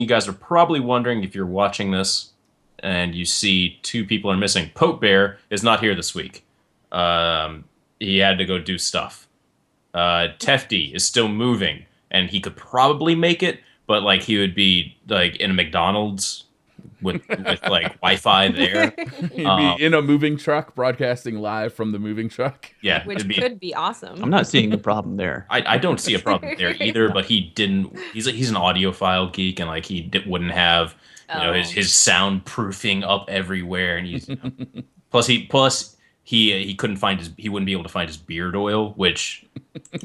you guys are probably wondering if you're watching this and you see two people are missing. Pope Bear is not here this week. He had to go do stuff. Tefty is still moving, and he could probably make it, but like he would be like in a McDonald's with like Wi-Fi there. He'd be in a moving truck, broadcasting live from the moving truck. Yeah, Which could be awesome. I'm not seeing a problem there. I don't see a problem there either, but he didn't. He's an audiophile geek, and like wouldn't have his soundproofing up everywhere, and he's plus he couldn't find he wouldn't be able to find his beard oil, which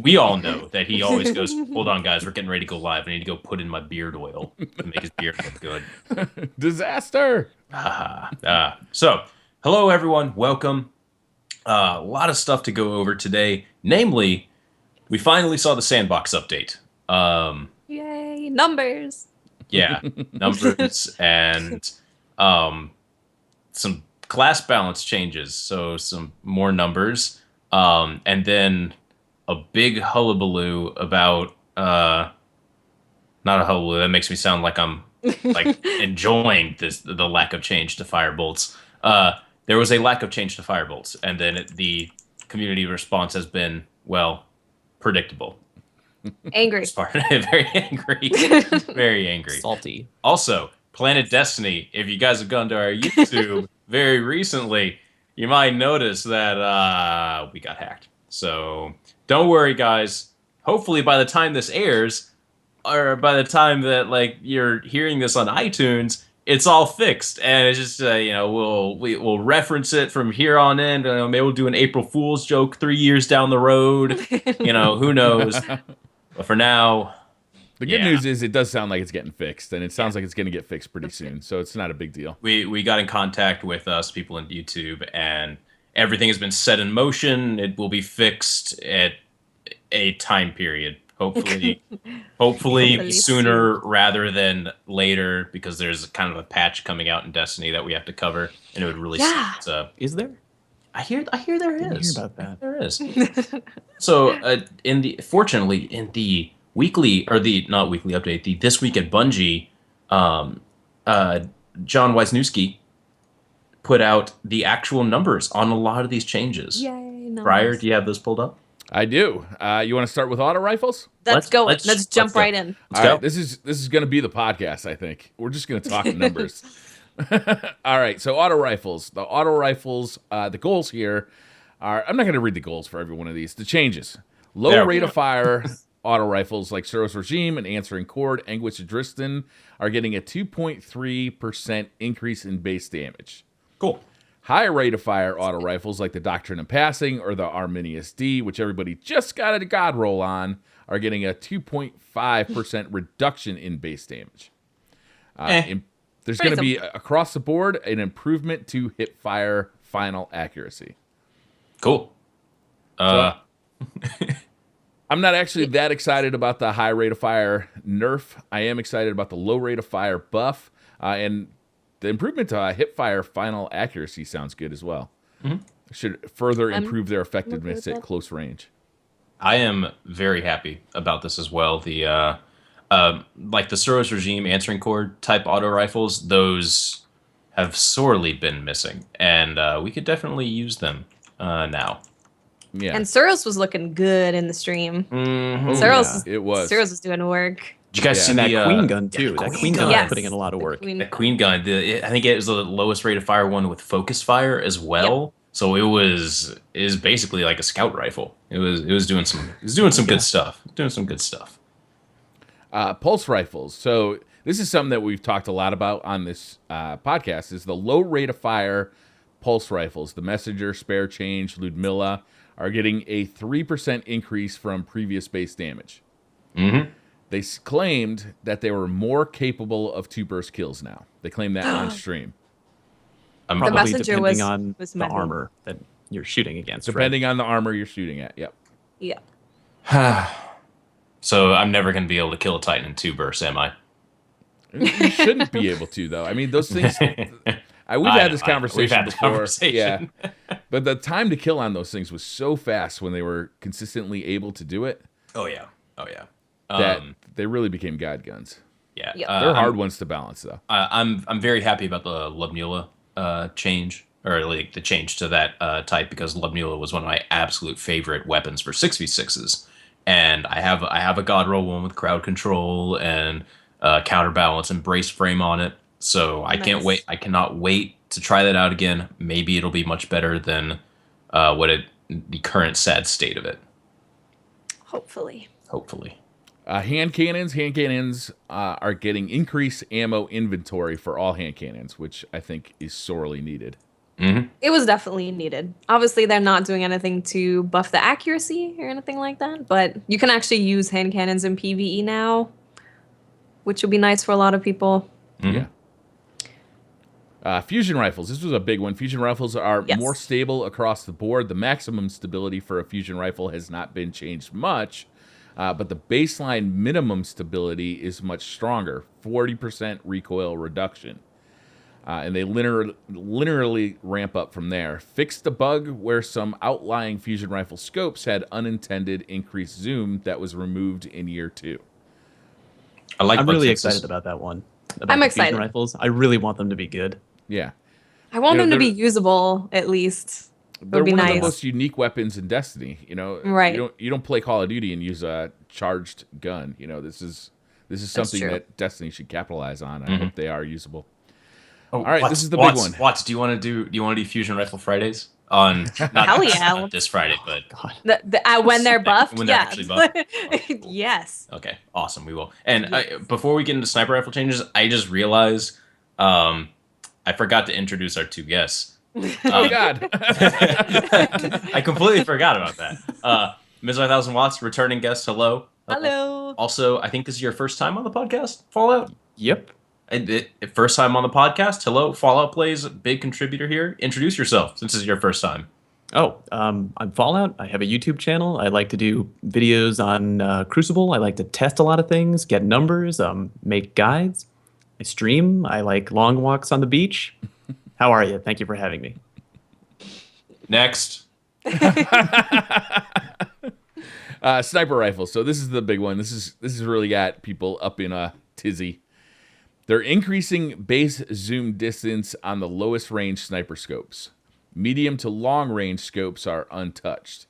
we all know that he always goes, hold on guys, we're getting ready to go live, I need to go put in my beard oil to make his beard look good. Disaster. So hello everyone, welcome. A lot of stuff to go over today, namely we finally saw the sandbox update. Yay, numbers. Yeah, numbers and some class balance changes, so some more numbers, and then a big hullabaloo about not a hullabaloo. That makes me sound like I'm like enjoying the lack of change to Firebolts. There was a lack of change to Firebolts, and then the community response has been, well, predictable. Angry. Very angry. Very angry. Salty. Also, Planet Destiny, if you guys have gone to our YouTube very recently, you might notice that we got hacked. So don't worry, guys. Hopefully by the time this airs, or by the time that like you're hearing this on iTunes, it's all fixed, and it's just we'll reference it from here on in. Maybe we'll do an April Fool's joke 3 years down the road. Who knows? But for now, the good news is it does sound like it's getting fixed, and it sounds like it's going to get fixed pretty soon. So it's not a big deal. We got in contact with us people in YouTube, and everything has been set in motion. It will be fixed at a time period. Hopefully sooner rather than later, because there's kind of a patch coming out in Destiny that we have to cover, and it would really suck. Is there? I hear there is. Hear about that. There is. So fortunately in the weekly, or the not weekly update, the This Week at Bungie, John Wisniewski put out the actual numbers on a lot of these changes. Yay, numbers. Briar, do you have those pulled up? I do. You want to start with auto rifles? Let's jump right in. Let's go. Right, this is going to be the podcast, I think. We're just going to talk numbers. All right, so auto rifles. The auto rifles, the goals here are, I'm not going to read the goals for every one of these. The changes. Low rate of fire auto rifles like Suros Regime and Answering Chord, Anguish Driston are getting a 2.3% increase in base damage. Cool. High rate of fire auto rifles like the Doctrine of Passing or the Arminius D, which everybody just got a god roll on, are getting a 2.5% reduction in base damage. There's going to be, across the board, an improvement to hip fire final accuracy. Cool. I'm not actually that excited about the high rate of fire nerf. I am excited about the low rate of fire buff. And the improvement to hip fire final accuracy sounds good as well. Mm-hmm. Should further improve their effectiveness at close range. I am very happy about this as well. The like the Suros Regime Answering Chord type auto rifles, those have sorely been missing, and we could definitely use them now. Yeah. And Suros was looking good in the stream. Mm-hmm. Suros was doing work. Did you guys see that the Queen gun too? That Queen gun was putting in a lot of work. That Queen gun, I think it was the lowest rate of fire one with focus fire as well. Yep. So it is basically like a scout rifle. It was doing some good stuff. Doing some good stuff. Pulse rifles. So this is something that we've talked a lot about on this podcast. Is the low rate of fire pulse rifles. The Messenger, Spare Change, Ludmilla are getting a 3% increase from previous base damage. Mm-hmm. They claimed that they were more capable of 2-burst kills now. They claimed that on stream. Probably depending on the armor that you're shooting against. Depending on the armor you're shooting at, yep. Yeah. So I'm never going to be able to kill a Titan in 2 bursts, am I? You shouldn't be able to, though. I mean, those things... We've had this conversation before. Yeah. But the time to kill on those things was so fast when they were consistently able to do it. Oh, yeah. That they really became god guns. Yeah, Yep. They're hard ones to balance, though. I'm very happy about the Lubnula change, or like the change to that type, because Lubnula was one of my absolute favorite weapons for 6v6s, and I have a God Roll one with crowd control and counterbalance and brace frame on it. So I can't wait. I cannot wait to try that out again. Maybe it'll be much better than the current sad state of it. Hopefully. Hopefully. Hand cannons are getting increased ammo inventory for all hand cannons, which I think is sorely needed. Mm-hmm. It was definitely needed. Obviously, they're not doing anything to buff the accuracy or anything like that, but you can actually use hand cannons in PvE now, which will be nice for a lot of people. Mm-hmm. Yeah. Fusion rifles. This was a big one. Fusion rifles are more stable across the board. The maximum stability for a fusion rifle has not been changed much. But the baseline minimum stability is much stronger, 40% recoil reduction. And they linearly ramp up from there. Fixed a bug where some outlying fusion rifle scopes had unintended increased zoom that was removed in year 2. I'm really excited about that one. I'm excited. Fusion rifles. I really want them to be good. Yeah. I want them to be usable, at least. They're one of the most unique weapons in Destiny. You know, right? You don't play Call of Duty and use a charged gun. You know, this is something that Destiny should capitalize on. I hope they are usable. Oh, all right, this is the big one. Watts, do you want to do Fusion Rifle Fridays on not this Friday, but when they're buffed? When they're actually buffed. Yes. Okay, awesome. We will. And before we get into sniper rifle changes, I just realized I forgot to introduce our 2 guests. Oh God! I completely forgot about that. Ms. 1000 Watts, returning guest. Hello. Hello. Also, I think this is your first time on the podcast, Fallout. Yep. First time on the podcast. Hello, Fallout Plays, big contributor here. Introduce yourself since this is your first time. Oh, I'm Fallout. I have a YouTube channel. I like to do videos on Crucible. I like to test a lot of things, get numbers, make guides. I stream. I like long walks on the beach. How are you? Thank you for having me. Next. Sniper rifles. So this is the big one. This is really got people up in a tizzy. They're increasing base zoom distance on the lowest range sniper scopes. Medium to long range scopes are untouched.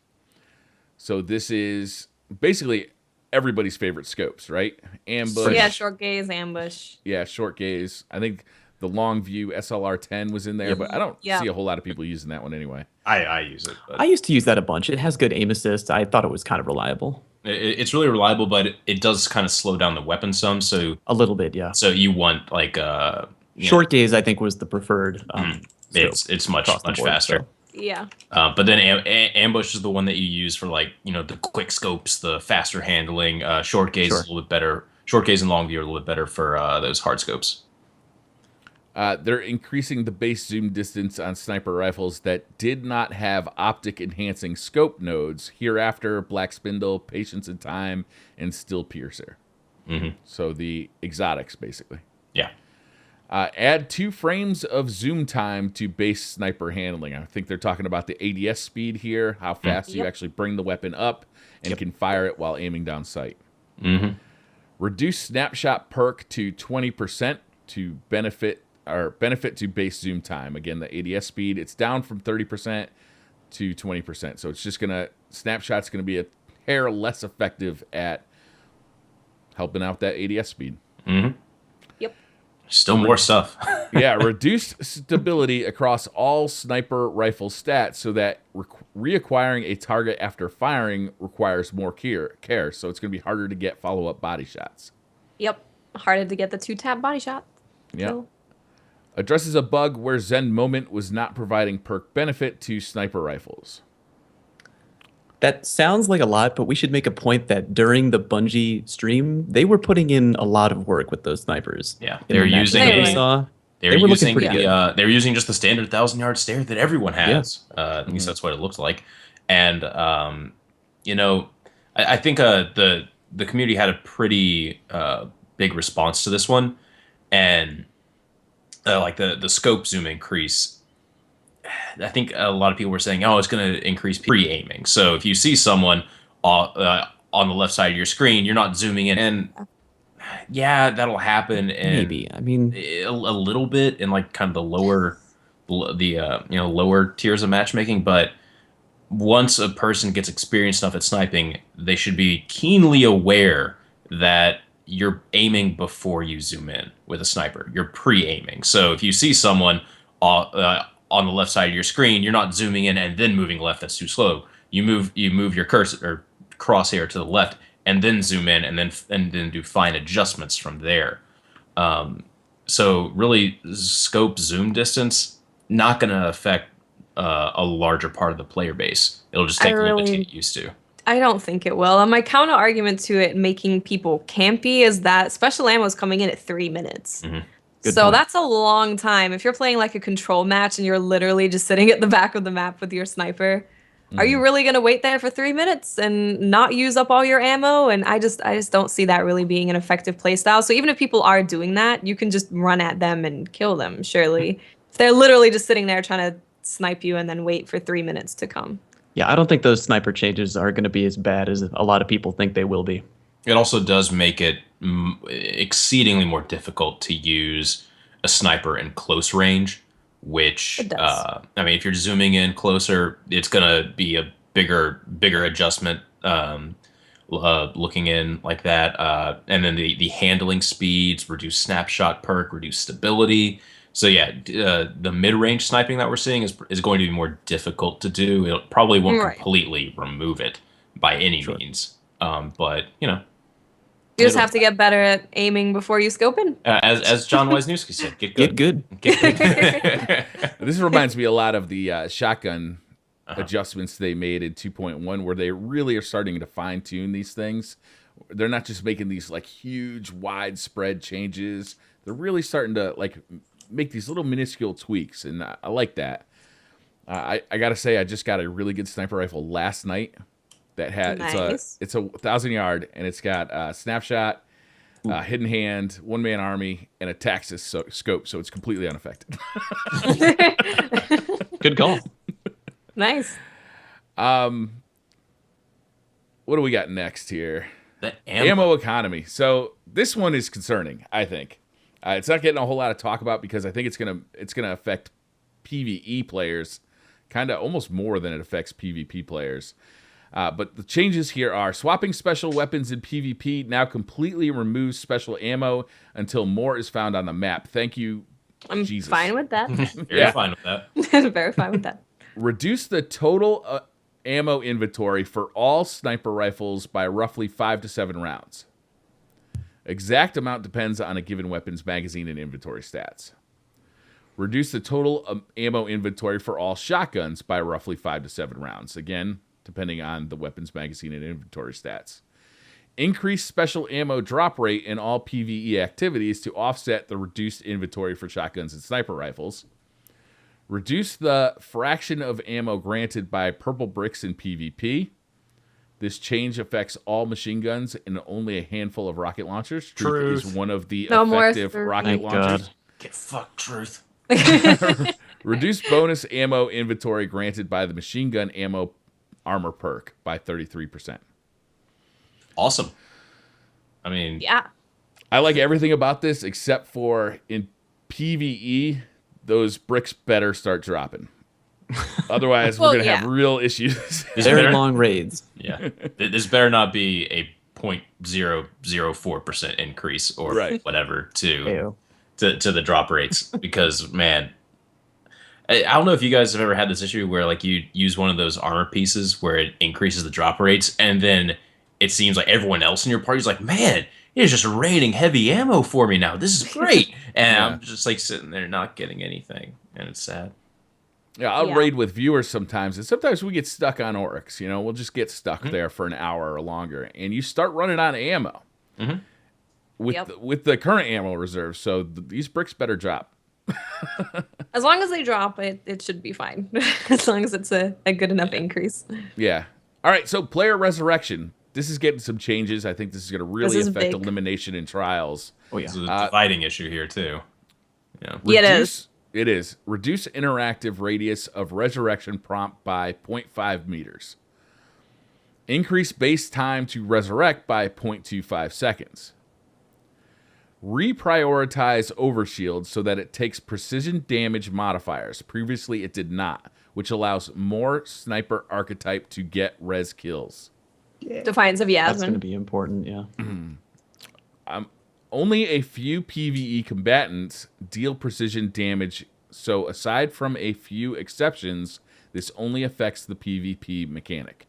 So this is basically everybody's favorite scopes, right? Ambush. Yeah, short gaze, ambush. Yeah, short gaze. I think the long view SLR-10 was in there, but I don't see a whole lot of people using that one anyway. I use it. But I used to use that a bunch. It has good aim assist. I thought it was kind of reliable. It's really reliable, but it does kind of slow down the weapon some. So a little bit, yeah. So you want like short gaze, I think, was the preferred. It's much faster. So. Yeah. But then ambush is the one that you use for like the quick scopes, the faster handling. Short gaze is a little bit better. Short gaze and long view are a little bit better for those hard scopes. They're increasing the base zoom distance on sniper rifles that did not have optic enhancing scope nodes. Hereafter, Black Spindle, Patience and Time, and Still Piercer. Mm-hmm. So the exotics, basically. Yeah. Add 2 frames of zoom time to base sniper handling. I think they're talking about the ADS speed here, how fast you actually bring the weapon up and can fire it while aiming down sight. Mm-hmm. Reduce snapshot perk to 20% to benefit to base zoom time. Again, the ADS speed, it's down from 30% to 20%. So it's just snapshot's gonna be a hair less effective at helping out that ADS speed. Mm-hmm. Yep. Still more stuff. Yeah, reduced stability across all sniper rifle stats so that reacquiring a target after firing requires more care. So it's gonna be harder to get follow-up body shots. Yep. Harder to get the 2-tap body shot. Yeah. So. Addresses a bug where Zen Moment was not providing perk benefit to sniper rifles. That sounds like a lot, but we should make a point that during the Bungie stream, they were putting in a lot of work with those snipers. Yeah, they were using they were using just the standard 1,000-yard stare that everyone has. Yeah. At least that's what it looked like. And I think the community had a pretty big response to this one, and like the scope zoom increase. I think a lot of people were saying, "Oh, it's going to increase pre-aiming." So if you see someone on the left side of your screen, you're not zooming in. And Yeah, that'll happen, and Maybe. I mean, a little bit in like kind of the lower, lower tiers of matchmaking. But once a person gets experienced enough at sniping, they should be keenly aware that you're aiming before you zoom in with a sniper. You're pre-aiming. So if you see someone on the left side of your screen, you're not zooming in and then moving left. That's too slow. You move your cursor or crosshair to the left and then zoom in and then do fine adjustments from there. So really, scope zoom distance not going to affect a larger part of the player base. It'll just I take a little bit to really- get used to. I don't think it will. And my counter argument to it making people campy is that special ammo is coming in at 3 minutes. Mhm. Good So point. that's a long time. If you're playing like a control match and you're literally just sitting at the back of the map with your sniper, are you really going to wait there for 3 minutes and not use up all your ammo? And I just don't see that really being an effective playstyle. So even if people are doing that, you can just run at them and kill them, surely. If they're literally just sitting there trying to snipe you and then wait for 3 minutes to come. yeah, I don't think those sniper changes are going to be as bad as a lot of people think they will be. It also does make it exceedingly more difficult to use a sniper in close range, which It does. I mean, if you're zooming in closer, it's gonna be a bigger adjustment. Looking in like that, and then the handling speeds, reduce snapshot perk, reduce stability. So yeah, the mid range sniping that we're seeing is going to be more difficult to do. It probably won't Right. completely remove it by any Sure. means, but you know. You just It'll- have to get better at aiming before you scope in. as John Wisniewski said, get Get good. good. Get good. This reminds me a lot of the shotgun Uh-huh. adjustments they made in 2.1, where they really are starting to fine tune these things. They're not just making these like huge, widespread changes. They're really starting to like make these little minuscule tweaks, and I like that. I gotta say, I just got a really good sniper rifle last night that had Nice. it's a 1,000 yard, and it's got snapshot, hidden hand, one man army, and a Taxis scope, so it's completely unaffected. Good call. Nice. What do we got next here? The Ammo economy. So this one is concerning, I think. It's not getting a whole lot of talk about because I think it's gonna affect PvE players, kind of almost more than it affects PvP players. But the changes here are swapping special weapons in PvP now completely removes special ammo until more is found on the map. Thank you, I'm Jesus. fine with that. Very Yeah. fine with that. Very fine with that. Reduce the total ammo inventory for all sniper rifles by roughly 5 to 7 rounds. Exact amount depends on a given weapon's magazine and inventory stats. Reduce the total ammo inventory for all shotguns by roughly 5 to 7 rounds. Again, depending on the weapon's magazine and inventory stats. Increase special ammo drop rate in all PvE activities to offset the reduced inventory for shotguns and sniper rifles. Reduce the fraction of ammo granted by purple bricks in PvP. This change affects all machine guns and only a handful of rocket launchers. Truth is Truth. one of the No more effective Truth. rocket Thank launchers. God. Get fucked, truth. Reduce bonus ammo inventory granted by the machine gun ammo armor perk by 33%. Awesome. I mean, Yeah. I like everything about this except for in PvE, those bricks better start dropping. Otherwise, Well, we're going to yeah. have real issues. this Very better, long raids. yeah, this better not be a 0.004% increase or Right. whatever to Ayo. to the drop rates because man, I don't know if you guys have ever had this issue where like you use one of those armor pieces where it increases the drop rates and then it seems like everyone else in your party is like, man, it's just raining heavy ammo for me now. This is great, and Yeah. I'm just like sitting there not getting anything, and it's sad. Yeah, I'll Yeah. raid with viewers sometimes, and sometimes we get stuck on orcs. You know, we'll just get stuck Mm-hmm. there for an hour or longer, and you start running out of ammo Mhm. with Yep. with the current ammo reserve. So these bricks better drop. As long as they drop, it should be fine. As long as it's a good enough increase. Yeah. All right. So player resurrection. This is getting some changes. I think this is going to really is affect big. elimination in trials. Oh yeah. There's a dividing issue here too. Yeah. Yeah, it Reduce- It is. Reduce interactive radius of resurrection prompt by 0.5 meters. Increase base time to resurrect by 0.25 seconds. Reprioritize overshield so that it takes precision damage modifiers. Previously, it did not, which allows more sniper archetype to get res kills. Defiance of That's going to Yasmin. be important, yeah. Only a few PvE combatants deal precision damage, so aside from a few exceptions, this only affects the PvP mechanic.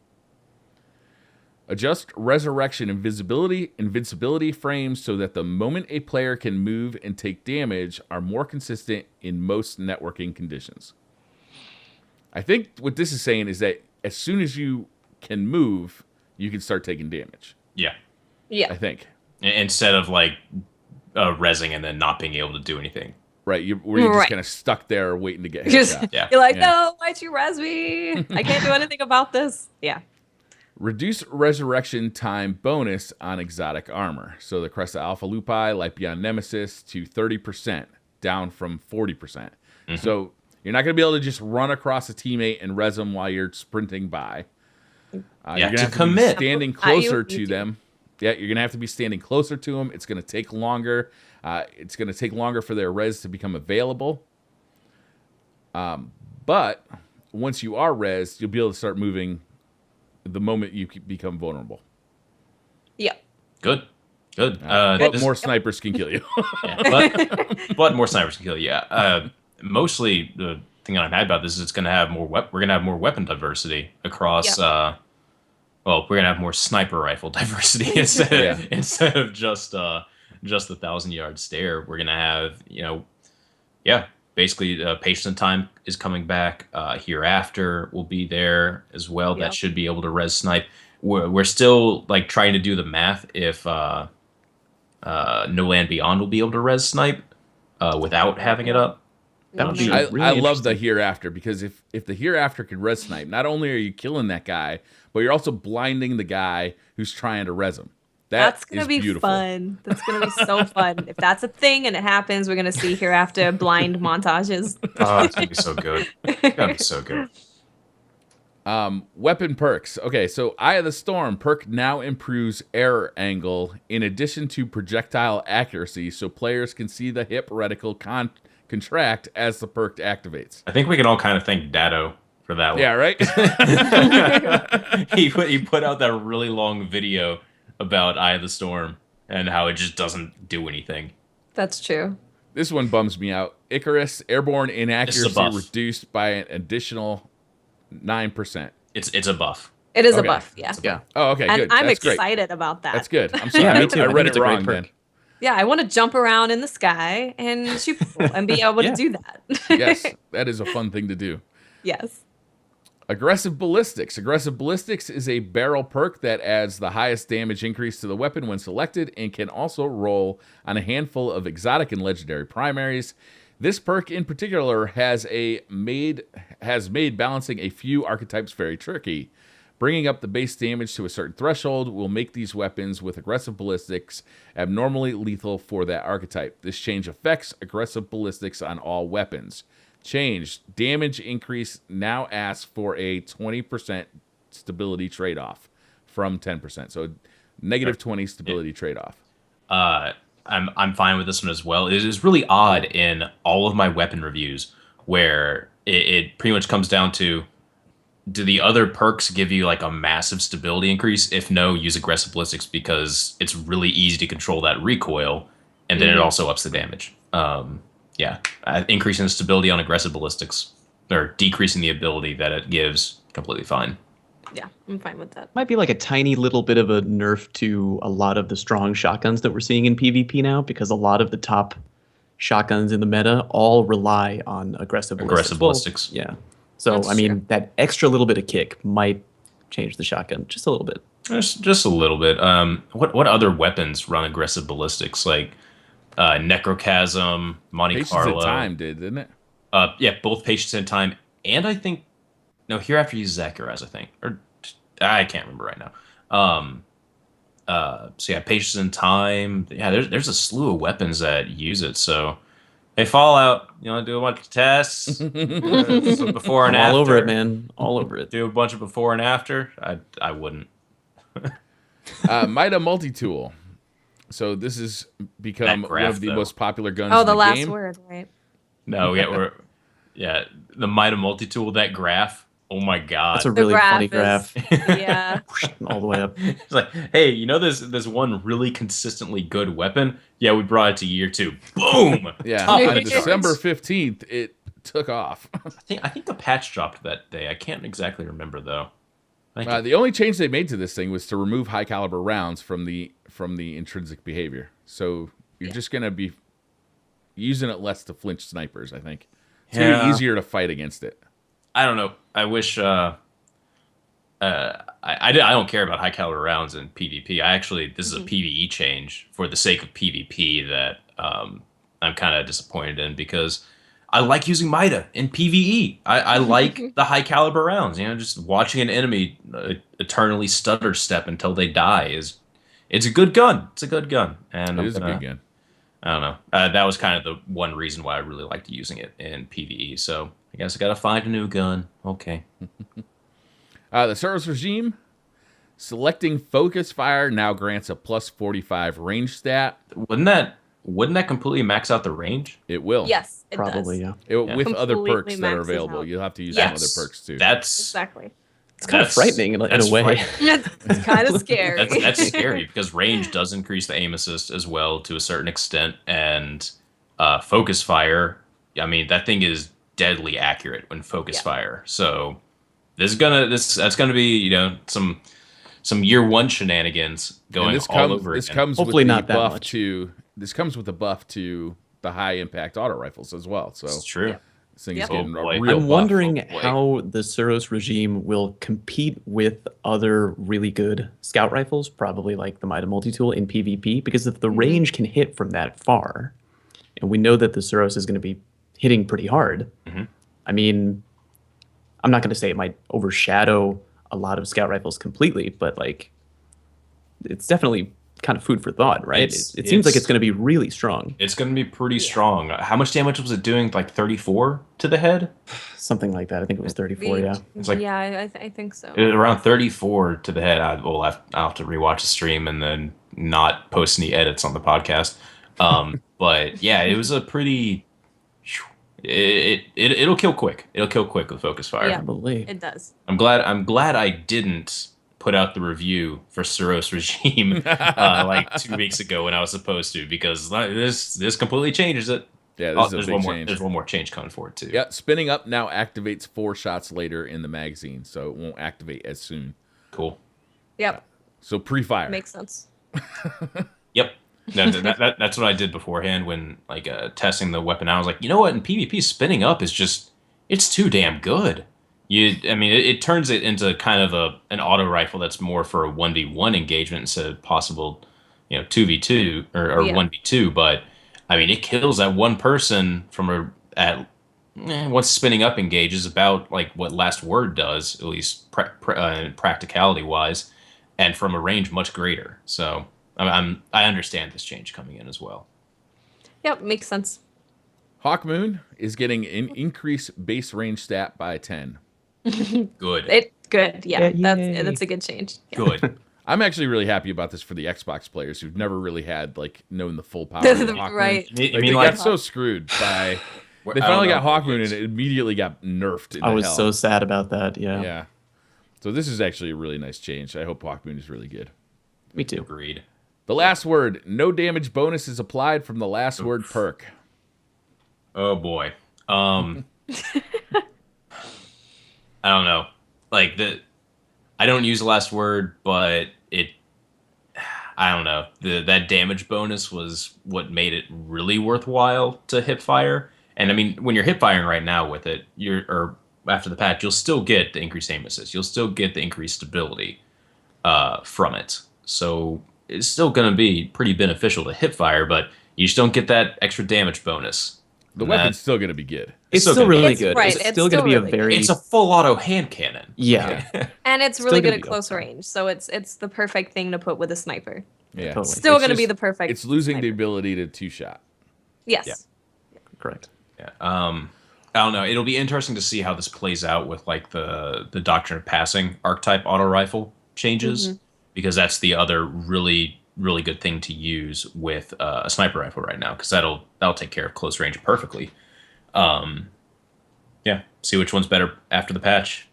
Adjust resurrection invincibility frames so that the moment a player can move and take damage are more consistent in most networking conditions. I think what this is saying is that as soon as you can move, you can start taking damage. Yeah. Yeah. I think. Instead of like rezzing and then not being able to do anything. Right, where you're just Right. kind of stuck there waiting to get Just- headshot. Yeah. You're like, Yeah. no, why'd you res me? I can't do anything about this. Yeah. Reduce resurrection time bonus on exotic armor. So the Cresta Alpha Lupi, Light Beyond Nemesis to 30%, down from 40%. So you're not going to be able to just run across a teammate and res them while you're sprinting by. You're have going to have to commit. be standing Are you- closer you to do. them. Yeah, you're going to have to be standing closer to them. It's going to take longer. It's going to take longer for their res to become available. But once you are res, you'll be able to start moving the moment you become vulnerable. Yeah. Good. Good. But this- more snipers can kill you. yeah, but more snipers can kill you. Yeah. Mostly the thing that I'm mad about this is it's going to have more. We're going to have more weapon diversity across. Well, we're going to have more sniper rifle diversity instead of just the 1,000-yard stare. We're going to have basically patience and time is coming back. Hereafter will be there as well. Yep. That should be able to res snipe. We're still like trying to do the math if No Land Beyond will be able to res snipe without having it up. That would be I really love the interesting. hereafter because if the hereafter can res snipe, not only are you killing that guy, but you're also blinding the guy who's trying to res him. That's going is to be beautiful. fun. That's going to be so fun. If that's a thing and it happens, we're going to see hereafter blind montages. Oh, it's gonna be so good. It's gonna be so good. Weapon perks. Okay, so Eye of the Storm perk now improves error angle in addition to projectile accuracy, so players can see the hip reticle contract as the perk activates. I think we can all kind of thank Dado for that one. Yeah, right? he put out that really long video about Eye of the Storm and how it just doesn't do anything. That's true. This one bums me out. Icarus, airborne inaccuracy buff. reduced by an additional 9%. It's a buff. It is Okay. a buff. Yeah. Yeah. Oh, okay, And good. I'm That's great. excited about that. That's good. I'm sorry. Yeah, me too. I I think read it's it a great wrong perk. then. Yeah, I want to jump around in the sky and shoot people and be able Yeah. to do that. Yes, that is a fun thing to do. Yes. Aggressive Ballistics. Aggressive Ballistics is a barrel perk that adds the highest damage increase to the weapon when selected and can also roll on a handful of exotic and legendary primaries. This perk in particular has made balancing a few archetypes very tricky. Bringing up the base damage to a certain threshold will make these weapons with aggressive ballistics abnormally lethal for that archetype. This change affects aggressive ballistics on all weapons. Change. Damage increase now asks for a 20% stability trade-off from 10%. So negative 20 stability trade-off. I'm fine with this one as well. It is really odd in all of my weapon reviews where it pretty much comes down to, do the other perks give you like a massive stability increase? If no, use aggressive ballistics because it's really easy to control that recoil, and then it also ups the damage. Increasing the stability on aggressive ballistics or decreasing the ability that it gives, completely fine. Yeah, I'm fine with that. Might be like a tiny little bit of a nerf to a lot of the strong shotguns that we're seeing in PvP now, because a lot of the top shotguns in the meta all rely on aggressive Ballistics. Yeah. So, That's I mean, true. that extra little bit of kick might change the shotgun just a little bit. Just a little bit. What other weapons run aggressive ballistics? Like Necrochasm, Monte Patience Carlo. of Time did, didn't it? Both Patience and Time, and I think Hereafter uses Zakuraz, I think, or I can't remember right now. Patience and Time. Yeah, there's a slew of weapons that use it. So, hey, Fallout, you want to do a bunch of tests? So before and I'm after. all over it, man. All over it. Do a bunch of before and after. I wouldn't. Mida Multi-Tool. So this has become That one graph, of the though. most popular guns Oh, in the the last game. word, right? No, yeah, the Mida multi-tool, that graph. Oh my god. That's a The really funny graph graph. Yeah. All the way up. It's like, hey, you know this one really consistently good weapon? Yeah, we brought it to year 2. Boom! Yeah, Top on of the December charts. 15th, it took off. I think the patch dropped that day. I can't exactly remember though. I think The only change they made to this thing was to remove high caliber rounds from the intrinsic behavior. So you're just gonna be using it less to flinch snipers. I think it's gonna be Yeah. easier to fight against it. I don't know. I wish. I don't care about high caliber rounds in PvP. This is a PvE change for the sake of PvP that I'm kind of disappointed in because I like using Mida in PvE. I like the high caliber rounds. You know, just watching an enemy eternally stutter step until they die it's a good gun. It's a good gun, and It is a good gun. I don't know. That was kind of the one reason why I really liked using it in PvE. So I guess I gotta find a new gun. Okay. The Suros regime selecting focus fire now grants a plus 45 range stat. Wouldn't that completely max out the range? It will. Yes, it Probably, does. yeah. With other Completely perks that are maxes available. out. You'll have to use some other Yes. perks too. That's Exactly. It's kind of frightening in that's a way. frightening. It's kind of scary. That's scary because range does increase the aim assist as well to a certain extent, and focus fire. I mean, that thing is deadly accurate when focus Yeah. fire. So that's gonna be some year 1 shenanigans going And this all over this again. comes Hopefully with the not that buff much. to this comes with a buff to the high impact auto rifles as well. So It's true. Yep. this thing is Yep. getting Oh, a boy. real I'm buff. wondering Oh, boy. how the Suros regime will compete with other really good scout rifles, probably like the Mida multi-tool in PvP, because if the range can hit from that far, and we know that the Suros is going to be hitting pretty hard, I mean, I'm not going to say it might overshadow a lot of scout rifles completely, but like, it's definitely kind of food for thought, right? It's- It seems like it's- it's going to be really strong. It's going to be pretty strong. How much damage was it doing? Like 34 to the head? Something like that. I think it was 34, yeah. It's like- yeah, I think so. Around 34 to the head. I'll have to rewatch the stream and then not post any edits on the podcast. But yeah, it was a pretty. It'll kill quick. It'll kill quick with focus fire. Yeah. Probably. It does. I'm glad I didn't put out the review for Suros regime like 2 weeks ago when I was supposed to, because this completely changes it. Yeah, Oh, this is a there's big one more. change. There's one more change coming for it too. Yeah, spinning up now activates 4 shots later in the magazine, so it won't activate as soon. Cool. Yep. So pre-fire. Makes sense. Yep. That's what I did beforehand when testing the weapon. I was like, you know what? In PvP, spinning up is it's too damn good. It turns it into kind of an auto rifle that's more for a 1v1 engagement instead of possible, 2v2 or Yeah. 1v2. But I mean, it kills that one person once spinning up engages about like what Last Word does, at least practicality wise, and from a range much greater. So I understand this change coming in as well. Yep, makes sense. Hawkmoon is getting an increased base range stat by 10. Good. Good. Yeah, Yeah, yay. that's a good change. Yeah. Good. I'm actually really happy about this for the Xbox players who've never really had known the full power of Hawkmoon. Right. You Like, mean they like got so screwed by I they don't finally know. got Hawkmoon and it immediately got nerfed into I was hell. so sad about that, yeah. Yeah. So this is actually a really nice change. I hope Hawkmoon is really good. Me too. Agreed. The last word, no damage bonus is applied from the last word perk. Oh boy. I don't know. I don't use the last word, but I don't know. That damage bonus was what made it really worthwhile to hip fire. And I mean, when you're hip firing right now with it, or after the patch, you'll still get the increased aim assist. You'll still get the increased stability from it. So it's still going to be pretty beneficial to hip fire, but you just don't get that extra damage bonus. The And weapon's still going to be good. It's still still gonna be- really It's good. right, It's it's still going to still be really a very... It's a full auto hand cannon. Yeah, And it's Still really gonna good at be close upside. range, so it's the perfect thing to put with a sniper. Yeah. totally. Still It's going to be just- the perfect. It's losing the sniper. ability to two-shot. Yes. Yeah. correct. Yeah. I don't know. It'll be interesting to see how this plays out with like the Doctrine of Passing archetype auto rifle changes, because that's the other really really good thing to use with a sniper rifle right now, because that'll take care of close range perfectly. Yeah, see which one's better after the patch.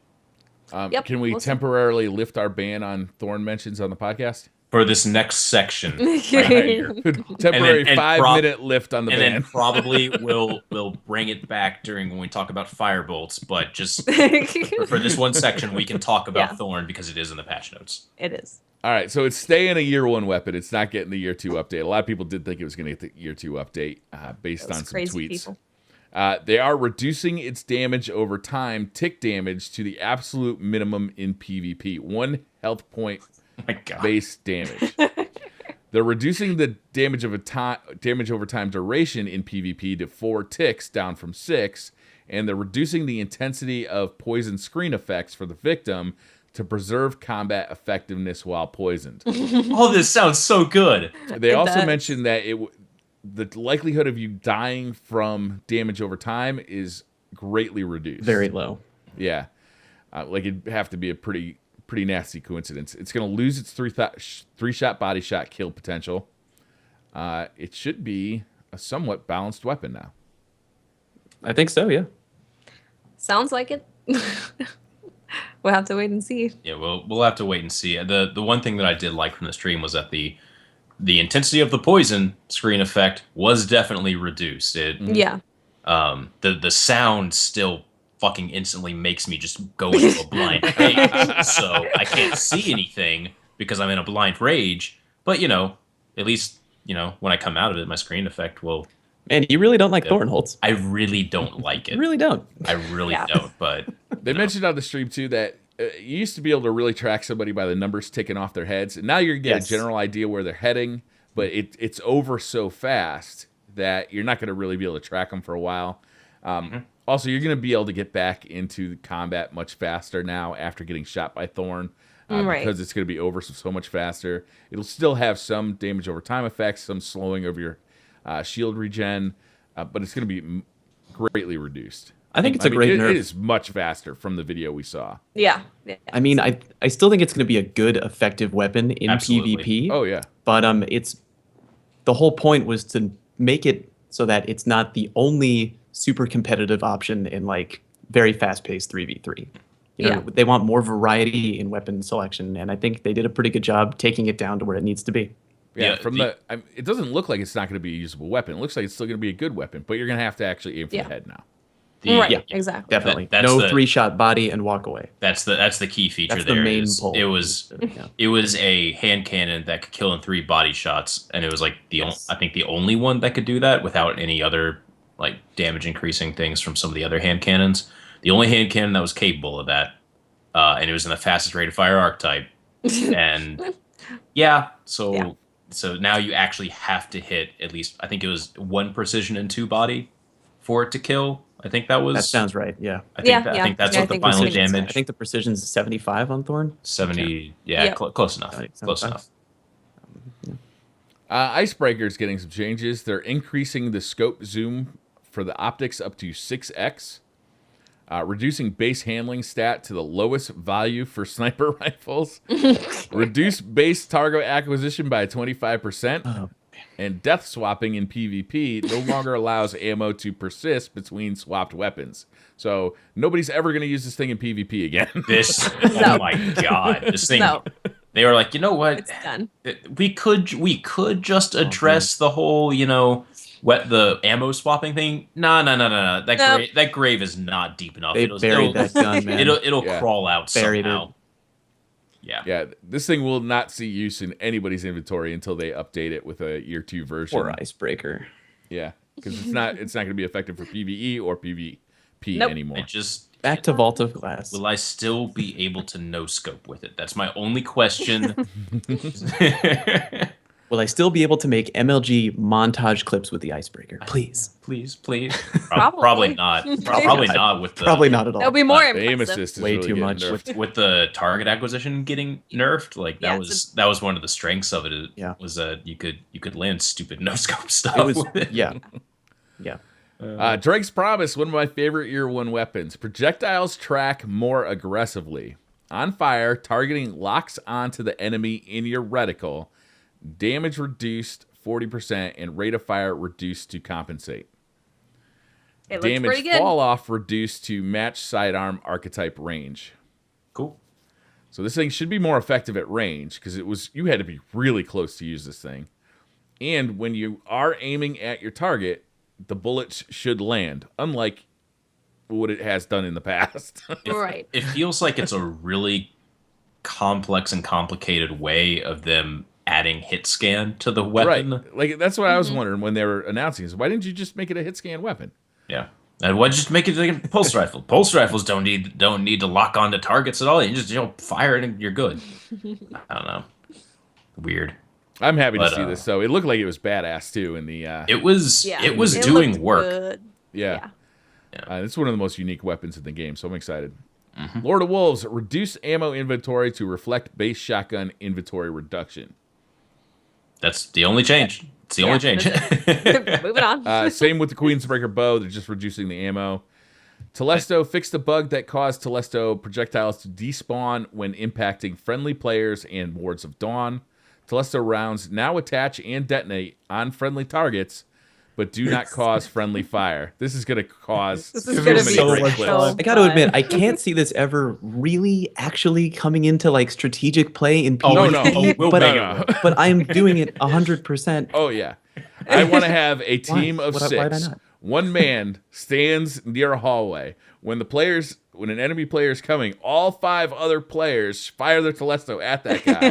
Yep, Can we we'll see. temporarily lift our ban on Thorn mentions on the podcast? For this next section, right here. Temporary and 5-minute lift on the And ban. then probably we'll bring it back during when we talk about firebolts, but just for this one section we can talk about Yeah. Thorn because it is in the patch notes. It is. All right, so it's staying a year 1 weapon. It's not getting the year 2 update. A lot of people did think it was going to get the year 2 update based Those on some crazy tweets. people. They are reducing its damage over time, tick damage, to the absolute minimum in PvP. 1 health point Oh my God. base damage. They're reducing the damage over time duration in PvP to 4 ticks, down from 6, and they're reducing the intensity of poison screen effects for the victim to preserve combat effectiveness while poisoned. Oh, this sounds so good. They It also does. mentioned that the likelihood of you dying from damage over time is greatly reduced. Very low. Yeah. Like it'd have to be a pretty nasty coincidence. It's going to lose its 3-shot body shot kill potential. It should be a somewhat balanced weapon now. I think so, yeah. Sounds like it. We'll have to wait and see. Yeah, we'll have to wait and see. The one thing that I did like from the stream was that the intensity of the poison screen effect was definitely reduced. It Yeah. the sound still fucking instantly makes me just go into a blind rage. So I can't see anything because I'm in a blind rage. But at least when I come out of it, my screen effect will. Man, you really don't like Yeah. Thornholtz. I really don't like it. You really don't. I really Yeah. don't. But They mentioned on the stream too that you used to be able to really track somebody by the numbers ticking off their heads, and now you're getting Yes. a general idea where they're heading. But it's over so fast that you're not going to really be able to track them for a while. Also, you're going to be able to get back into combat much faster now after getting shot by Thorn, Right. because it's going to be over so much faster. It'll still have some damage over time effects, some slowing of your shield regen, but it's going to be greatly reduced. I think it's a great nerf. It is much faster from the video we saw. Yeah. Yeah. I mean, I still think it's going to be a good, effective weapon in Absolutely. PvP. Oh yeah, But it's the whole point was to make it so that it's not the only super competitive option in like very fast-paced 3v3. Yeah. They want more variety in weapon selection, and I think they did a pretty good job taking it down to where it needs to be. yeah. Yeah, It doesn't look like it's not going to be a usable weapon. It looks like it's still going to be a good weapon, but you're going to have to actually aim for Yeah. the head now. Right. yeah, Exactly. Definitely. That's No the- 3-shot body and walk away. that's the key feature. That's there the main is pull. it was Yeah. it was a hand cannon that could kill in 3 body shots, and it was like Yes. I think the only one that could do that without any other like damage increasing things from some of the other hand cannons. The only hand cannon that was capable of that, and it was in the fastest rate of fire archetype. And yeah, so now you actually have to hit at least, I think it was 1 precision and 2 body for it to kill. I think that was. That sounds right. Yeah. I think, Yeah, I yeah. think that's Yeah, I what the think final precision's damage. I think the precision's 75 on Thorn. 70. Yeah, Yeah. close enough. 75. Close enough. Icebreaker's getting some changes. They're increasing the scope zoom for the optics up to 6x, reducing base handling stat to the lowest value for sniper rifles, reduce base target acquisition by 25%, Oh, and death swapping in PvP no longer allows ammo to persist between swapped weapons. So nobody's ever going to use this thing in PvP again. This, No. oh my god, this thing. No, They were like, you know what? it's done. We could just address the whole, the ammo swapping thing. No. That Nope. that grave is not deep enough. they buried that gun, man. It'll Yeah. crawl out Buried somehow. it. Yeah. Yeah, this thing will not see use in anybody's inventory until they update it with a year 2 version. Poor Icebreaker. Yeah, because it's not going to be effective for PvE or PvP Nope. anymore. It just Back to Vault of Glass. will I still be able to no scope with it? That's my only question. Will I still be able to make MLG montage clips with the Icebreaker? Please. Please. Probably. Probably not. Probably not with the Probably not at all. That'll be more The aim impressive. assist is Way really too getting much. nerfed. with the target acquisition getting nerfed. Like Yeah, that was one of the strengths of it. Yeah. Was that you could land stupid no scope stuff. It was, with it. yeah. Yeah. Drake's Promise, one of my favorite year 1 weapons. Projectiles track more aggressively. On fire, targeting locks onto the enemy in your reticle. damage reduced 40%, and rate of fire reduced to compensate. It looks Damage pretty good. fall off reduced to match sidearm archetype range. Cool. So this thing should be more effective at range because you had to be really close to use this thing. And when you are aiming at your target, the bullets should land, unlike what it has done in the past. Right. It feels like it's a really complex and complicated way of them adding hit scan to the weapon. Right. Like that's what I was wondering when they were announcing this. Why didn't you just make it a hit scan weapon? Yeah. And why just make it like a pulse rifle? Pulse rifles don't need to lock onto targets at all. You just fire it and you're good. I don't know. Weird. I'm happy But, to see this. So it looked like it was badass too in the It was Yeah. it was It doing looked work. good. yeah. Yeah. It's one of the most unique weapons in the game, so I'm excited. Lord of Wolves, reduce ammo inventory to reflect base shotgun inventory reduction. That's the only change. It's the only change. Moving on. Same with the Queensbreaker bow. They're just reducing the ammo. Telesto fixed a bug that caused Telesto projectiles to despawn when impacting friendly players and wards of dawn. Telesto rounds now attach and detonate on friendly targets, but do not cause friendly fire. This is going to cause This is so gonna many be so great much clips. fun. I got to Fun. admit, I can't see this ever really actually coming into like strategic play in Oh, PvP. no. Oh, we'll but, make no. but I'm doing it 100%. Oh, yeah. I want to have a team of Why six. not? One man stands near a hallway. When an enemy player is coming, all 5 other players fire their Telesto at that guy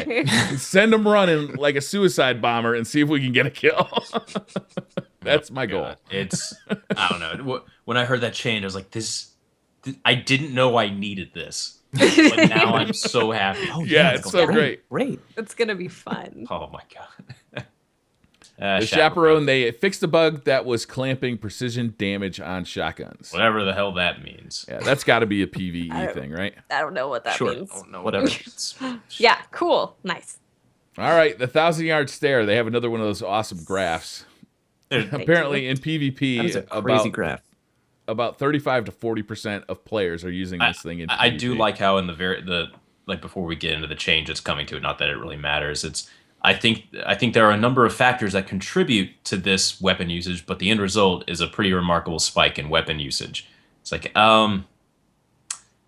and send him running like a suicide bomber and see if we can get a kill. That's my goal. God, it's I don't know. When I heard that change, I was like, I didn't know I needed this, but now I'm so happy. Oh, Yeah, it's it's so great. Great. It's gonna be fun. Oh my god. The Chaperone, they fixed a bug that was clamping precision damage on shotguns. Whatever the hell that means. Yeah, that's got to be a PvE I don't- thing, right? I don't know what that Sure. means. I don't know Whatever. What that means. Yeah, cool. Nice. All right, the 1,000-yard stare. They have another one of those awesome graphs. Thank Apparently, you. in That is PvP, a crazy graph. about 35 to 40% of players are using this thing in PvP. I do like how in the before we get into the change that's coming to it, not that it really matters. I think there are a number of factors that contribute to this weapon usage, but the end result is a pretty remarkable spike in weapon usage. It's like,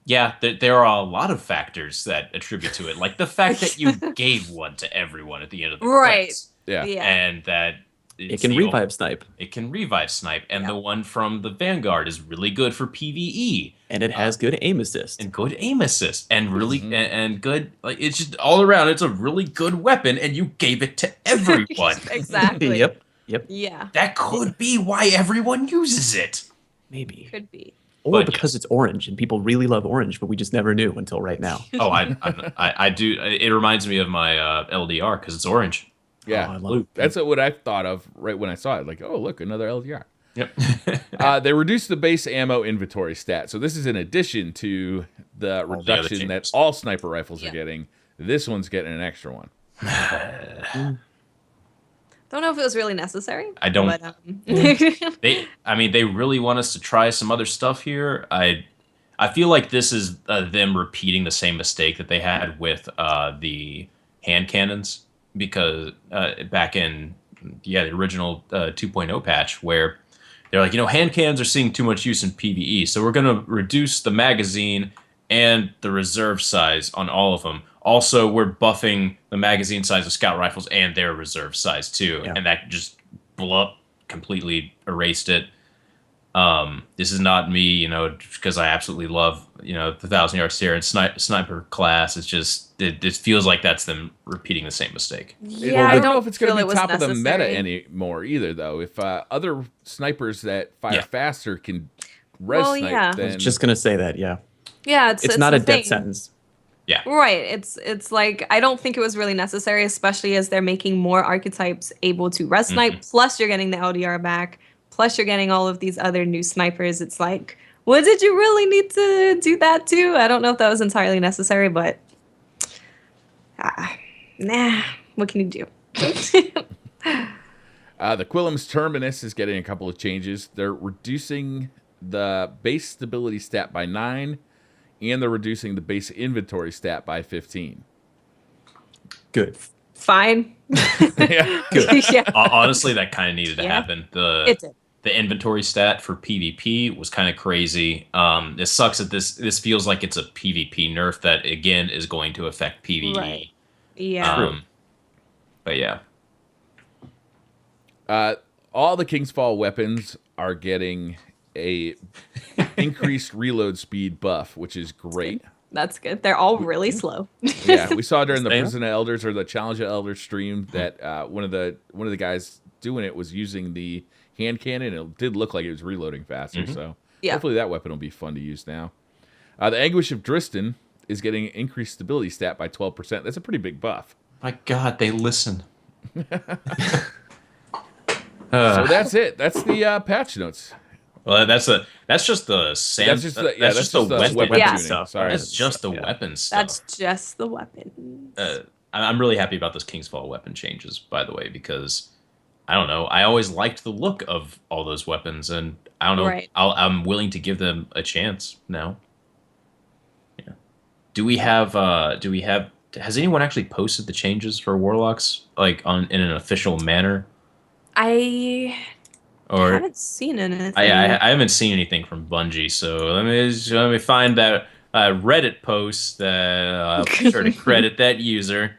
yeah, there are a lot of factors that attribute to it, like the fact that you gave one to everyone at the end of the Right. quest, Yeah. and that It can revive snipe, It can revive snipe, and Yeah. the one from the Vanguard is really good for PVE and it has good aim assist. and good aim assist and really Mhm. and good. Like it's just all around. It's a really good weapon, and you gave it to everyone. Exactly. Yep. Yep. Yeah, That could be why everyone uses it. Maybe. could be. Or But because it's orange and people really love orange, but we just never knew until right now. Oh, I do. It reminds me of my LDR because it's orange. Yeah, Oh, I love it. that's what I thought of right when I saw it. Like, oh, look, another LDR. Yep. They reduced the base ammo inventory stat. So this is in addition to the the other reduction that changes. all sniper rifles are Yeah. getting. This one's getting an extra one. Don't know if it was really necessary. I don't- But, They really want us to try some other stuff here. I feel like this is them repeating the same mistake that they had with the hand cannons, because back in the original 2.0 patch, where they're like, hand cannons are seeing too much use in PvE, so we're going to reduce the magazine and the reserve size on all of them. Also, we're buffing the magazine size of scout rifles and their reserve size too, Yeah. and that just completely erased it. This is not me, because I absolutely love, the 1,000-yard stare and sniper class. It's just, it feels like that's them repeating the same mistake. yeah, I don't know don't if it's going feel to it be was top of the meta necessary. anymore either, though. If other snipers that fire Yeah. faster can res Well, snipe, yeah. I then was just gonna say that, yeah. Yeah, It's not a the death thing. sentence. Right. It's like I don't think it was really necessary, especially as they're making more archetypes able to res snipe. Plus, you're getting the LDR back. Plus, you're getting all of these other new snipers. It's like, well, did you really need to do that too? I don't know if that was entirely necessary, but nah. What can you do? The Quillam's Terminus is getting a couple of changes. They're reducing the base stability stat by 9, and they're reducing the base inventory stat by 15. Good. Fine. Yeah. Yeah, Honestly, that kind of needed to Yeah. happen. it did. The inventory stat for PvP was kind of crazy. It sucks that this feels like it's a PvP nerf that again is going to affect PvE. Right. Yeah. Um, but yeah, All the King's Fall weapons are getting a increased reload speed buff, which is great. That's good. They're all really slow. Yeah, we saw during the Same. Prison of Elders or the Challenge of Elders stream that one of the guys doing it was using the hand cannon. It did look like it was reloading faster. So Yeah. hopefully that weapon will be fun to use now. The Anguish of Dristan is getting increased stability stat by 12%. That's a pretty big buff. my God, they listen. So that's it. That's the patch notes. Well, that's just the Sam. That's just the, yeah, that's just the weapon. weapon Yeah. tuning. stuff. Sorry. That's just the Yeah. weapon stuff. That's just the weapon. I'm really happy about those King's Fall weapon changes, by the way, because I don't know. I always liked the look of all those weapons, and I don't know. Right. I'm willing to give them a chance now. Yeah. Do we have? Has anyone actually posted the changes for Warlocks like in an official manner? I Or haven't seen anything. I haven't seen anything from Bungie, so let me find that Reddit post that I'll be sure to credit that user.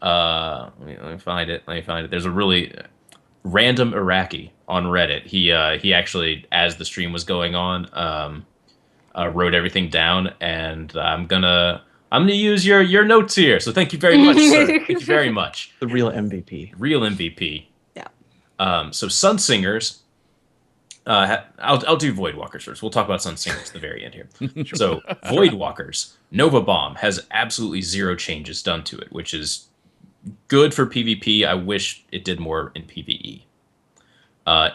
Let me find it. There's a really random Iraqi on Reddit. He actually, as the stream was going on, wrote everything down, and I'm gonna use your notes here. So thank you very much, sir. Thank you very much. The real MVP. Real MVP. Yeah. So Sunsingers. I'll do Voidwalkers first. We'll talk about Sunsingers at the very end here. So Voidwalkers, Nova Bomb has absolutely zero changes done to it, which is good for PvP. I wish it did more in PvE.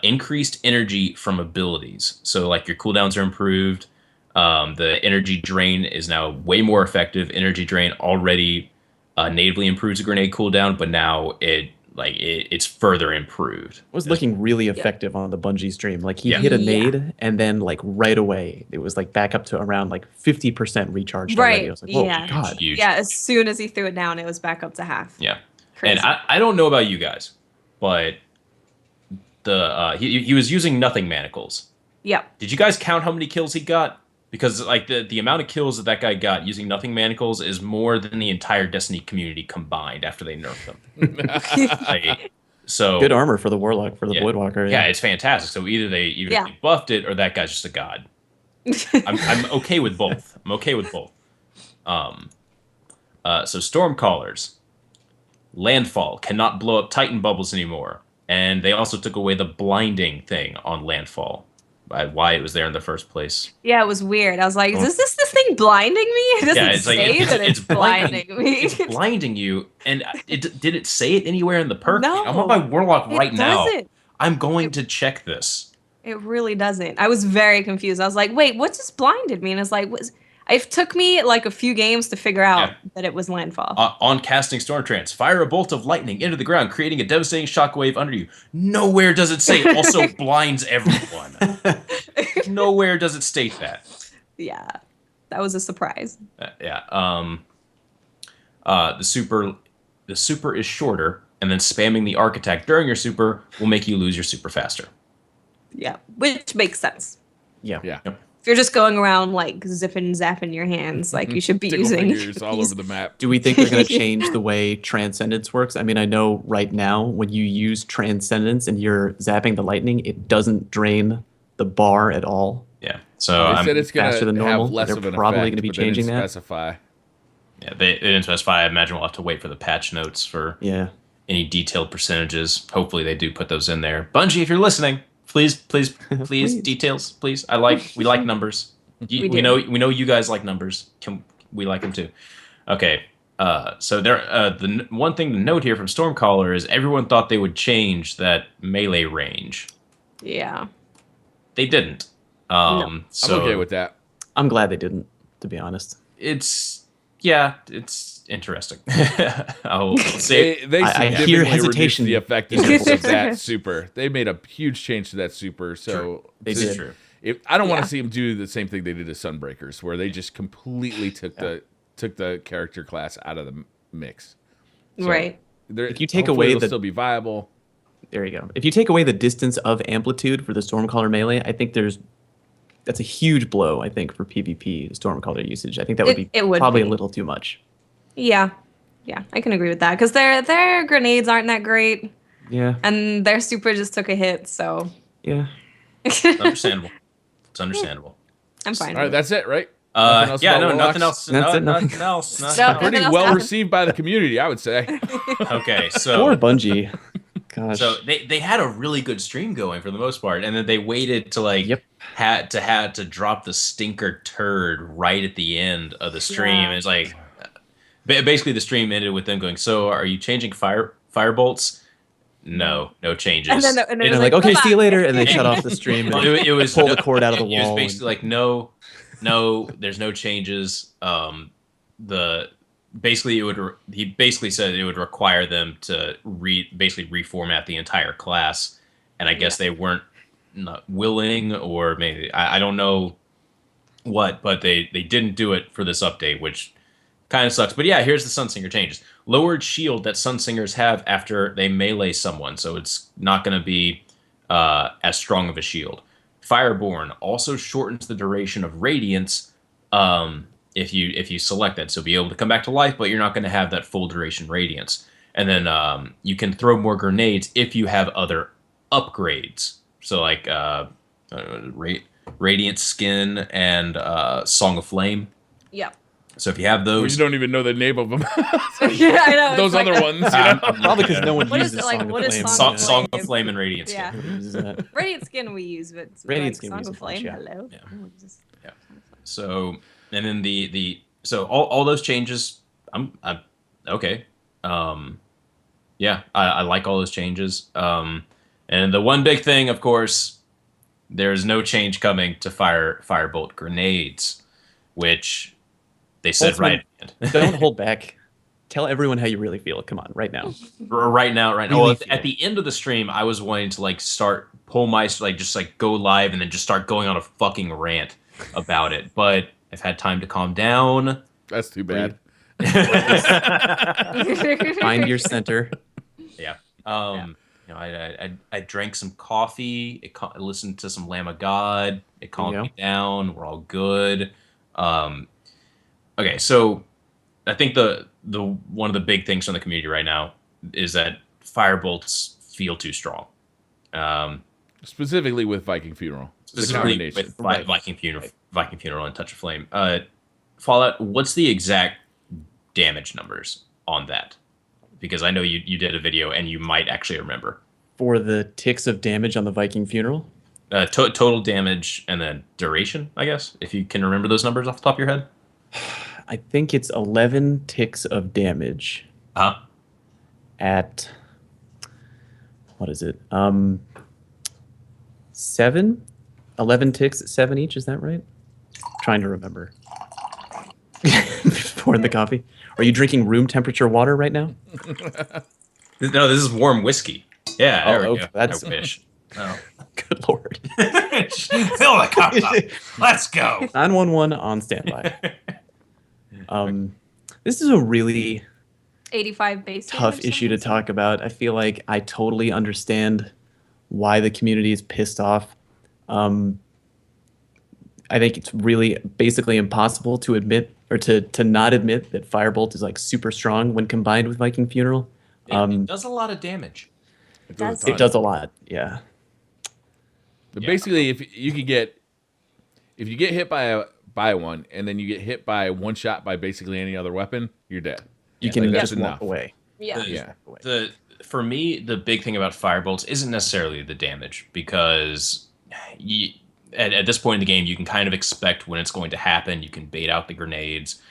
Increased energy from abilities. So like your cooldowns are improved. The energy drain is now way more effective. Energy drain already natively improves a grenade cooldown, but now it's further improved. It was looking really effective on the Bungie stream. Like he Yeah. hit a Yeah. nade and then like right away it was like back up to around like 50% recharged already. Right. I was like, whoa, Yeah. God. Huge. Yeah, as soon as he threw it down, it was back up to half. Yeah. Crazy. And I don't know about you guys, but he was using nothing manacles. Yep. Did you guys count how many kills he got? Because like the amount of kills that guy got using nothing manacles is more than the entire Destiny community combined after they nerfed them. Like, so Good armor for the Warlock, for the Yeah. Voidwalker. yeah, it's fantastic. So either they buffed it or that guy's just a god. I'm okay with both. So Stormcallers, Landfall cannot blow up Titan bubbles anymore, and they also took away the blinding thing on Landfall. Why it was there in the first place. Yeah, it was weird. I was like, is this thing blinding me? It doesn't Yeah, it's like say that it's blinding me. It's blinding you, and did it say it anywhere in the perk? No, I'm on my Warlock it right now. doesn't. I'm going to check this. It really doesn't. I was very confused. I was like, wait, what just blinded me? And it's like, it took me like a few games to figure out Yeah. that it was Landfall. On casting Stormtrance, fire a bolt of lightning into the ground, creating a devastating shockwave under you. Nowhere does it say also blinds everyone. Nowhere does it state that. Yeah, that was a surprise. The super is shorter, and then spamming the arc attack during your super will make you lose your super faster. Yeah, which makes sense. Yeah. Yeah. If you're just going around like zipping, zapping your hands, like you should be Tickle using fingers all over the map. Do we think they're going to change the way Transcendence works? I mean, I know right now when you use Transcendence and you're zapping the lightning, it doesn't drain the bar at all. Yeah. So They said it's going faster than to normal, have less they're of an probably effect, gonna be but they didn't changing that. specify. yeah, they didn't specify. I imagine we'll have to wait for the patch notes for Yeah. any detailed percentages. Hopefully they do put those in there. Bungie, if you're listening, please Please. details, please. We like numbers. We We do. know you guys like numbers. We like them too. Okay. So the one thing to note here from Stormcaller is everyone thought they would change that melee range. Yeah. They didn't. I'm So okay with that. I'm glad they didn't, to be honest. it's interesting. I'll say They I hear significantly hesitation. reduced the effectiveness of that super. They made a huge change to that super. So They this is did. true. I don't want Yeah. to see them do the same thing they did to Sunbreakers, where they just completely took the character class out of the mix. So, Right. If you take hopefully away it'll the still be viable. There you go. If you take away the distance of amplitude for the Stormcaller melee, I think that's a huge blow, I think, for PvP Stormcaller usage. I think that would be It would probably be. a little too much. Yeah, I can agree with that because their grenades aren't that great, Yeah. and their super just took a hit, so Yeah. Understandable. It's understandable. I'm fine. All right, with that's it, right? Yeah, about no, nothing Warlocks? else. That's it, Nothing nothing- else. No, Nothing else. Pretty Nothing else well happened. received by the community, I would say. Okay, Poor so Bungie. Gosh. so they had a really good stream going for the most part, and then they waited to like Yep. had to drop the stinker turd right at the end of the stream. Yeah. It's like basically the stream ended with them going, "So are you changing firebolts?" No changes. And then And it they're was like, okay, "Come see you on." later, and they shut off the stream. Well, And it was pull the cord out of the It was wall basically like no, there's no changes. Basically he basically said it would require them to basically reformat the entire class, and I guess they weren't not willing, or maybe I don't know what, but they didn't do it for this update, which kind of sucks. But yeah, here's the Sunsinger changes: lowered shield that Sunsingers have after they melee someone, so it's not going to be as strong of a shield. Fireborn also shortens the duration of radiance if you select that, so be able to come back to life, but you're not going to have that full duration radiance. And then you can throw more grenades if you have other upgrades, so like Radiant Skin and Song of Flame. Yeah. So if you have You those, don't even know the name of them. Yeah, I know. Those it's other like- ones, you know? probably because no one What uses is it, like, Song what of is Flame. Song Song, of Flame? of Flame and Radiant Skin. Yeah. Who uses that? Radiant Skin we use, but Radiant like, Skin we Song use of a bunch, Flame, yeah. hello. Yeah. Oh, just- Yeah. So and then so all those changes, I'm okay. Yeah, I like all those changes. And the one big thing, of course, there's no change coming to firebolt grenades, which they said Boltzmann, right at the Don't end. hold back. Tell everyone how you really feel. Come on, right now. right now. Really Well, feel. at the end of the stream, I was wanting to like pull my just like go live and then just start going on a fucking rant about it, but I've had time to calm down. That's too bad. Find your center. Yeah. You know, I drank some coffee. I listened to some Lamb of God. It calmed There you me down. We're all good. Okay, so I think the one of the big things from the community right now is that firebolts feel too strong. Specifically with Viking Funeral. The Specifically combination. with Right. Viking Funeral and Touch of Flame. Fallout, what's the exact damage numbers on that? Because I know you did a video and you might actually remember. For the ticks of damage on the Viking funeral, Total damage and then duration, I guess, if you can remember those numbers off the top of your head. I think it's 11 ticks of damage Huh? at what is it? 7? 11 ticks at 7 each, is that right? Trying to remember. Pouring the coffee. Are you drinking room temperature water right now? No, this is warm whiskey. Yeah, there we okay, go. that's- I wish. Oh. Good lord. Fill the cup up. Let's go. 911 on standby. This is a really 85 base tough damage issue to sounds. talk about. I feel like I totally understand why the community is pissed off. I think it's really basically impossible to admit or to not admit that Firebolt is like super strong when combined with Viking Funeral. It does a lot of damage. It does. It does a lot, yeah. But Yeah. basically, if you get hit by one, and then you get hit by one shot by basically any other weapon, you're dead. You Yeah, can like, just that's walk enough. away. Yeah. Yeah. For me, the big thing about firebolts isn't necessarily the damage, because at this point in the game, you can kind of expect when it's going to happen. You can bait out the grenades.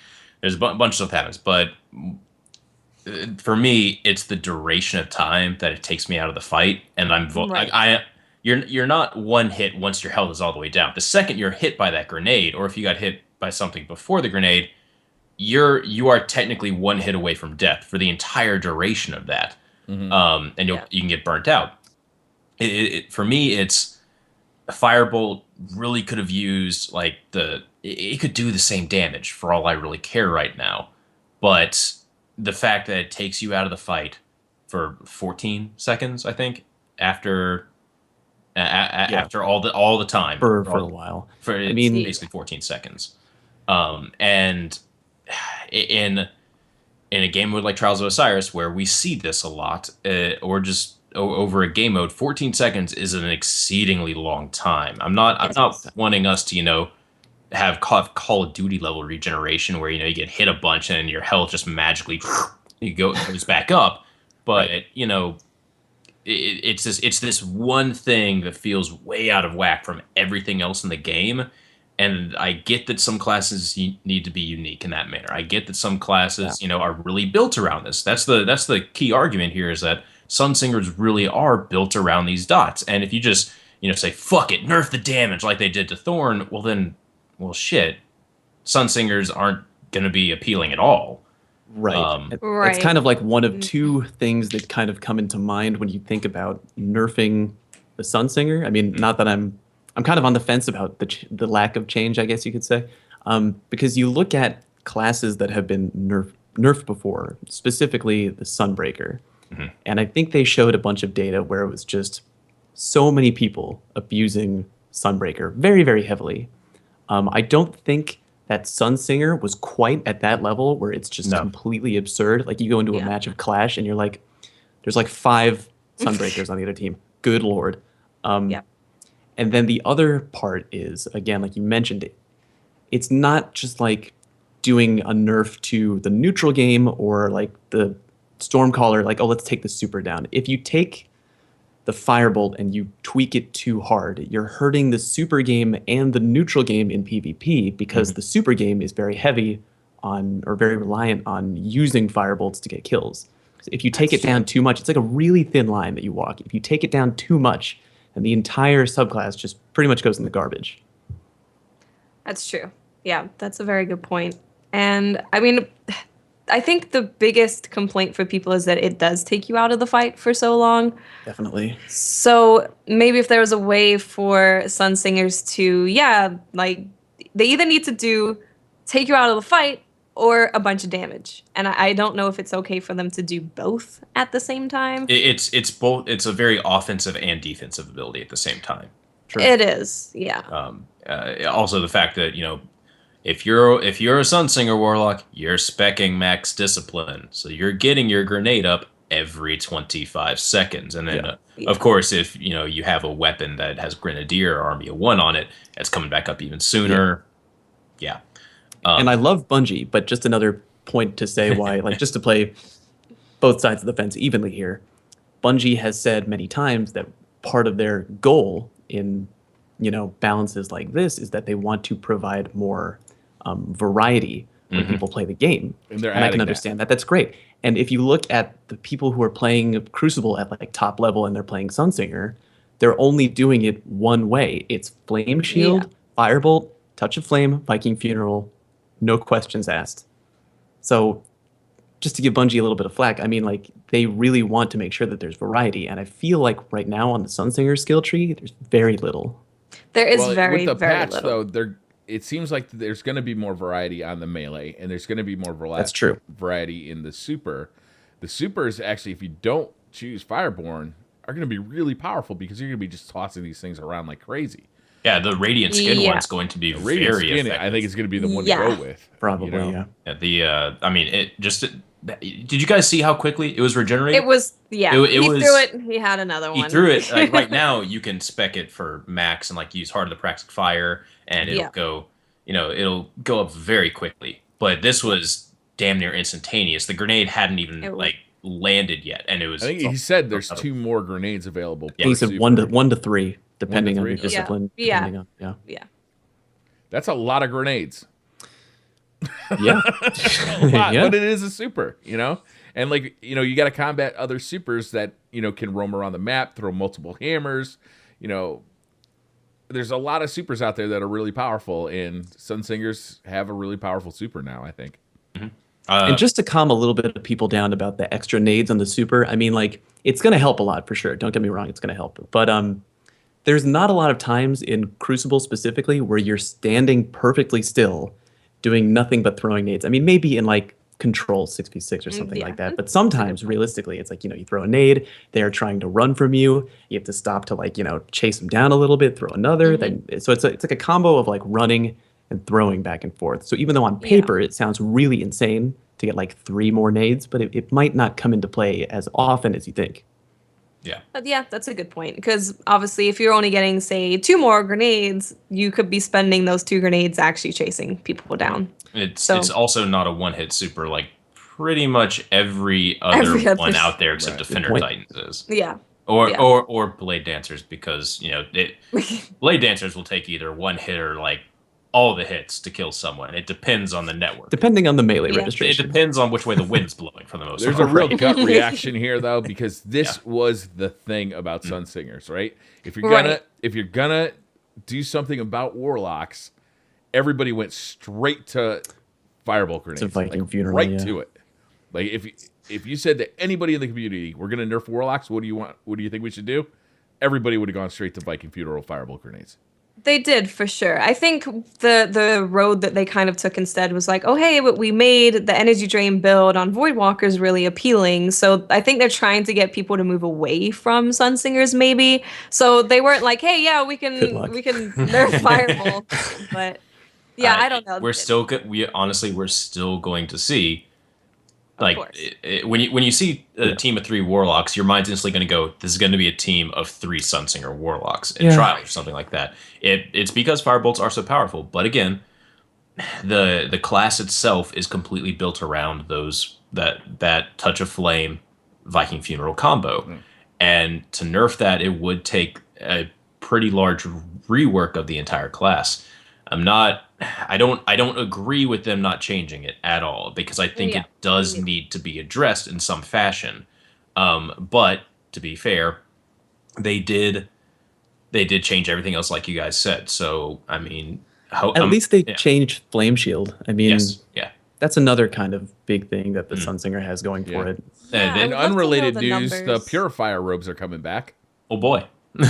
There's a bunch of stuff that happens, but for me, it's the duration of time that it takes me out of the fight, and Right. you're not one hit once your health is all the way down. The second you're hit by that grenade, or if you got hit by something before the grenade, you are technically one hit away from death for the entire duration of that. And you can get burnt out. For me, it's Firebolt really could have used like it could do the same damage for all I really care right now, but the fact that it takes you out of the fight for 14 seconds, I think, after after all the time for all- a while. for I it's mean, basically 14 seconds. And in a game mode like Trials of Osiris, where we see this a lot, or just over a game mode, 14 seconds is an exceedingly long time. I'm not wanting us to, have Call of Duty level regeneration where, you get hit a bunch and your health just magically goes back up. But, it's this one thing that feels way out of whack from everything else in the game. And I get that some classes need to be unique in that manner. I get that some classes, are really built around this. That's the key argument here, is that Sunsingers really are built around these dots. And if you just, say, fuck it, nerf the damage like they did to Thorn, well, shit, Sunsingers aren't going to be appealing at all. Right. Right. It's kind of like one of two things that kind of come into mind when you think about nerfing the Sunsinger. I mean, not that I'm kind of on the fence about the lack of change, I guess you could say, because you look at classes that have been nerfed before, specifically the Sunbreaker, and I think they showed a bunch of data where it was just so many people abusing Sunbreaker very, very heavily. I don't think that Sunsinger was quite at that level where it's just completely absurd. Like you go into a match of Clash and you're like, there's like 5 Sunbreakers on the other team. Good Lord. And then the other part is, again, like you mentioned, it's not just like doing a nerf to the neutral game or like the Stormcaller, like, oh, let's take the super down. If you take the Firebolt and you tweak it too hard, you're hurting the super game and the neutral game in PvP, because the super game is very heavy on, or very reliant on, using Firebolts to get kills. If you take it down too much, it's like a really thin line that you walk. If you take it down too much, and the entire subclass just pretty much goes in the garbage. That's true. Yeah, that's a very good point. And I mean, I think the biggest complaint for people is that it does take you out of the fight for so long. Definitely. So maybe if there was a way for Sunsingers to, like, they either need to take you out of the fight or a bunch of damage. And I don't know if it's okay for them to do both at the same time. It's both. It's a very offensive and defensive ability at the same time. Sure. It is, yeah. Also, the fact that if you're a Sunsinger Warlock, you're specking max discipline, so you're getting your grenade up every 25 seconds, and then of course, if you have a weapon that has Grenadier or Army of One on it, it's coming back up even sooner. Yeah. And I love Bungie, but just another point to say why, like, just to play both sides of the fence evenly here, Bungie has said many times that part of their goal in balances like this is that they want to provide more variety when people play the game. And I can understand that. That's great. And if you look at the people who are playing Crucible at like top level and they're playing Sunsinger, they're only doing it one way. It's Flame Shield, Firebolt, Touch of Flame, Viking Funeral, no questions asked. So just to give Bungie a little bit of flack, I mean, like, they really want to make sure that there's variety. And I feel like right now on the Sunsinger skill tree, there's very little. There is with very, the very patch, little. though, it seems like there's going to be more variety on the melee, and there's going to be more That's true. variety in the super. The supers, actually, if you don't choose Fireborn, are going to be really powerful, because you're going to be just tossing these things around like crazy. Yeah, the Radiant Skin one's going to be Radiant very Skin, effective. I think, is going to be the one to go with. Probably, Yeah, I mean, did you guys see how quickly it was regenerating? It was, he was- threw it and he had another one. He threw it. Like, right now, you can spec it for max and like use Heart of the Praxic Fire, and it'll go, it'll go up very quickly. But this was damn near instantaneous. The grenade hadn't even landed yet, and it was. I think he said there's 2 more grenades available. Yeah. He said super. 1 to 3, depending on your Okay. discipline. Yeah. Depending on, Yeah. That's a lot of grenades. yeah. A lot, Yeah. but it is a super, And like, you got to combat other supers that, can roam around the map, throw multiple hammers, There's a lot of supers out there that are really powerful, and Sunsingers have a really powerful super now, I think. And just to calm a little bit of people down about the extra nades on the super, I mean, like, it's going to help a lot for sure. Don't get me wrong, it's going to help. But there's not a lot of times in Crucible specifically where you're standing perfectly still, doing nothing but throwing nades. I mean, maybe in like control 6v6 or something Yeah, like that. But that's a good sometimes, point. realistically, it's like, you throw a nade, they're trying to run from you. You have to stop to like, chase them down a little bit, throw another. Then so it's like a combo of like running and throwing back and forth. So even though on Yeah. paper it sounds really insane to get like 3 more nades, but it might not come into play as often as you think. Yeah. But yeah, that's a good point because obviously, if you're only getting say 2 more grenades, you could be spending those 2 grenades actually chasing people down. It's So- it's also not a one-hit super like pretty much every other Every other one out there except Right. Defender Good Titans is. Yeah. Or, Yeah. or Blade Dancers because Blade Dancers will take either one hit or like all the hits to kill someone. It depends on the network. Depending on the melee Yeah. It registration. depends on which way the wind's blowing for the most There's part. a real right? gut reaction here though, because this Yeah. was the thing about Sunsingers, right? If you're Right. gonna do something about warlocks, everybody went straight to firebolt grenades, Viking funeral, right yeah. to it. Like if you said to anybody in the community, we're gonna nerf warlocks, what do you want? What do you think we should do? Everybody would have gone straight to Viking funeral firebolt grenades. They did for sure. I think the road that they kind of took instead was like, oh hey, but we made the energy drain build on Voidwalkers really appealing. So I think they're trying to get people to move away from Sunsingers maybe. So they weren't like, hey, yeah, we Good can luck. nerf Firebolt. But yeah, I don't know. We're still we're still going to see. Like course. when you see a team of 3 warlocks, your mind's instantly going to go, "This is going to be a team of 3 Sunsinger warlocks in Yeah. trials or something like that." It's because firebolts are so powerful. But again, the class itself is completely built around that touch of flame Viking funeral combo, and to nerf that, it would take a pretty large rework of the entire class. I don't agree with them not changing it at all because I think Yeah. it does need to be addressed in some fashion. But to be fair, they did change everything else like you guys said. So I mean, At least they yeah. changed Flame Shield. I mean, Yes, yeah. that's another kind of big thing that the Sunsinger has going for Yeah. it. Yeah, And I then- would love to know Unrelated the news: the numbers. purifier robes are coming back. Oh boy. they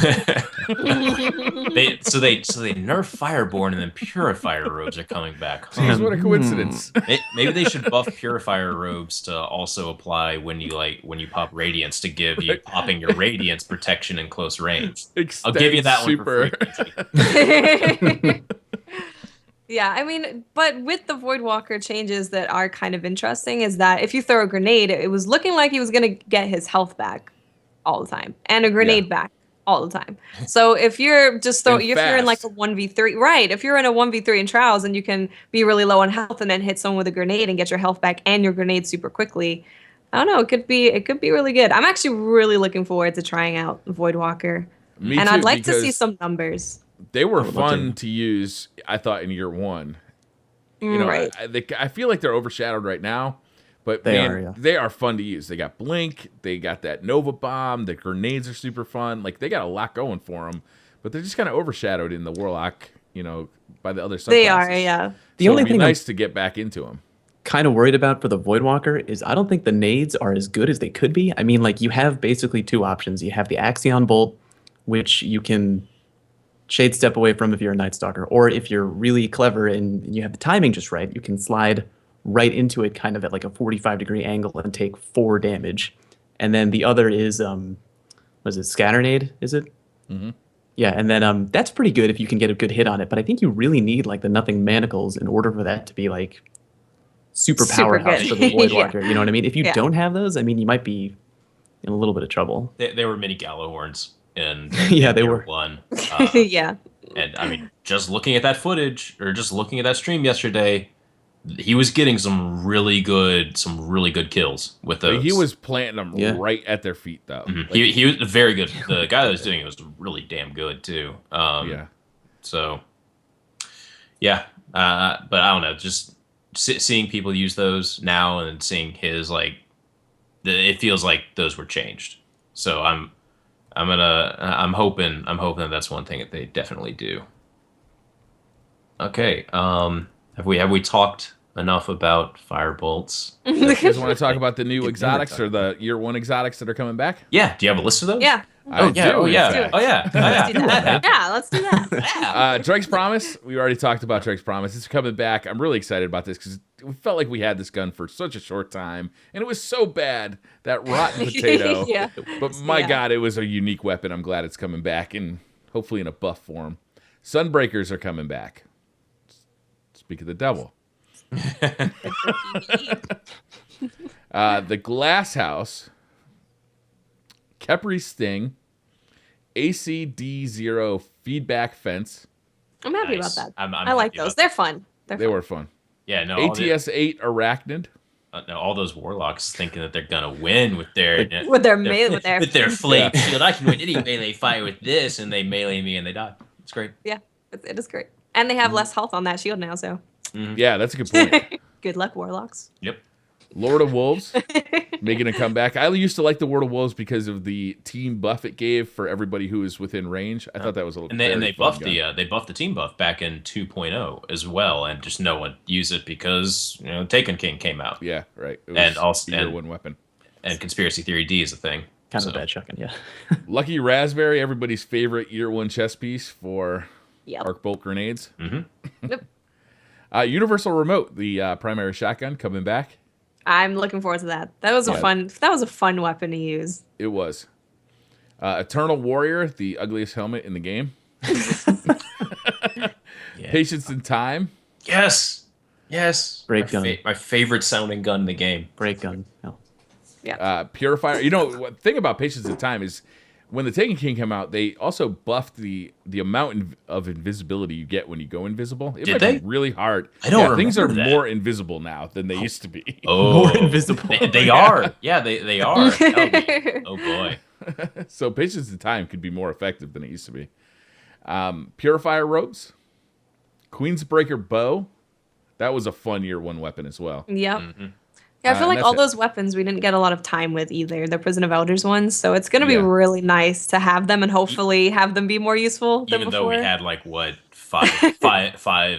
nerf Fireborn and then Purifier robes are coming back. Jeez, what a coincidence! Maybe they should buff Purifier robes to also apply when you pop Radiance to give you popping your Radiance protection in close range. I'll give you Extend that super. one for free. Yeah, I mean, but with the Voidwalker changes that are kind of interesting is that if you throw a grenade, it was looking like he was going to get his health back all the time and a grenade back all the time. So if you're just And if you're in like a fast. 1v3, right, if you're in a 1v3 in trials and you can be really low on health and then hit someone with a grenade and get your health back and your grenade super quickly, I don't know, it could be really good. I'm actually really looking forward to trying out Voidwalker. Me And too, I'd like to see because some numbers. They were would love fun to use. I thought in year 1. You know, Right. I feel like they're overshadowed right now, but They man, are, yeah. they are fun to use. They got Blink, they got that Nova Bomb, the grenades are super fun. Like they got a lot going for them, but they're just kind of overshadowed in the Warlock, by the other subclasses. They are, yeah. The So only it'd be thing I'm nice to get back into them. kind of worried about for the Voidwalker is I don't think the nades are as good as they could be. I mean, like you have basically 2 options. You have the Axion Bolt, which you can shade step away from if you're a Night Stalker, or if you're really clever and you have the timing just right, you can slide right into it kind of at like a 45-degree angle and take 4 damage. And then the other is was it Scatternade, is it? Mm-hmm. Yeah, and then that's pretty good if you can get a good hit on it, but I think you really need like the Nothing Manacles in order for that to be like super Super powerhouse good. for the Yeah. Voidwalker. You know what I mean? If you Yeah. don't have those, I mean, you might be in a little bit of trouble. They were mini Gallowhorns in Yeah, they year were. 1. Yeah. And I mean, just looking at that footage or just looking at that stream yesterday, he was getting some really good kills with But those. he was planting them Yeah. right at their feet, though. Mhm. Like, he was very good. The guy that was doing it was really damn good too. yeah. So, yeah. But I don't know. Just seeing people use those now and seeing his it feels like those were changed. So I'm hoping that that's one thing that they definitely do. Okay. Have we talked enough about firebolts? You guys want to talk about the new never exotics talk or the year 1 exotics that are coming back? Yeah. Do you have a list of those? Yeah. I do, Oh in yeah. fact. Oh yeah. Let's do that. Yeah, let's do that. Yeah. Drake's Promise. We already talked about Drake's Promise. It's coming back. I'm really excited about this because we felt like we had this gun for such a short time, and it was so bad, that rotten potato. Yeah. But my Yeah. God, it was a unique weapon. I'm glad it's coming back, and hopefully in a buff form. Sunbreakers are coming back. Speak of the devil. The Glass House, Kepri Sting, ACD0 feedback fence. I'm happy Nice. about that. I'm I like happy those. about They're fun. They fun. were fun. Yeah, no. All, ATS8 Arachnid. no, all those warlocks thinking that they're gonna win with their With their with their flame Yeah. shield. I can win any melee fight with this, and they melee me and they die. It's great. Yeah, it is great. And they have less health on that shield now, so Yeah, that's a good point. good luck, warlocks. Yep. Lord of Wolves making a comeback. I used to like the Lord of Wolves because of the team buff it gave for everybody who was within range. I thought that was a And they very buffed fun gun. the team buff back in 2.0 as well, and just no one used it because Taken King came out, Yeah, right. It was And also- the year and- one weapon. and Conspiracy Theory D is a thing. Kind So, of a bad shotgun, yeah. Lucky Raspberry, everybody's favorite year one chess piece for Yep. arc bolt grenades. Mhm. Yep. Universal Remote, the primary shotgun, coming back. I'm looking forward to that. That was a Yeah. fun weapon to use. It was. Eternal Warrior, the ugliest helmet in the game. Yeah. Patience in Time. Yes. Great gun. My favorite sounding gun in the game. Great gun. No. Purifier. You know, what thing about Patience in Time is when the Taken King came out, they also buffed the amount of invisibility you get when you go invisible. It Did might they? be really hard. I don't Things are remember that. more invisible now than they used to be. Oh, More invisible. They are. Yeah, they are. Oh boy. So Patience in Time could be more effective than it used to be. Purifier Robes. Queensbreaker Bow. That was a fun year one weapon as well. Yep. Mm-hmm. Yeah, I feel and like that's all it. those weapons we didn't get a lot of time with either. The Prison of Elders ones, so it's gonna be Yeah. really nice to have them and hopefully have them be more useful than Even before. though we had like what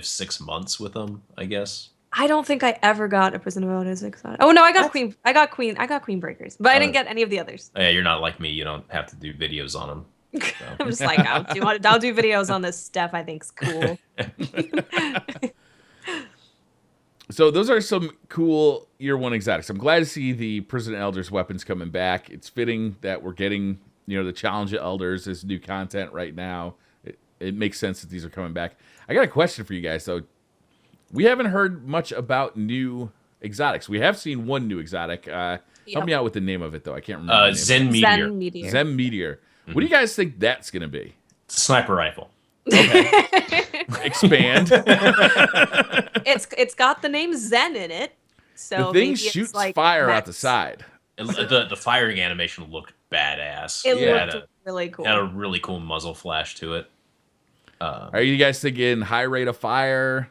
6 months with them, I guess. I don't think I ever got a Prison of Elders exotic. Oh no, I got Queen Breakers, but I didn't get any of the others. Yeah, you're not like me. You don't have to do videos on them. I'm just like I'll do videos on this stuff I think's cool. So those are some cool year one exotics. I'm glad to see the Prison Elders weapons coming back. It's fitting that we're getting, the Challenge of Elders as new content right now. It makes sense that these are coming back. I got a question for you guys though. We haven't heard much about new exotics. We have seen one new exotic. Help me out with the name of it though. I can't remember. the name. Zen Meteor. Zen Meteor. Zem Meteor. What do you guys think that's gonna be? Sniper rifle. Expand. It's got the name Zen in it, so The thing maybe it's shoots like fire out Rex. the side. The firing animation looked badass. It had looked really cool. had a really cool muzzle flash to it. Are you guys thinking high rate of fire?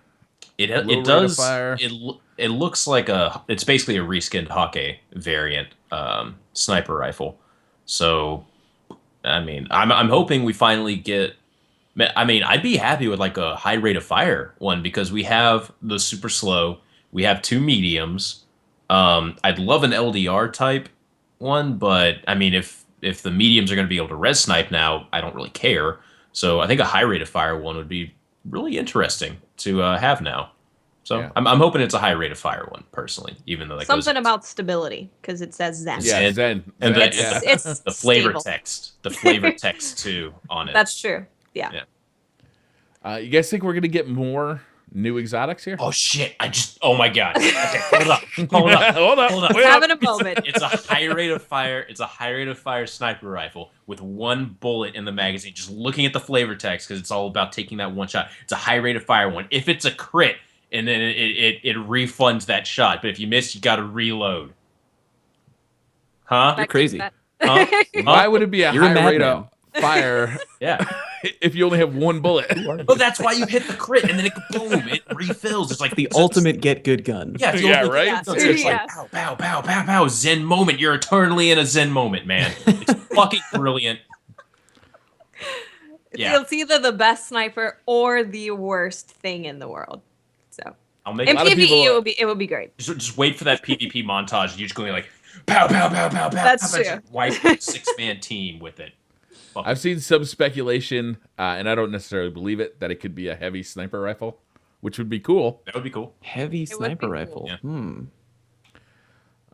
It Low rate of does. fire. It looks like it's basically a reskinned Hawkeye variant sniper rifle. So, I mean, I'm hoping we finally get. I mean, I'd be happy with like a high rate of fire one because we have the super slow. We have 2 mediums. I'd love an LDR type one, but I mean, if the mediums are going to be able to res snipe now, I don't really care. So I think a high rate of fire one would be really interesting to have now. So Yeah. I'm hoping it's a high rate of fire one personally, even though that Something goes, about stability because it says Zen. Yeah, And- Zen. and Zen, the- yeah. It's the flavor stable. text too on it. That's true. Yeah. Yeah. You guys think we're gonna get more new exotics here? Oh shit! Oh my god! Okay, hold up. hold up. Hold up. Wait up. Having a moment. It's a high rate of fire. It's a high rate of fire sniper rifle with 1 bullet in the magazine. Just looking at the flavor text because it's all about taking that one shot. It's a high rate of fire one. If it's a crit, and then it refunds that shot. But if you miss, you got to reload. Huh? You're crazy. Huh? Why would it be a You're a high rate madman. of fire Yeah. if you only have 1 bullet? Oh, that's why you hit the crit, and then it boom, it refills. It's like The ultimate get good gun. Yeah, it's the Yeah, ultimate- right? Yes. It's like Yes. pow, pow, pow, pow, pow. Zen moment. You're eternally in a Zen moment, man. It's fucking brilliant. Yeah. It's either the best sniper or the worst thing in the world. So I'll make in lot of PvE people- it would be great. just wait for that PvP montage. And you're just going like pow, pow, pow, pow, pow. That's pow, pow, true. just wipe a 6-man team with it. I've seen some speculation, and I don't necessarily believe it, that it could be a heavy sniper rifle which would be cool. That would be cool. Heavy would be sniper cool. rifle. Yeah.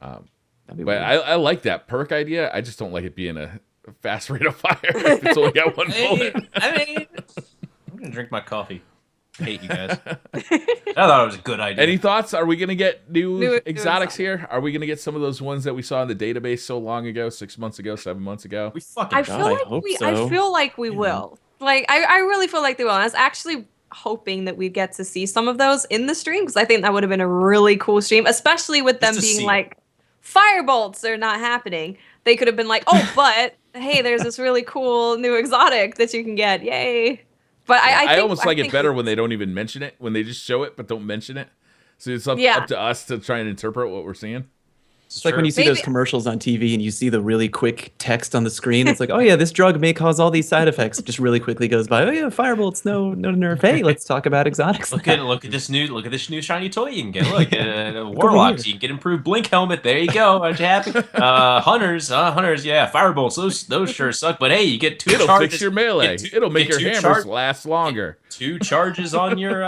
That'd be But weird. I like that perk idea. I just don't like it being a fast rate of fire if it's only got one bullet. I'm gonna drink my coffee. Hate you guys. I thought it was a good idea. Any thoughts? Are we going to get new New exotics exotic. here? Are we going to get some of those ones that we saw in the database so long ago, 6 months ago, 7 months ago? we fucking I God, feel I like hope we. so. I feel like we will. Like I really feel like they will. And I was actually hoping that we'd get to see some of those in the stream because I think that would have been a really cool stream, especially with them Just to see being it. like, firebolts are not happening. They could have been like, oh, but hey, there's this really cool new exotic that you can get. Yay! But I I think, almost like it think better we- when they don't even mention it, when they just show it but don't mention it. So it's up, Yeah. up to us to try and interpret what we're seeing. It's like when you see those Maybe- commercials on TV and you see the really quick text on the screen. It's like, oh yeah, this drug may cause all these side effects. Just really quickly goes by. Oh yeah, firebolts, no nerve. Hey, let's talk about exotics. look at this new shiny toy you can get. Look, here. warlocks. You can get improved blink helmet. There you go. Aren't you happy? Hunters, yeah, firebolts. Those sure suck. But hey, you get two It'll charges. fix your melee. Get two- It'll make get your two hammers char- last longer. 2 charges on your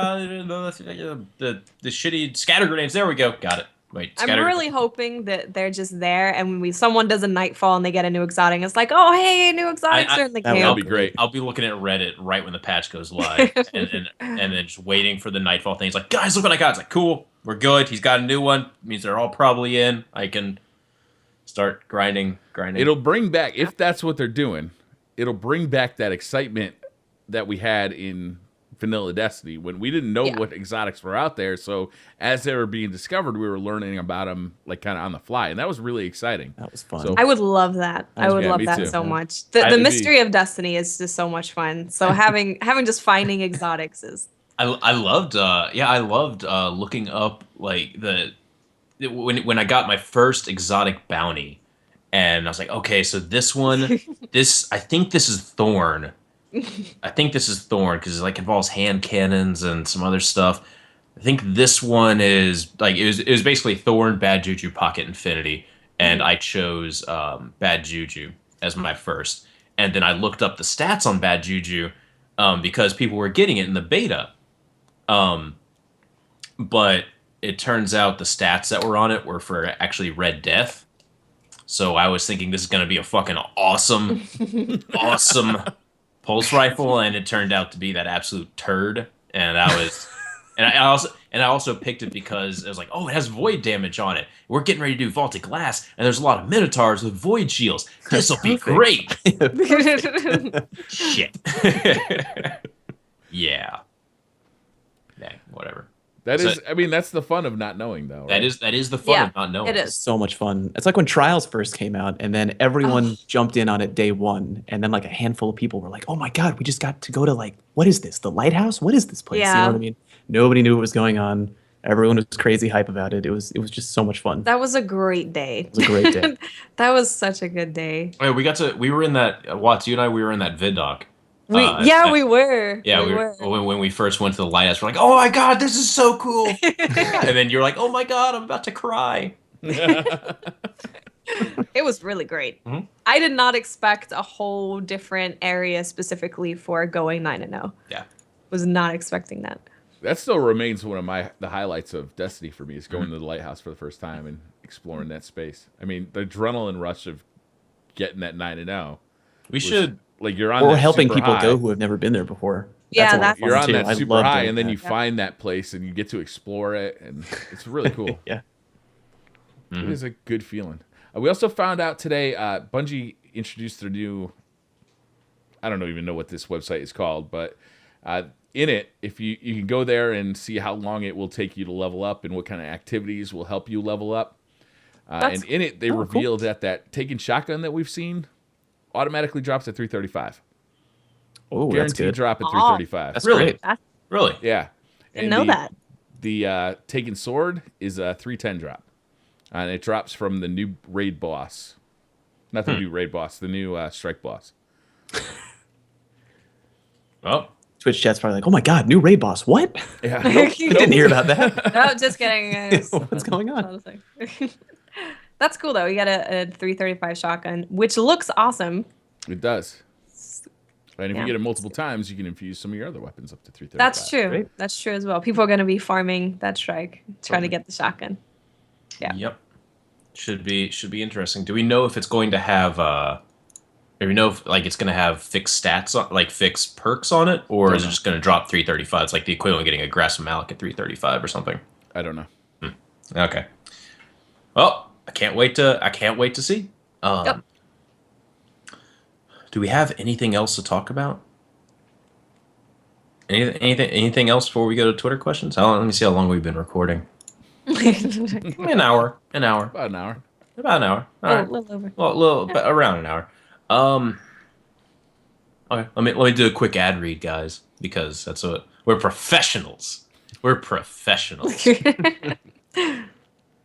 the shitty scatter grenades. There we go. Got it. Wait, I'm scatter. really hoping that they're just there, and when someone does a nightfall and they get a new exotic, it's like, oh hey, new exotics are in the that would camp. That'd be great. I'll be looking at Reddit right when the patch goes live, and then just waiting for the nightfall thing. It's like, guys, look what I got. It's like, cool, we're good. He's got a new one. Means they're all probably in. I can start grinding. It'll bring back, if that's what they're doing, it'll bring back that excitement that we had in Vanilla Destiny when we didn't know Yeah. what exotics were out there. So as they were being discovered, we were learning about them like kind of on the fly, and that was really exciting. That was fun. So- I would love that. I would Yeah, love me that too. so Yeah. much. I'd The be- mystery of Destiny is just so much fun. So having just finding exotics is I loved looking up like when I got my first exotic bounty, and I was like, okay, so this one, I think this is Thorn. I think this is Thorn because it like involves hand cannons and some other stuff. I think this one is like it was basically Thorn, Bad Juju, Pocket Infinity, and I chose Bad Juju as my first. And then I looked up the stats on Bad Juju because people were getting it in the beta. But it turns out the stats that were on it were for actually Red Death. So I was thinking this is going to be a fucking awesome pulse rifle, and it turned out to be that absolute turd. And I was, and I also picked it because I was like, oh, it has void damage on it. We're getting ready to do Vaulted Glass, and there's a lot of Minotaurs with void shields. This will be great. Shit. Yeah. Nah, whatever. That So- is, I mean, that's the fun of not knowing, though. That right? is the fun Yeah, of not knowing. it is. So much fun. It's like when Trials first came out, and then everyone jumped in on it day one, and then like a handful of people were like, "Oh my god, we just got to go to like, what is this? The lighthouse? What is this place?" You Yeah. know what I mean? Nobody knew what was going on. Everyone was crazy hype about it. It was just so much fun. that was a great day. It was a great day. That was such a good day. Wait, we were in that Watts, you and I, we were in that vid doc. We we were. Yeah, we we were. When we first went to the lighthouse, we're like, "Oh my god, this is so cool!" And then you're like, "Oh my god, I'm about to cry." It was really great. Mhm. I did not expect a whole different area specifically for going 9-0. Yeah. Was not expecting that. That still remains one of the highlights of Destiny for me is going to the lighthouse for the first time and exploring that space. I mean, the adrenaline rush of getting that 9-0. We should. Like you're on Or that helping super people high. go who have never been there before. Yeah, a lot of that's- fun, You're on too. that I super love high, doing and then that. you find that place and you get to explore it, and it's really cool. Yeah. It is a good feeling. We also found out today, Bungie introduced their new. I don't even know what this website is called, but in it, if you can go there and see how long it will take you to level up and what kind of activities will help you level up. That's- And in it, they cool. revealed that taking shotgun that we've seen automatically drops at 335. Oh, that's Guaranteed good. drop at Aw. 335. That's Really? great. Really? Yeah. Didn't And know that. The taken sword is a 310 drop. And it drops from the new raid boss. Not the new raid boss, the new strike boss. Oh, Twitch chat's probably like, "Oh my god, new raid boss! What? Yeah. Didn't hear about that." No, just kidding. Guys. What's going on? That's cool though. You got a 335 shotgun, which looks awesome. It does. And if Yeah. you get it multiple times, you can infuse some of your other weapons up to 335. That's true. Great. That's true as well. People are going to be farming that strike, trying to get the shotgun. Yeah. Yep. Should be interesting. Do we know if it's going to have do we know if like it's going to have fixed stats on, like fixed perks on it, or is it just going to drop 335? It's like the equivalent of getting a Grasp of Malik at 335 or something. I don't know. Okay. Well, I can't wait to see. Yep. Do we have anything else to talk about? Anything else before we go to Twitter questions? Let me see how long we've been recording. An hour. About an hour. About an hour. All Oh, right. a little over. Well, around an hour. Okay, let me do a quick ad read, guys, because that's what we're professionals. We're professionals.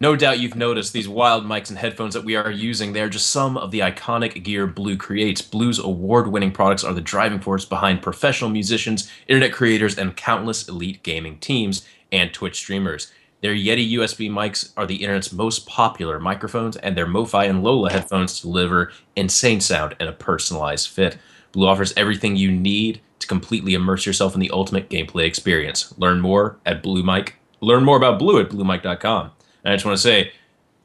No doubt you've noticed these wild mics and headphones that we are using. They're just some of the iconic gear Blue creates. Blue's award-winning products are the driving force behind professional musicians, internet creators, and countless elite gaming teams and Twitch streamers. Their Yeti USB mics are the internet's most popular microphones, and their MoFi and Lola headphones deliver insane sound and a personalized fit. Blue offers everything you need to completely immerse yourself in the ultimate gameplay experience. Learn more about Blue at bluemic.com. And I just want to say,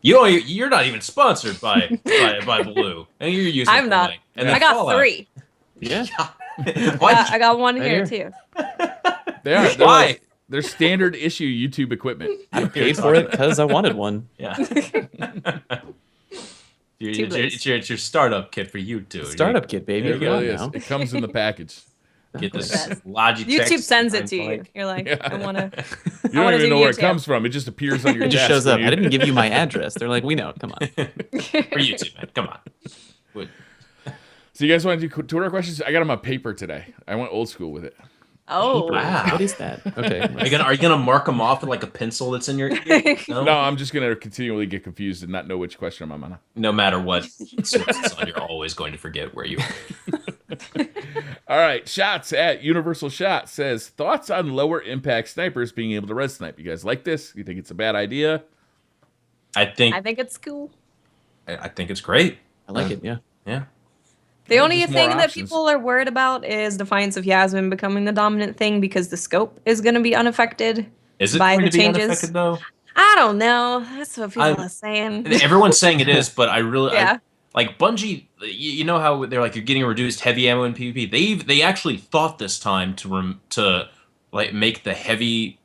you're not even sponsored by Blue, and you're using. I'm not. Mic. And I then got Fallout. 3. Yeah. Why? I got one Right here here. too. They are. They're Why? like- they're standard issue YouTube equipment. I paid for it because I wanted one. Yeah. Too late. It's your startup kit for YouTube. Startup kit, baby. It Come on really is. now. It comes in the package. Get this Yes. Logitech. YouTube sends it to you. mic. You're like, Yeah. I want to. You don't wanna even do know where it YouTube. comes from. It just appears on your It just desk shows when up. you- I didn't give you my address. They're like, we know. Come on. For YouTube, man. Come on. Would- So you guys want to do Twitter questions? I got them on paper today. I went old school with it. Oh. Wow. What is that? Okay. Are you gonna mark them off with like a pencil that's in your ear? No, I'm just gonna continually get confused and not know which question I'm on. No matter what source it's on, you're always going to forget where you are. All right, Shots at Universal Shot says thoughts on lower impact snipers being able to red snipe. You guys like this? You think it's a bad idea? I think I think it's cool. I think it's great. I like it. Yeah. Yeah. The Yeah, only just more thing that options. people are worried about is Defiance of Yasmin becoming the dominant thing because the scope is going to be unaffected. Is it By going the to be changes? unaffected though? I don't know. That's what people I'm- are saying. Everyone's saying it is, but I really Yeah. like Bungie. You know how they're like you're getting reduced heavy ammo in PvP. They actually thought this time to like make the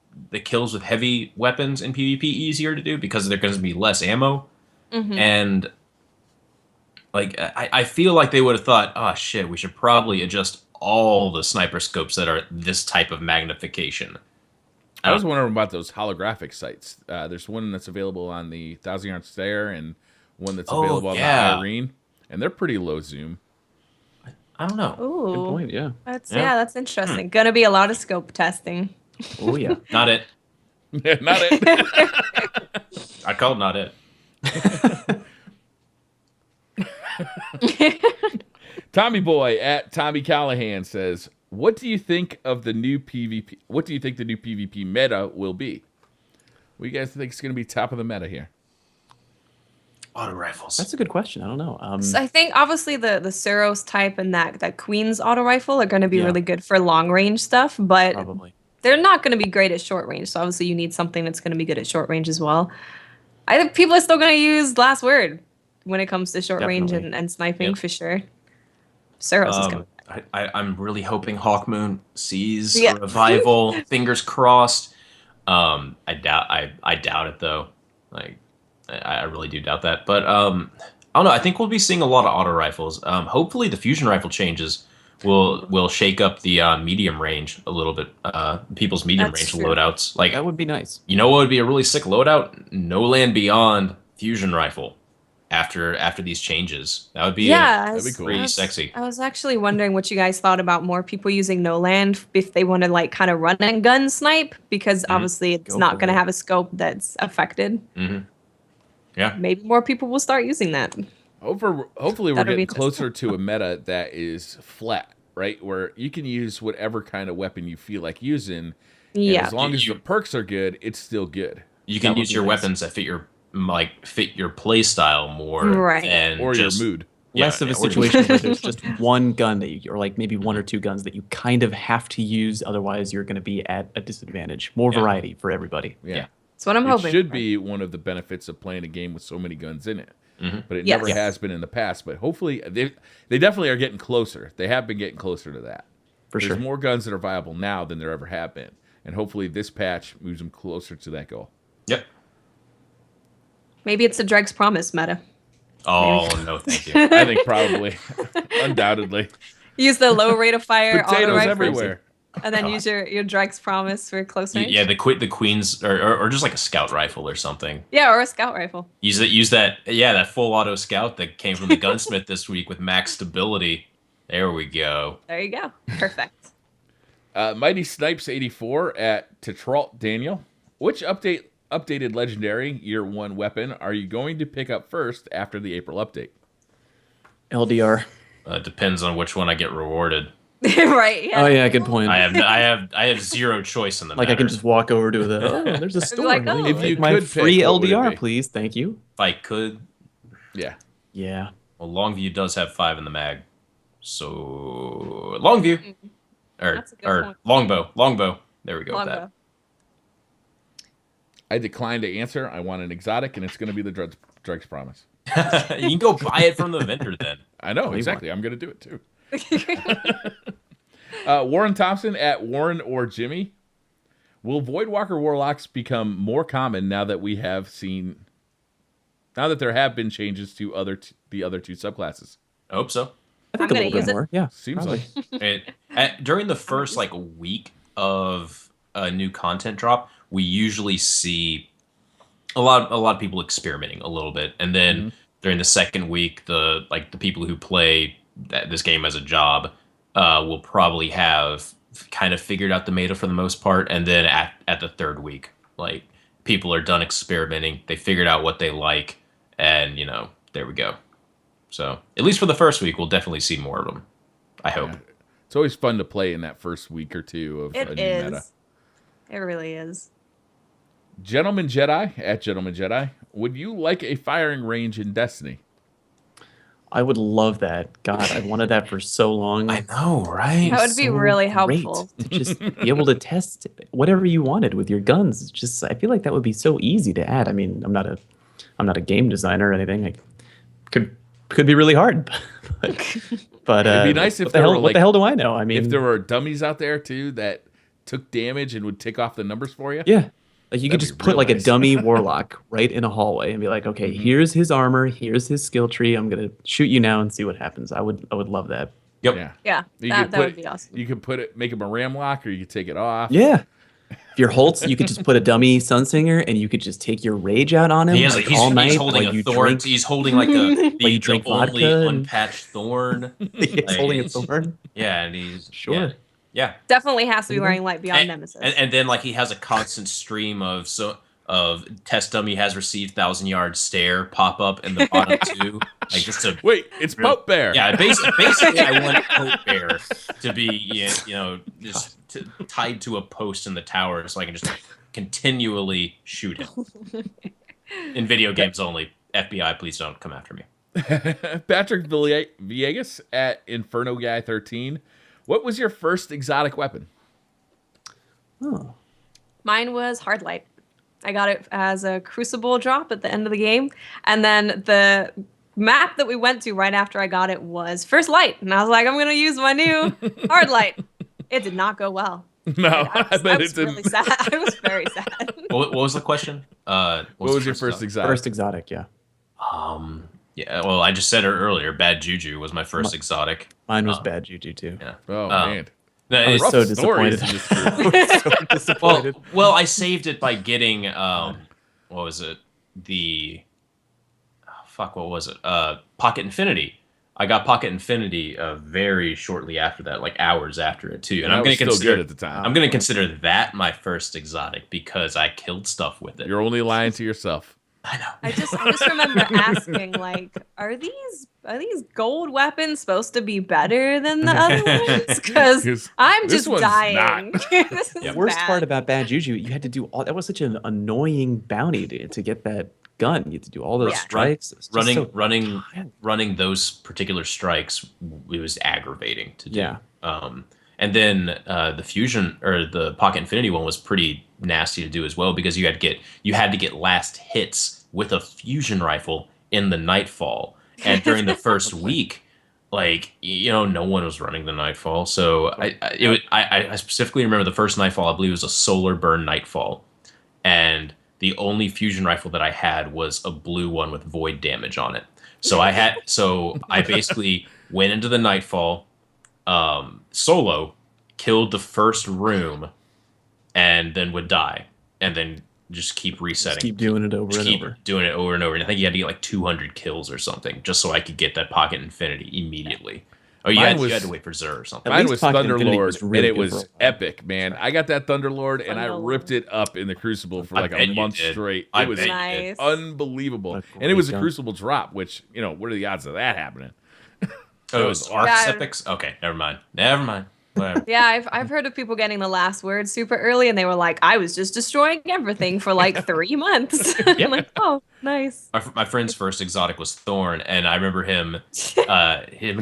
kills with heavy weapons in PvP easier to do because there's going to be less ammo. Mhm. And like I feel like they would have thought, oh shit, we should probably adjust all the sniper scopes that are this type of magnification. I was wondering about those holographic sights. There's one that's available on the Thousand Yard Stare and one that's Oh, available on yeah. the Irene, and they're pretty low zoom. I don't know. Ooh. Good point. Yeah. That's Yeah. that's interesting. Gonna be a lot of scope testing. Oh yeah. Not it. Not it. I called not it. Tommy Boy at Tommy Callahan says, "What do you think of the new PvP? What do you think the new PvP meta will be? What do you guys think is going to be top of the meta here?" Auto rifles. That's a good question. I don't know. So I think obviously the Suros type and that Queen's auto rifle are going to be Yeah. really good for long range stuff, but Probably. they're not going to be great at short range. So obviously you need something that's going to be good at short range as well. I think people are still going to use Last Word when it comes to short range Definitely. and sniping Yep. for sure. Suros is going to. I'm really hoping Hawkmoon sees Yeah. a revival. Fingers crossed. I doubt it though. Like, I really do doubt that. But I don't know. I think we'll be seeing a lot of auto rifles. Hopefully, the fusion rifle changes will shake up the medium range a little bit. People's medium That's range true. loadouts. Like, That would be nice. you know what would be a really sick loadout? No Land Beyond fusion rifle. After these changes, that would be Yeah, That'd be cool. pretty I was- sexy. I was actually wondering what you guys thought about more people using No Land if they want to like kind of run and gun snipe because obviously it's Go not for going to it. have a scope that's affected. hmm Yeah. Maybe more people will start using that. Hopefully we're That'd be getting closer to a meta that is flat, right? Where you can use whatever kind of weapon you feel like using. And Yeah. as long as You- the perks are good, it's still good. You That can would use be your nice. weapons that fit your play style more Right. than Or just, your mood. less of a yeah, we're- situation where there's just one gun that you, or like maybe one or two guns that you kind of have to use, otherwise you're going to be at a disadvantage. More Yeah. variety for everybody. Yeah. That's what I'm It hoping. should for. be one of the benefits of playing a game with so many guns in it. Mhm. But it Yes. never Yes. has been in the past. But hopefully, they definitely are getting closer. They have been getting closer to that. For There's sure. more guns that are viable now than there ever have been. And hopefully this patch moves them closer to that goal. Yep. Maybe it's a Dreg's Promise meta. Oh no, thank you. I think probably. Undoubtedly. Use the low rate of fire auto Potatoes rifle, everywhere. and then God. use your Dreg's Promise for close range. Yeah, the queens or just like a scout rifle or something. Yeah, or a scout rifle. Use that that full auto scout that came from the gunsmith this week with max stability. There we go. There you go. Perfect. Mighty Snipes 84 at Tetralt Daniel. Which updated legendary year 1 weapon are you going to pick up first after the April update? LDR. Depends on which one I get rewarded. Right. Yeah. Oh yeah, good point. I have zero choice in the Like matter. I can just walk over to the. Oh, there's a store. like, Let me oh. If take you my could pick, free what would it LDR, be? please. Thank you. If I could. Yeah. Yeah. Well, Longview does have 5 in the mag, so Longview That's a good or point. Longbow. There we go with Longbow. I declined to answer. I want an exotic, and it's going to be the Dreg's Promise. that. You can go buy it from the vendor then. I know, you exactly. I'm going to do it too. Warren Thompson at Warren or Jimmy. Will Voidwalker Warlocks become more common now that there have been changes to the other two subclasses? I hope so. I think I'm a gonna little use bit it. more. Yeah. Seems probably. like. During the first like week of a new content drop, we usually see a lot of people experimenting a little bit, and then during the second week, the people who play this game as a job will probably have kind of figured out the meta for the most part, and then at the third week, like people are done experimenting, they figured out what they like, and there we go. So at least for the first week, we'll definitely see more of them. I hope. Yeah. It's always fun to play in that first week or two of a It new is. meta. It really is. Gentleman Jedi at Gentleman Jedi. Would you like a firing range in Destiny? I would love that. God, I've wanted that for so long. I know, right? That would be So really great helpful. to just be able to test whatever you wanted with your guns. It's just, I feel like that would be so easy to add. I mean, I'm not a game designer or anything. Could be really hard, but It'd be nice if what the there hell, were, what like, the hell do I know? I mean, If there were dummies out there too that took damage and would tick off the numbers for you. yeah, like you could That'd just be put real like nice. a dummy warlock right in a hallway and be like, okay, here's his armor, here's his skill tree. I'm gonna shoot you now and see what happens. I would love that. Yep. Yeah. Yeah, You that could that put would be awesome. You could make him a ram lock, or you could take it off. Yeah. If you're Holtz, you could just put a dummy Sunsinger and you could just take your rage out on him He has like, he's, all night he's holding while a you thorn. drink. He's holding like the you drink only vodka and- unpatched thorn. He's holding a He's- thorn. Yeah, and he's Sure. Yeah. Definitely has to be Mhm. wearing light beyond And, Nemesis. and then like he has a constant stream of test dummy has received 1,000-yard stare pop up in the bottom two, like just to Wait, it's Real- Pope Bear. yeah. Basically, I want Pope Bear to be just tied to a post in the tower so I can just continually shoot him. In video games only. FBI, please don't come after me. Patrick Villegas at Inferno Guy 13. What was your first exotic weapon? Oh. Mine was Hard Light. I got it as a Crucible drop at the end of the game. And then the map that we went to right after I got it was First Light. And I was like, I'm going to use my new Hard Light. It did not go well. No, I bet was it didn't. really sad. I was very sad. What was the question? What was your first exotic? First exotic, yeah. Yeah, well, I just said it earlier. Bad Juju was my first exotic. Mine was bad juju too. Yeah. Oh Um, man, No, I was it's- so stories disappointed. in this group. I was so disappointed. well, I saved it by getting what was it? What was it? Pocket Infinity. I got Pocket Infinity very shortly after that, like hours after it too. And That I'm going was to still consider good at the time. I'm going to consider that my first exotic because I killed stuff with it. You're only lying to yourself. I know. I just remember asking, like, are these gold weapons supposed to be better than the other ones? Because 'Cause I'm this just one's dying. not. This is Yeah. The worst bad. part about Bad Juju, you had to do all. That was such an annoying bounty to get that gun. You had to do all those Yeah. strikes. It's just so running those particular strikes, it was aggravating to do. Yeah. And then the fusion or the Pocket Infinity one was pretty nasty to do as well, because you had to get last hits with a fusion rifle in the Nightfall, and during the first week, like, no one was running the Nightfall. So I specifically remember the first Nightfall. I believe it was a Solar Burn Nightfall, and the only fusion rifle that I had was a blue one with void damage on it. So I basically went into the Nightfall solo, killed the first room, and then would die, and then just keep resetting. Just keep doing it over and over. Doing it over and over. And I think you had to get like 200 kills or something just so I could get that Pocket Infinity immediately. Oh, you had to wait for Xur or something. At Mine least was Pocket Infinity Thunderlord, was really and it good for a was while. epic, man. I got that Thunderlord, and I Thunderlord. ripped it up in the Crucible for I like bet a you month did. straight. I It was bet you Nice. unbelievable. A And it was a great gun. Crucible drop, which, what are the odds of that happening? Oh, it was Arc Yeah. Epics? Okay, never mind. Whatever. Yeah, I've heard of people getting the last word super early, and they were like, I was just destroying everything for like 3 months. I'm like, oh, nice. My friend's first exotic was Thorn, and I remember him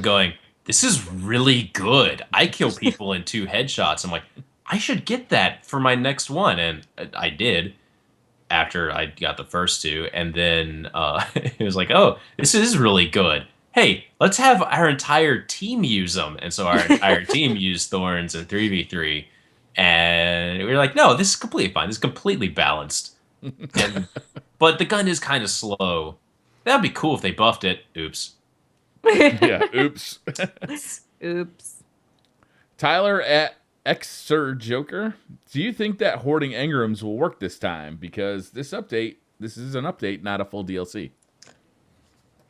going, "This is really good. I kill people in 2 headshots." I'm like, I should get that for my next one, and I did after I got the first 2, and then he was like, "Oh, this is really good. Hey, let's have our entire team use them." And so our entire team used Thorns in 3v3, and we were like, "No, this is completely fine. This is completely balanced." But the gun is kind of slow. That'd be cool if they buffed it. Oops. Yeah, oops. Oops. Tyler at Xer Joker, do you think that hoarding engrams will work this time? Because this is an update, not a full DLC.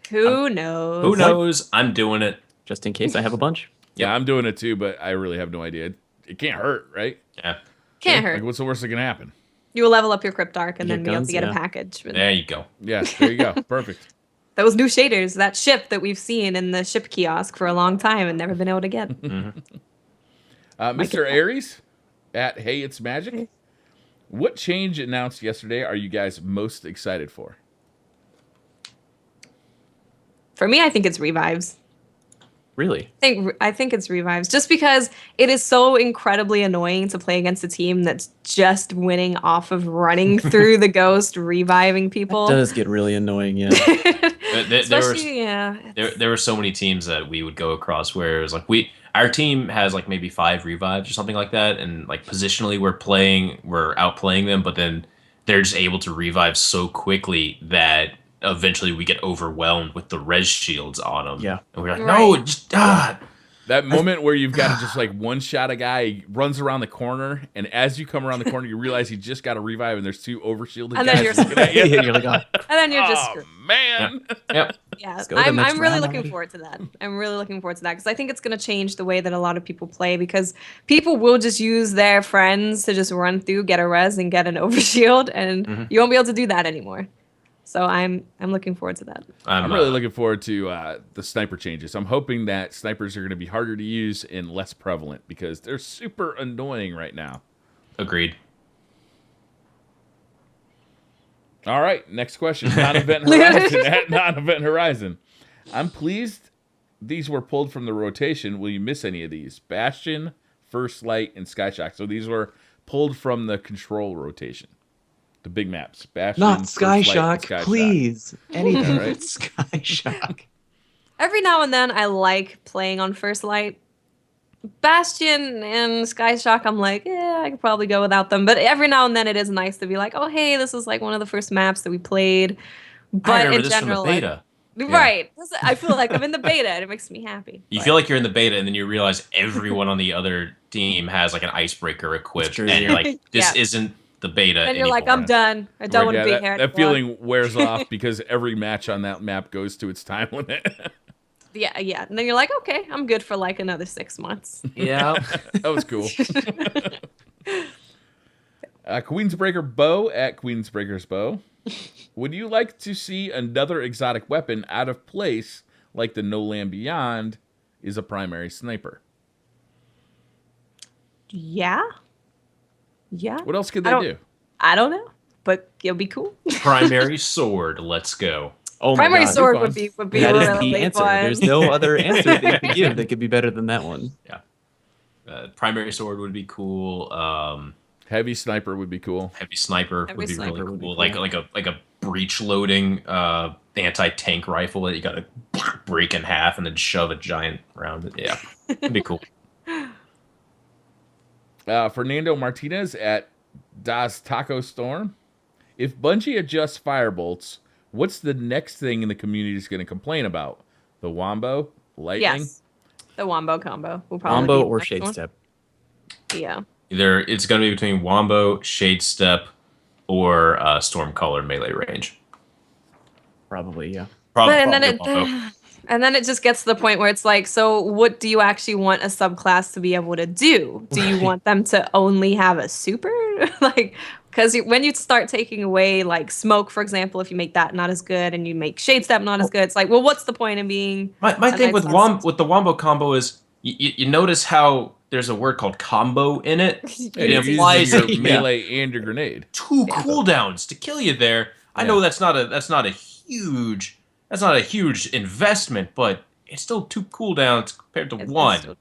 Who knows? Who knows? I'm doing it. Just in case I have a bunch. Yeah, I'm doing it too, but I really have no idea. It can't hurt, right? Yeah. Can't Like, hurt. what's the worst that can happen? You will level up your Cryptarch and Get then be able guns, to get a yeah. package. There you go. Yeah, there you go. Perfect. Those new shaders, that ship that we've seen in the ship kiosk for a long time and never been able to get. Mr. Aries at Hey It's Magic. What change announced yesterday are you guys most excited for? For me, I think it's revives. Really? I think it's revives just because it is so incredibly annoying to play against a team that's just winning off of running through the ghost, reviving people. Does get really annoying, yeah. Especially, yeah. There were so many teams that we would go across where it was like our team has like maybe 5 revives or something like that, and like positionally we're outplaying them, but then they're just able to revive so quickly that eventually we get overwhelmed with the res shields on them. Yeah. And we're like, no, Right. just That moment where you've got to just like one shot a guy, he runs around the corner, and as you come around the corner, you realize he just got a revive, and there's 2 overshielded And guys then you're looking at you. Yeah, you're like, oh, And then you're just Oh screwed. man! Yep. Yeah, Let's go to the next I'm really round looking already. forward to that. I'm really looking forward to that because I think it's going to change the way that a lot of people play because people will just use their friends to just run through, get a res, and get an overshield, and you won't be able to do that anymore. So I'm looking forward to that. I'm really looking forward to the sniper changes. I'm hoping that snipers are going to be harder to use and less prevalent because they're super annoying right now. Agreed. All right, next question. Non-event Horizon at Non-event Horizon. I'm pleased these were pulled from the rotation. Will you miss any of these? Bastion, First Light, and Skyshock. So these were pulled from the control rotation. The big maps. Bastion, not First Light, and Skyshock, please. Anything Yeah, but right. Skyshock. Every now and then, I like playing on First Light. Bastion and Skyshock, I'm like, yeah, I could probably go without them. But every now and then, it is nice to be like, oh, hey, this is like one of the first maps that we played. I But remember in this general, from the beta. right? I feel like I'm in the beta, and it makes me happy. You But- feel like you're in the beta, and then you realize everyone on the other team has like an icebreaker equipped, true. and you're like, this Yeah. isn't the beta and you're anymore. like, I'm done. I don't want to Right, be yeah, here. that anymore. feeling wears off because every match on that map goes to its time limit. Yeah, yeah. And then you're like, okay, I'm good for like another 6 months. Yeah. That was cool. Queensbreaker Bow at Queensbreaker's Bow. Would you like to see another exotic weapon out of place, like the No Land Beyond is a primary sniper? Yeah. Yeah. What else could I they don't- do? I don't know, but it'll be cool. Primary sword. Let's go. Oh Primary my God. sword fun. would be That is really the answer. fun. There's no other answer they could give that could be better than that one. Primary sword would be cool. Heavy sniper would be cool. Heavy sniper Heavy would be sniper really would be cool. cool. Like a breech loading anti-tank rifle that you got to break in half and then shove a giant round. Yeah, it'd be cool. Fernando Martinez at Das Taco Storm. If Bungie adjusts firebolts, what's the next thing in the community is going to complain about? The Wombo? Lightning? Yes. The Wombo combo will probably Wombo be the or next Shade one. Step. Yeah. Either it's going to be between Wombo, Shade Step, or Stormcaller melee range. Probably, yeah. But and then Probably Wombo. and then it just gets to the point where it's like, so what do you actually want a subclass to be able to do? Do you Right. want them to only have a super? Like, because when you start taking away like smoke, for example, if you make that not as good and you make shade step not as good, it's like, well, what's the point in being? My a thing nice with concept? with the Wombo combo is you notice how there's a word called combo in it. Yeah, It you're implies using your Yeah. melee and your grenade. two cooldowns to kill you there. I know Yeah. that's not a huge investment, but it's still two cooldowns compared to It's one. still-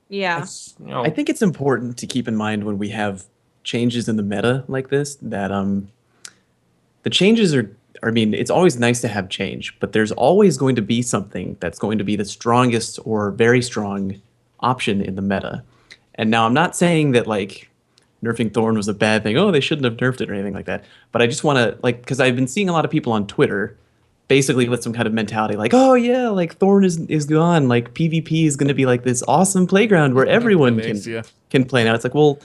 Yeah. That's, you know, I think it's important to keep in mind when we have changes in the meta like this that the changes are, I mean, it's always nice to have change, but there's always going to be something that's going to be the strongest or very strong option in the meta. And now I'm not saying that like nerfing Thorn was a bad thing. Oh, they shouldn't have nerfed it or anything like that. But I just want to like, because I've been seeing a lot of people on Twitter basically with some kind of mentality like, oh yeah, like Thorn is gone. Like PvP is going to be like this awesome playground where everyone Thanks, yeah. can play now. It's like, well,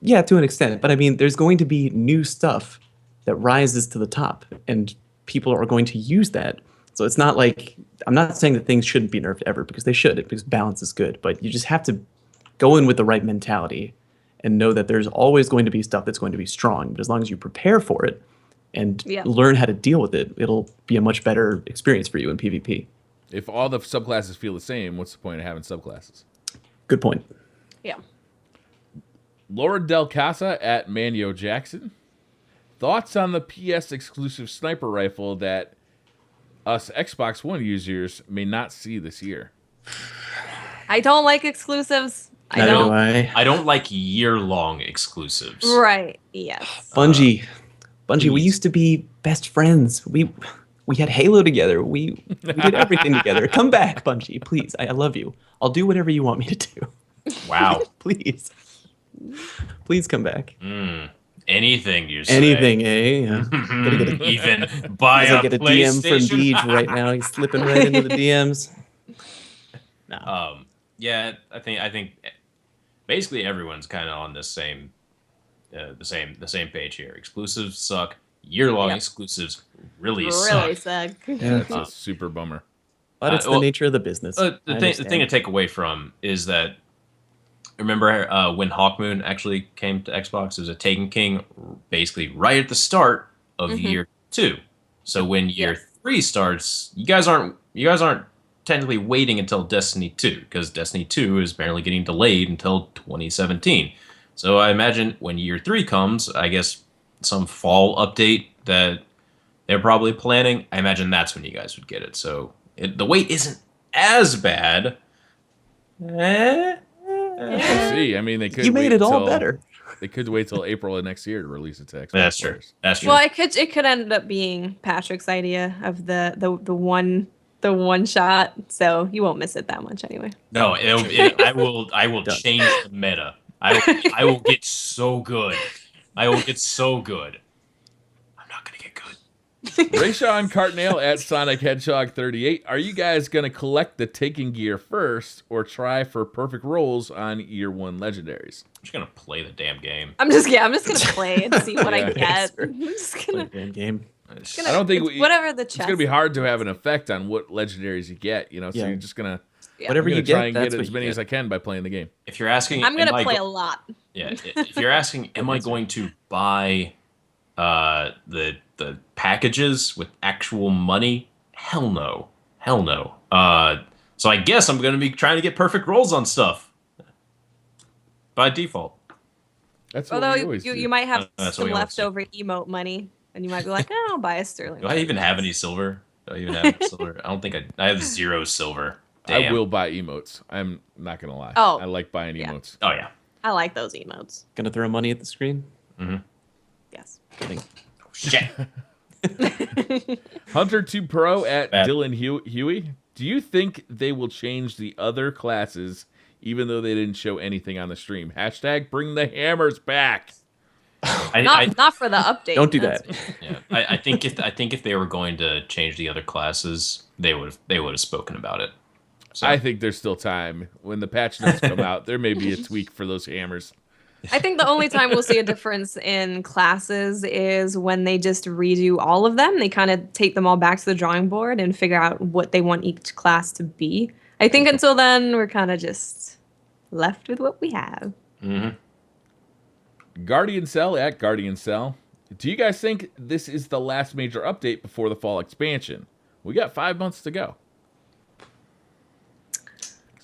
yeah, to an extent, but I mean, there's going to be new stuff that rises to the top, and people are going to use that. So it's not like I'm not saying that things shouldn't be nerfed ever, because they should, because balance is good. But you just have to go in with the right mentality and know that there's always going to be stuff that's going to be strong. But as long as you prepare for it and Yeah. learn how to deal with it, it'll be a much better experience for you in PvP. If all the subclasses feel the same, what's the point of having subclasses? Good point. Yeah. Laura Del Casa at Manio Jackson. Thoughts on the PS exclusive sniper rifle that us Xbox One users may not see this year? I don't like exclusives. I Neither don't. do I. I don't like year-long exclusives. Right. Yes. Bungie, we please. used to be best friends. We had Halo together. We did everything together. Come back, Bungie, please. I love you. I'll do whatever you want me to do. Wow. Please, please come back. Anything you say. Anything, eh? Yeah. Gotta get a, Even buy as I a get a DM from PlayStation. Deej right now. He's slipping right into the DMs. Yeah, I think basically everyone's kind of on the same page here. Exclusives suck. Year-long Yep. exclusives really Really suck. suck. That's a super bummer. But it's the well, nature of the business. The I thing understand. to take away from is that remember when Hawkmoon actually came to Xbox, it was a Taken King basically right at the start of Mhm. year 2. So when year Yes. 3 starts, you guys aren't technically waiting until Destiny 2 because Destiny 2 is apparently getting delayed until 2017. So I imagine when year 3 comes, I guess some fall update that they're probably planning, I imagine that's when you guys would get it. So the wait isn't as bad. We'll see. I mean, they could. You made wait it all till- better. They could wait till April of next year to release it to Xbox. That's true. players. That's true. Well, it could end up being Patrick's idea of the one shot, so you won't miss it that much anyway. No, I will Done. change the meta. I will get so good. I will get so good. I'm not gonna get good. Rayshawn Cartnail at Sonic Hedgehog 38. Are you guys gonna collect the Taken gear first, or try for perfect rolls on year 1 legendaries? I'm just gonna play the damn game. I'm just gonna play and see what I Yeah. get. Sure. I'm just Play gonna, the damn game. It's- I don't think it's whatever the It's chest. gonna be hard to have an effect on what legendaries you get. You know, so Yeah. you're just gonna Yeah. Whatever I'm you gonna try get, and that's get what as you many get. as I can by playing the game. If you're asking, I'm gonna am I play go- a lot. Yeah, if you're asking, am I going to buy the the packages with actual money, hell no, hell no. So I guess I'm gonna be trying to get perfect rolls on stuff by default. That's what Although we always do. you might have That's what some we always do. leftover emote money, and you might be like, oh, I'll buy a sterling. Do I even have any silver? Do I even have silver? I don't think I have 0 silver. Damn. I will buy emotes. I'm not gonna lie. Oh, I like buying yeah. emotes. Oh yeah. I like those emotes. Gonna throw money at the screen? Yes. Kidding. Oh, shit. Hunter 2 Pro at Bad. Dylan Huey. Do you think they will change the other classes even though they didn't show anything on the stream? Hashtag bring the hammers back. Not for the update. Don't do that's- that. Yeah, I think if they were going to change the other classes, they would have spoken about it. So I think there's still time. When the patch notes come out, there may be a tweak for those hammers. I think the only time we'll see a difference in classes is when they just redo all of them. They kind of take them all back to the drawing board and figure out what they want each class to be. I think until then, we're kind of just left with what we have. Guardian Cell at Guardian Cell. Do you guys think this is the last major update before the fall expansion? We got 5 months to go.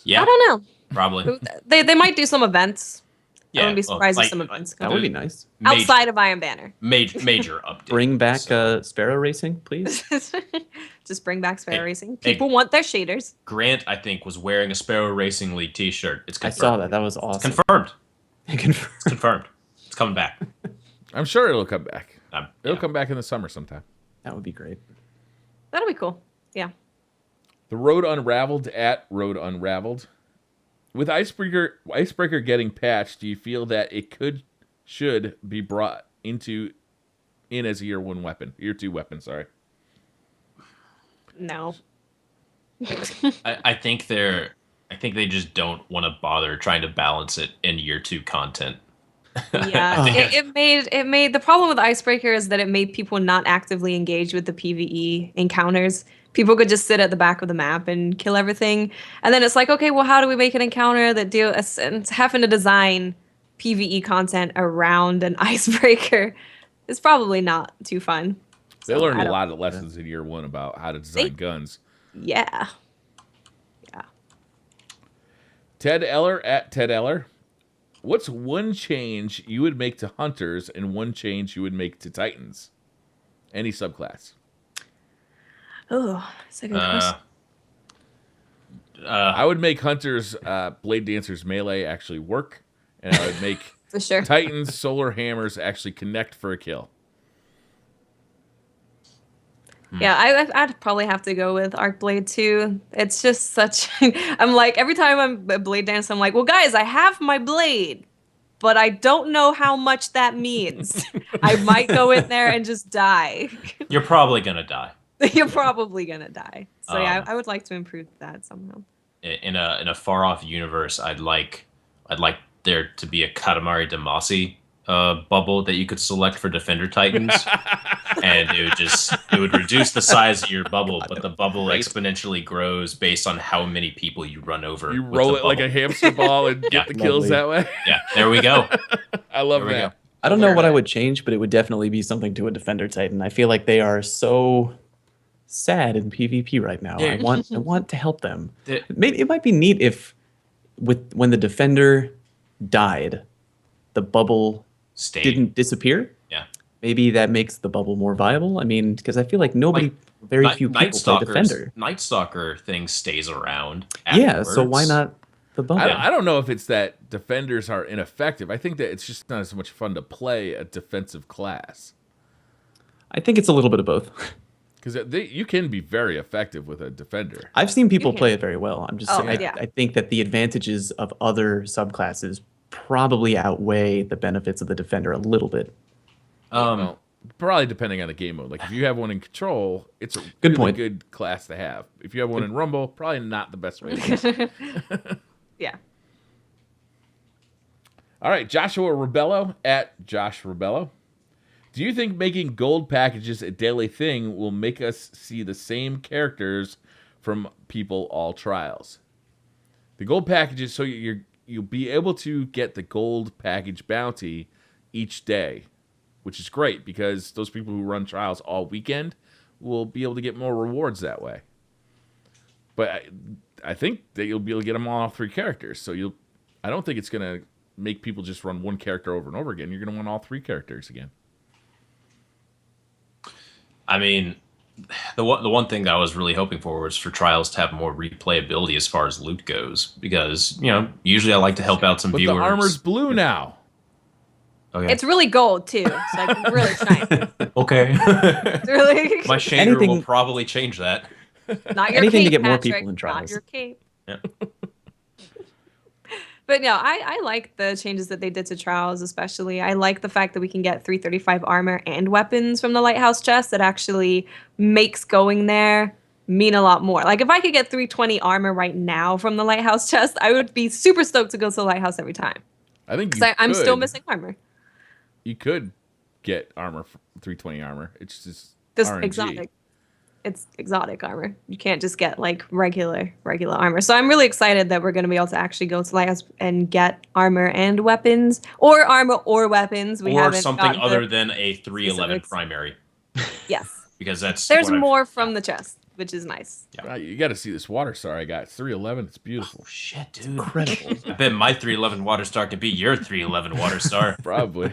yeah, I don't know. probably. They might do some events. I Yeah, wouldn't be well, surprised like, if some events That come would be nice. outside of Iron Banner. Major update. Bring back So, Sparrow Racing, please. Just bring back Sparrow Hey, Racing. hey. People want their shaders. Grant, I think, was wearing a Sparrow Racing League T-shirt. It's I confirmed. saw that. That was awesome. Confirmed. Confirmed. It's confirmed. It's coming back. I'm sure it'll come back. It'll Yeah. come back in the summer sometime. That would be great. That'll be cool. Yeah. The Road Unraveled at Road Unraveled. With Icebreaker getting patched, do you feel that it should be brought in as a year 2 weapon, sorry. No. I think they just don't want to bother trying to balance it in year 2 content. Yeah. it made the problem with Icebreaker is that it made people not actively engage with the PvE encounters. People could just sit at the back of the map and kill everything. And then it's like, okay, well, how do we make an encounter that and having to design PvE content around an Icebreaker is probably not too fun. They So, learned I a don't- lot of lessons in year 1 about how to design guns. Yeah. Yeah. Ted Eller at Ted Eller. What's one change you would make to Hunters and one change you would make to Titans? Any subclass. Oh, that's a good question. I would make Hunters Blade Dancers melee actually work, and I would make For sure. Titans Solar Hammers actually connect for a kill. Yeah, I'd probably have to go with Arcblade 2. It's just such. I'm like, every time I'm a Blade Dance, I'm like, well, guys, I have my blade, but I don't know how much that means. I might go in there and just die. You're probably gonna die. You're probably gonna die. So yeah, Um, I would like to improve that somehow. In a far off universe, I'd like there to be a Katamari Damacy bubble that you could select for Defender Titans, and it would reduce the size of your bubble, but the bubble exponentially grows based on how many people you run over. You with roll the it like a bubble. hamster ball and Yeah. get the kills Lovely. that way. Yeah, there we go. I love There we that. go. I don't know what I would change, but it would definitely be something to a Defender Titan. I feel like they are so sad in PvP right now. Yeah. I want to help them. The- Maybe it might be neat if when the Defender died, the bubble Stay. didn't disappear. Yeah. Maybe that makes the bubble more viable. I mean, because I feel like very few people play Defender. Night Stalker thing stays around. Yeah, so why afterwards. not the bubble? I don't know if it's that defenders are ineffective. I think that it's just not as much fun to play a defensive class. I think it's a little bit of both. Because you can be very effective with a defender. I've seen people can. play it very well. I'm just Oh, saying, yeah. I think that the advantages of other subclasses probably outweigh the benefits of the Defender a little bit. Well, probably depending on the game mode. Like if you have one in Control, it's a Good really point. good class to have. If you have one in Rumble, probably not the best way to go. Yeah. All right, Joshua Rebello at Josh Rebello. Do you think making gold packages a daily thing will make us see the same characters from people all trials? The gold packages, so you'll be able to get the gold package bounty each day, which is great because those people who run trials all weekend will be able to get more rewards that way. But I think that you'll be able to get them all 3 characters. So I don't think it's going to make people just run one character over and over again. You're going to want all 3 characters again. I mean, the one thing that I was really hoping for was for trials to have more replayability as far as loot goes, because usually I like to help out some But viewers. the armor's blue now. Okay. It's really gold too. It's like really shiny. Okay. It's really My shader will Anything- probably change that. not your Anything to cape, get more Patrick, people in trials. Not your cape. Yeah. But no, I like the changes that they did to trials, especially. I like the fact that we can get 335 armor and weapons from the lighthouse chest. That actually makes going there mean a lot more. Like if I could get 320 armor right now from the lighthouse chest, I would be super stoked to go to the lighthouse every time. I think Because I'm still could. missing armor. You could get armor, 320 armor. It's just This RNG. exotic. It's exotic armor. You can't just get like regular armor. So I'm really excited that we're going to be able to actually go to Lighthouse and get armor and weapons, or armor or weapons. We Or haven't something gotten other the- than a 311 specifics. primary, Yes. because that's There's what I've- more from the chest, which is nice. You got to see this water star I got. It's 311. It's beautiful. Oh, shit, dude. Incredible. I bet my 311 water star could be your 311 water star. Probably.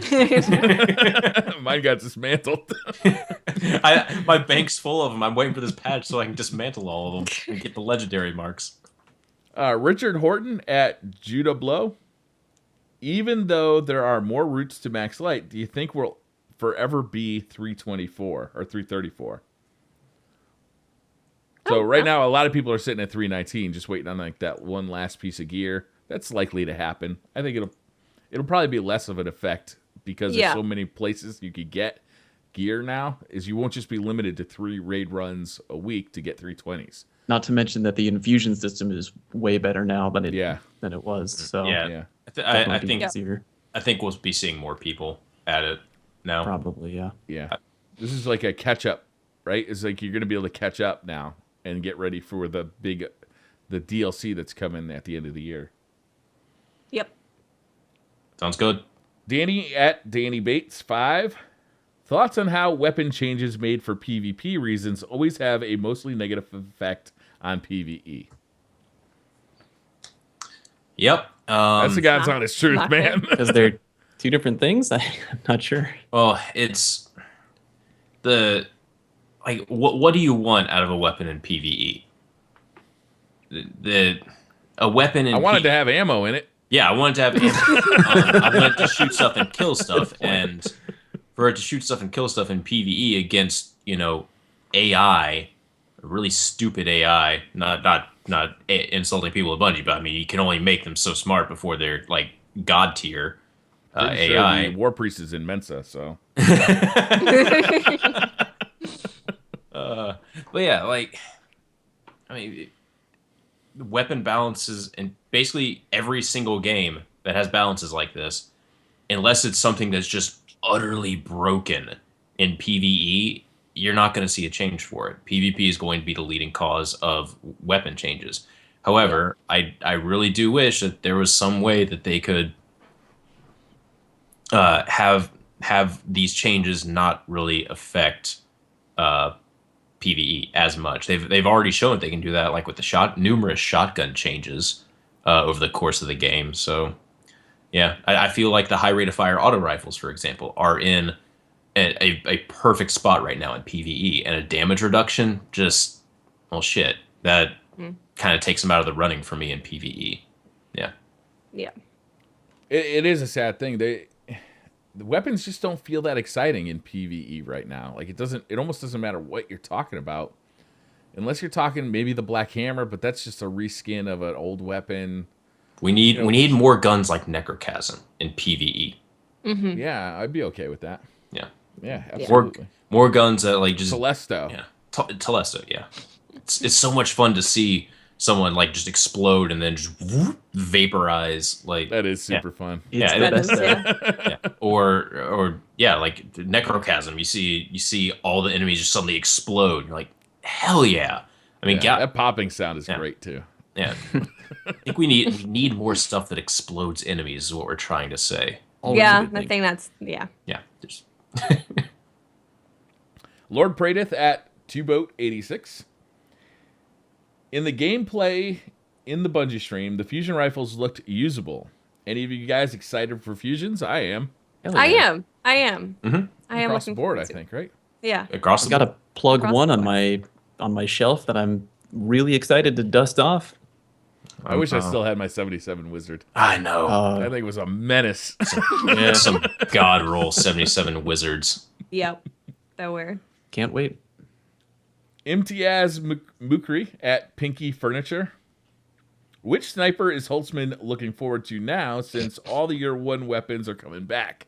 Mine got dismantled. My bank's full of them. I'm waiting for this patch so I can dismantle all of them and get the legendary marks. Richard Horton at Judah Blow. Even though there are more routes to max light, do you think we'll forever be 324 or 334? So right now, a lot of people are sitting at 319, just waiting on like that one last piece of gear. That's likely to happen. I think it'll probably be less of an effect because there's so many places you could get gear now. Is you won't just be limited to 3 raid runs a week to get 320s. Not to mention that the infusion system is way better now than it was. So Yeah. Yeah. I definitely think easier. I think we'll be seeing more people at it now. Probably, yeah. Yeah. This is like a catch up, right? It's like you're going to be able to catch up now and get ready for the DLC that's coming at the end of the year. Yep. Sounds good. Danny at Danny Bates 5. Thoughts on how weapon changes made for PvP reasons always have a mostly negative effect on PvE. Yep. That's the God's not- honest truth, not man. Because they're 2 different things? I'm not sure. Well, it's what do you want out of a weapon in PvE? A weapon in I wanted to have ammo in it. Yeah, I wanted to have I wanted to shoot stuff and kill stuff, and for it to shoot stuff and kill stuff in PvE against, AI, really stupid AI, not insulting people at Bungie, but I mean, you can only make them so smart before they're like god tier Pretty sure AI. the War Priest is in Mensa, so. But yeah, like, I mean, the weapon balances in basically every single game that has balances like this, unless it's something that's just utterly broken in PvE, you're not going to see a change for it. PvP is going to be the leading cause of weapon changes. However, I really do wish that there was some way that they could have these changes not really affect PvE as much. They've already shown that they can do that, like with the numerous shotgun changes over the course of the game. So yeah, I feel like the high rate of fire auto rifles, for example, are in a perfect spot right now in PvE, and a damage reduction just, well, shit, that kind of takes them out of the running for me in PvE. Yeah. Yeah. It is a sad thing. The weapons just don't feel that exciting in PvE right now. Like it almost doesn't matter what you're talking about, unless you're talking maybe the Black Hammer, but that's just a reskin of an old weapon. We need more guns like Necrochasm in PvE. Mm-hmm. Yeah, I'd be okay with that. Yeah. Yeah, Yeah. absolutely. More guns that like just Telesto. yeah. Telesto, yeah. It's so much fun to see someone like just explode and then just vaporize like That is super fun. It's Yeah, the it best is, ever. yeah. or yeah, like Necrochasm. You see all the enemies just suddenly explode. You're like, hell yeah! I mean, Yeah, that popping sound is Yeah. great too. yeah. I think we need more stuff that explodes enemies. Is what we're trying to say. Always a Yeah, good I thing. think that's yeah. Yeah, just Lord Pradith at Twoboat86. In the gameplay in the Bungie stream, the fusion rifles looked usable. Any of you guys excited for fusions? I am. Hell I yeah. am. I am. Mhm. I am Across the looking board, I forward to it. think, right? Yeah. Across I've the got to plug Across one the on my shelf that I'm really excited to dust off. I wish I still had my 77 Wizard. I know. I think it was a menace. Yeah, Some god roll 77 wizards. Yep. That were. can't wait. Imtiaz Mukri at Pinky Furniture. Which sniper is Holtzman looking forward to now since all the Year 1 weapons are coming back?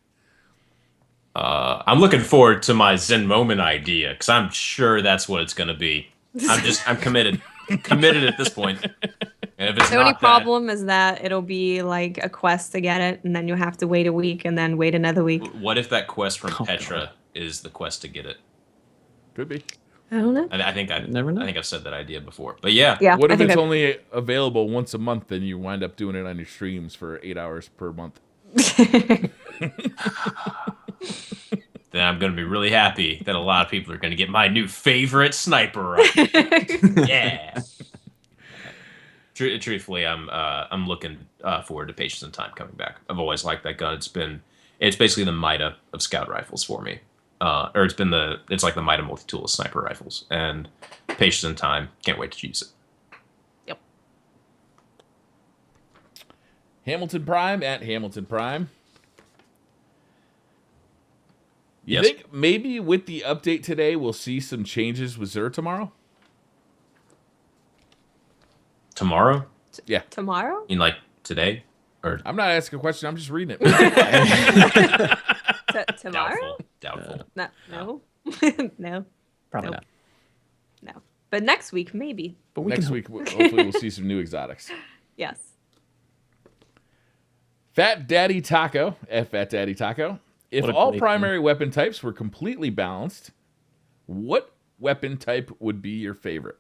I'm looking forward to my Zen Moment idea because I'm sure that's what it's going to be. I'm committed. Committed at this point. And if it's The only not problem is that it'll be like a quest to get it, and then you'll have to wait a week and then wait another week. what if that quest from Oh, Petra is the quest to get it? Could be. I don't know. I think Never know. I think I've said that idea before. But yeah, Yeah. What I if think it's that- only available once a month and you wind up doing it on your streams for 8 hours per month? then I'm going to be really happy that a lot of people are going to get my new favorite sniper rifle. Yeah. Truthfully, I'm looking forward to Patience and Time coming back. I've always liked that gun. It's basically the Mida of scout rifles for me, or it's like the Mida multi-tool of sniper rifles. And Patience and Time, can't wait to use it. Yep. Hamilton Prime at Hamilton Prime. You Yes. think maybe with the update today we'll see some changes with Xur tomorrow? Tomorrow, Yeah. Tomorrow? you mean like today, or I'm not asking a question, I'm just reading it. Tomorrow? doubtful. No. No. No. Probably Nope. not. No. But next week, maybe. But we Next can week, hopefully we'll see some new exotics. Yes. Fat Daddy Taco, at Fat Daddy Taco. If What a all great primary weapon types were completely balanced, what weapon type would be your favorite?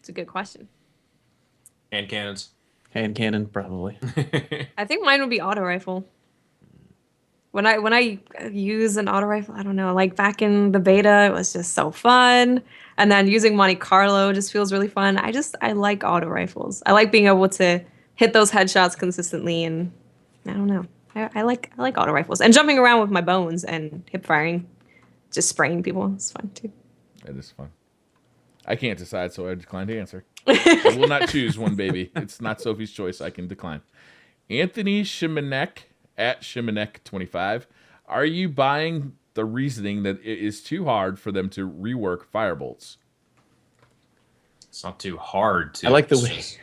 It's a good question. Hand cannons. hand cannon probably. I think mine would be auto rifle. When I use an auto rifle, I don't know, like back in the beta, it was just so fun. And then using Monte Carlo just feels really fun. I like auto rifles. I like being able to hit those headshots consistently, and I don't know. I like auto rifles. And jumping around with my bones and hip firing, just spraying people is fun too. That is fun. I can't decide, so I decline to answer. I will not choose one, baby. It's not Sophie's choice. I can decline. Anthony Shimanek at Shimanek25. Are you buying the reasoning that it is too hard for them to rework Firebolts? It's not too hard to. I like the it's way just-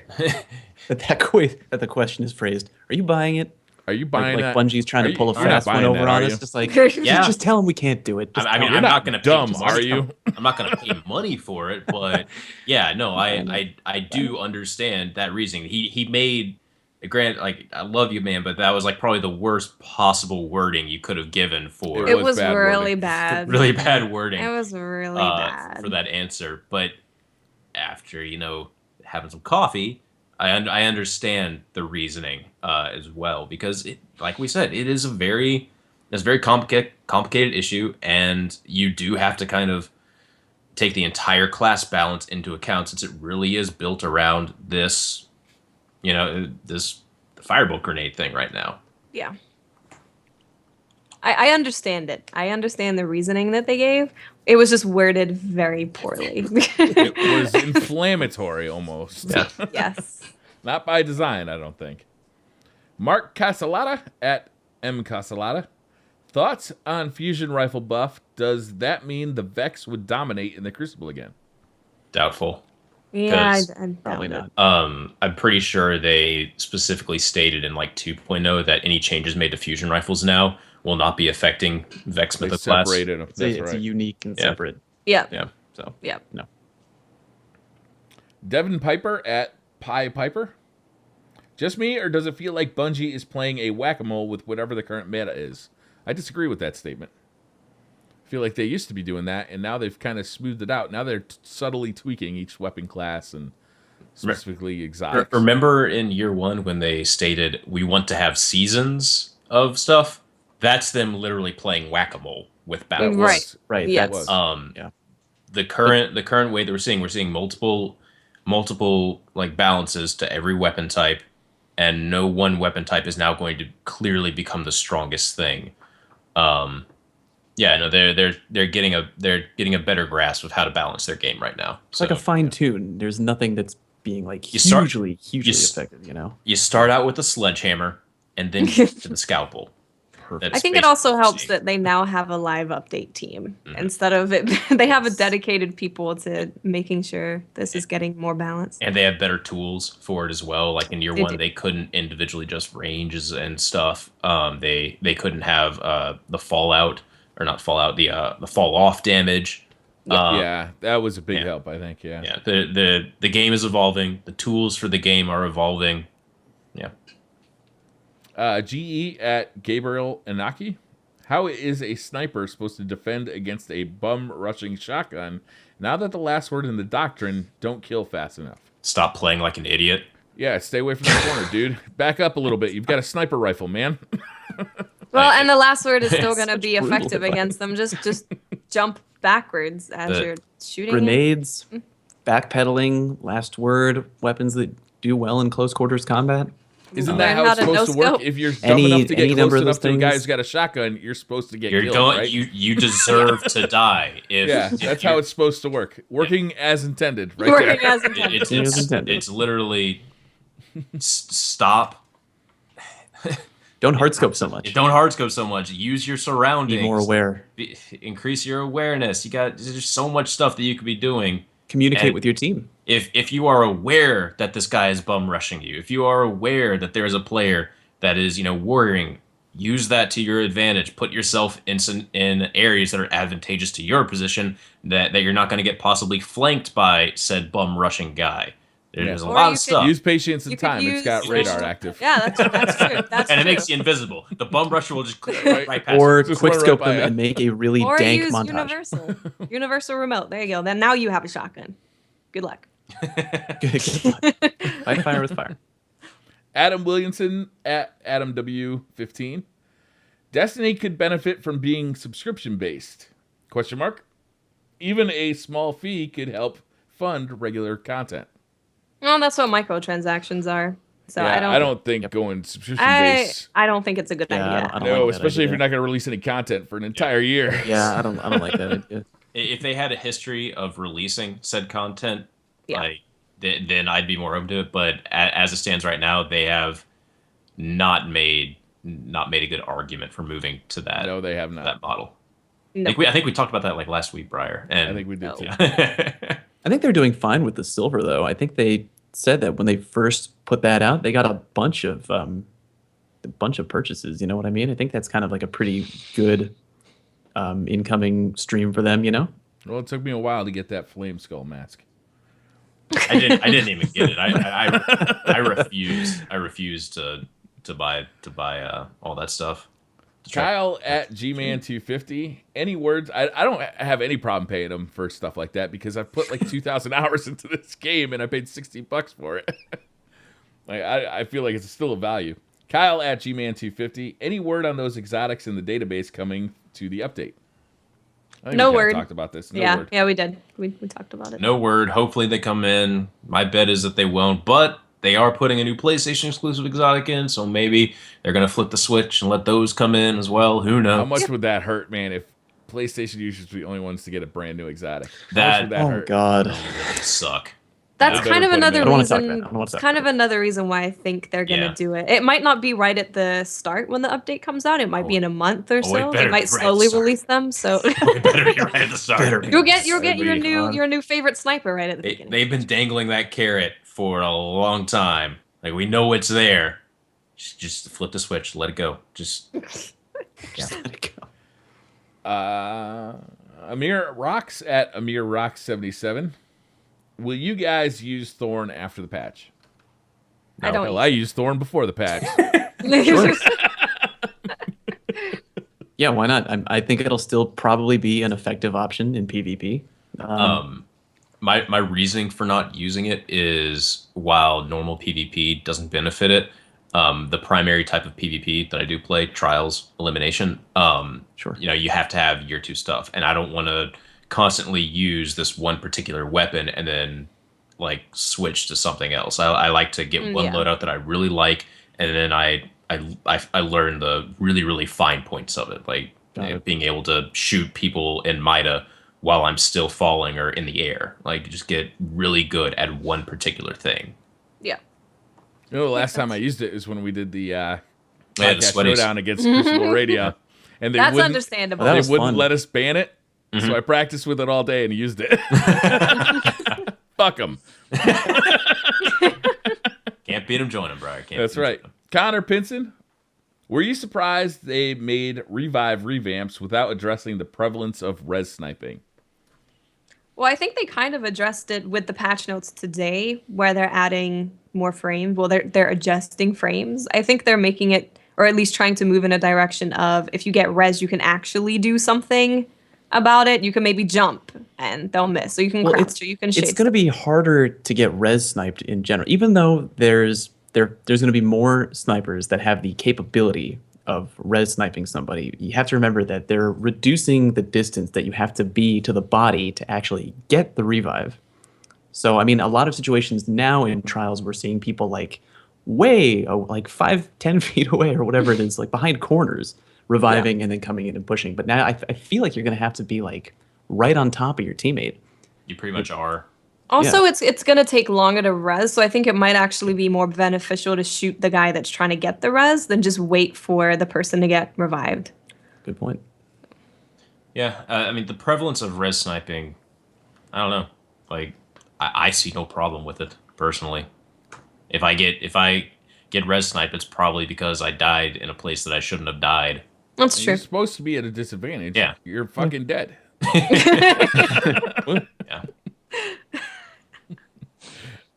that the question is phrased. Are you buying it? Are you buying Like that? Bungie's trying Are to you- pull a you're not fast one buying over that, on are us, you? just like Yeah. just tell them we can't do it. Just I mean, You're I'm not not going to dumb, pay, are you? I'm not going to pay money for it, but yeah, no, I do understand that reasoning. He made, like, I love you, man, but that was like probably the worst possible wording you could have given for It was was bad really wording. bad. really bad wording. It was really bad. for that answer. But after having some coffee, I understand the reasoning as well, because like we said, it's a very complicated issue, and you do have to kind of take the entire class balance into account, since it really is built around this this firebolt grenade thing right now. Yeah. I understand it. I understand the reasoning that they gave. It was just worded very poorly. It was inflammatory almost. Yeah. Yes. Not by design, I don't think. Mark Casalata at M Casalata. Thoughts on fusion rifle buff? Does that mean the Vex would dominate in the Crucible again? Doubtful. Yeah, Because- I Probably doubt not. I'm pretty sure they specifically stated in like 2.0 that any changes made to fusion rifles now will not be affecting Vex They Mythic class. separated them. It's, That's it's right. unique and Yeah. separate. it. Yeah. Yeah. So Yeah. no. Devin Piper at Pie Piper. Just me, or does it feel like Bungie is playing a whack-a-mole with whatever the current meta is? I disagree with that statement. I feel like they used to be doing that, and now they've kind of smoothed it out. Now they're subtly tweaking each weapon class and specifically exotics. Remember in year one when they stated we want to have seasons of stuff? that's them literally playing whack-a-mole with That battles. Right. was. Right. Yes. That was. Yeah. The current way that we're seeing multiple like balances to every weapon type, and no one weapon type is now going to clearly become the strongest thing. Yeah, no, they're getting a better grasp of how to balance their game right now. It's like a fine tune. There's nothing that's being like hugely s- effective, you know? you start out with the sledgehammer and then you get to the scalpel. Perfect. I think it also helps that they now have a live update team instead of it. They have a dedicated people to making sure this is getting more balanced. And they have better tools for it as well. Like in year They one, do. they couldn't individually just ranges and stuff. They couldn't have the fallout or not fallout, the fall off damage. Yeah, that was a big yeah. help, I think. Yeah. Yeah, the game is evolving. The tools for the game are evolving. Yeah. GE at Gabriel Inaki. How is a sniper supposed to defend against a bum rushing shotgun now that the last word in the doctrine, don't kill fast enough? Stop playing like an idiot. Yeah, stay away from the corner, dude. Back up a little bit. You've got a sniper rifle, man. Well, and the last word is still going to Such be brutal effective advice. against them. Just jump backwards as The you're shooting. Grenades, backpedaling, last word, weapons that do well in close quarters combat. Isn't Learn that how how it's to supposed to work? no-scope. If you're dumb Any- enough to any get number close of enough those to a guy things. who's got a shotgun, you're supposed to get You're killed, going. right? You deserve to die. If, Yeah, if that's you- how it's supposed to work. Working as intended, right Working there. as intended. As intended. It's literally stop. Don't hardscope so much. Don't hardscope so much. Use your surroundings. Be more aware. Increase your awareness. There's so much stuff that you could be doing. Communicate And- with your team. If you are aware that this guy is bum rushing you, if you are aware that there is a player that is warrioring, use that to your advantage. Put yourself in areas that are advantageous to your position that you're not going to get possibly flanked by said bum rushing guy. There's a Or lot you of could- stuff. Use patience and You could time. It's use got radar special- active. Yeah, that's true. That's and it true. makes you invisible. The bum rusher will just click Right. right past Or you. Just quick run right scope by them it. and make a really Or dank use montage. universal remote. There you go. Then now you have a shotgun. Good luck. Good luck. Fight fire with fire. Adam Williamson at Adam W15. Destiny could benefit from being subscription based. Question mark. Even a small fee could help fund regular content. Well, that's what microtransactions are. So Yeah, I don't. think going subscription I based. I don't think it's a good Yeah, idea. I don't No, like that especially if idea. you're not going to release any content for an entire year. Yeah, I don't like that idea. If they had a history of releasing said content, Yeah. then I'd be more open to it. But as it stands right now, they have not made a good argument for moving to that No, they have not. that model. No. I think we talked about that like last week, Briar. And I think we did No. too. yeah. I think they're doing fine with the silver though. I think they said that when they first put that out, they got a bunch of purchases. You know what I mean? I think that's kind of like a pretty good incoming stream for them. You know? Well, it took me a while to get that flame skull mask. I didn't even get it. I refused. I refused to buy all that stuff. To try- Kyle at Gman250. Any words? I don't have any problem paying him for stuff like that because I've put like 2,000 hours into this game and I paid $60 for it. Like I feel like it's still a value. Kyle at Gman250. Any word on those exotics in the database coming to the update? I think No we kinda word. talked about this. No yeah, word. yeah, we did. We talked about it. No word. Hopefully they come in. My bet is that they won't, but they are putting a new PlayStation exclusive exotic in, so maybe they're gonna flip the switch and let those come in as well. Who knows? How much would that hurt, man? If PlayStation users were the only ones to get a brand new exotic, how That- much would that Oh hurt? God. That would suck. That's Yeah. kind of Better put it another in. I don't wanna talk about reason. it. I don't wanna It's talk kind about of another reason why I think they're gonna Yeah. do it. It might not be right at the start when the update comes out. It might be in a month or Oh, it so. better They might be right at the slowly start. release them. So It better be right at the start. Better be. you'll get your That'd be your new favorite sniper right at the beginning. They've been dangling that carrot for a long time. Like we know it's there. Just flip the switch, let it go. Just Just let it go. Amir Rocks at Amir Rocks 77. Will you guys use Thorn after the patch? I don't Hell, I used Thorn before the patch. Yeah, why not? I think it'll still probably be an effective option in PvP. my reasoning for not using it is while normal PvP doesn't benefit it, the primary type of PvP that I do play, Trials Elimination, Sure. you have to have year 2 stuff, and I don't want to constantly use this one particular weapon and then like switch to something else. I like to get one Yeah. loadout that I really like, and then I learn the really really fine points of it, like Got it. being able to shoot people in Mida while I'm still falling or in the air. Like just get really good at one particular thing. Yeah. You know, the last time I used it is when we did the the podcast sweaties. showdown against Crucible Radio, and they That's wouldn't, understandable. That they was wouldn't fun. let us ban it. So I practiced with it all day and used it. Fuck them. Can't beat him, join him, bro. Can't That's beat 'em, right. join 'em. Connor Pinson, were you surprised they made Revive revamps without addressing the prevalence of res sniping? Well, I think they kind of addressed it with the patch notes today, where they're adding more frames. Well, they're adjusting frames. I think they're making it, or at least trying to move in a direction of if you get res, you can actually do something about it. You can maybe jump and they'll miss, so you can Well, crouch, or you can shade. It's going to be harder to get res sniped in general, even though there's going to be more snipers that have the capability of res sniping somebody. You have to remember that they're reducing the distance that you have to be to the body to actually get the revive. So, I mean, a lot of situations now in trials, we're seeing people like like 5-10 feet away or whatever it is, like behind corners, reviving and then coming in and pushing. But now I feel like you're going to have to be like right on top of your teammate. You pretty much are. Also, it's going to take longer to res, so I think it might actually be more beneficial to shoot the guy that's trying to get the res than just wait for the person to get revived. Good point. Yeah, I mean the prevalence of res sniping, I don't know. Like, I see no problem with it personally. If I get res sniped, it's probably because I died in a place that I shouldn't have died. That's You're true. supposed to be at a disadvantage. Yeah. You're fucking dead. Yeah.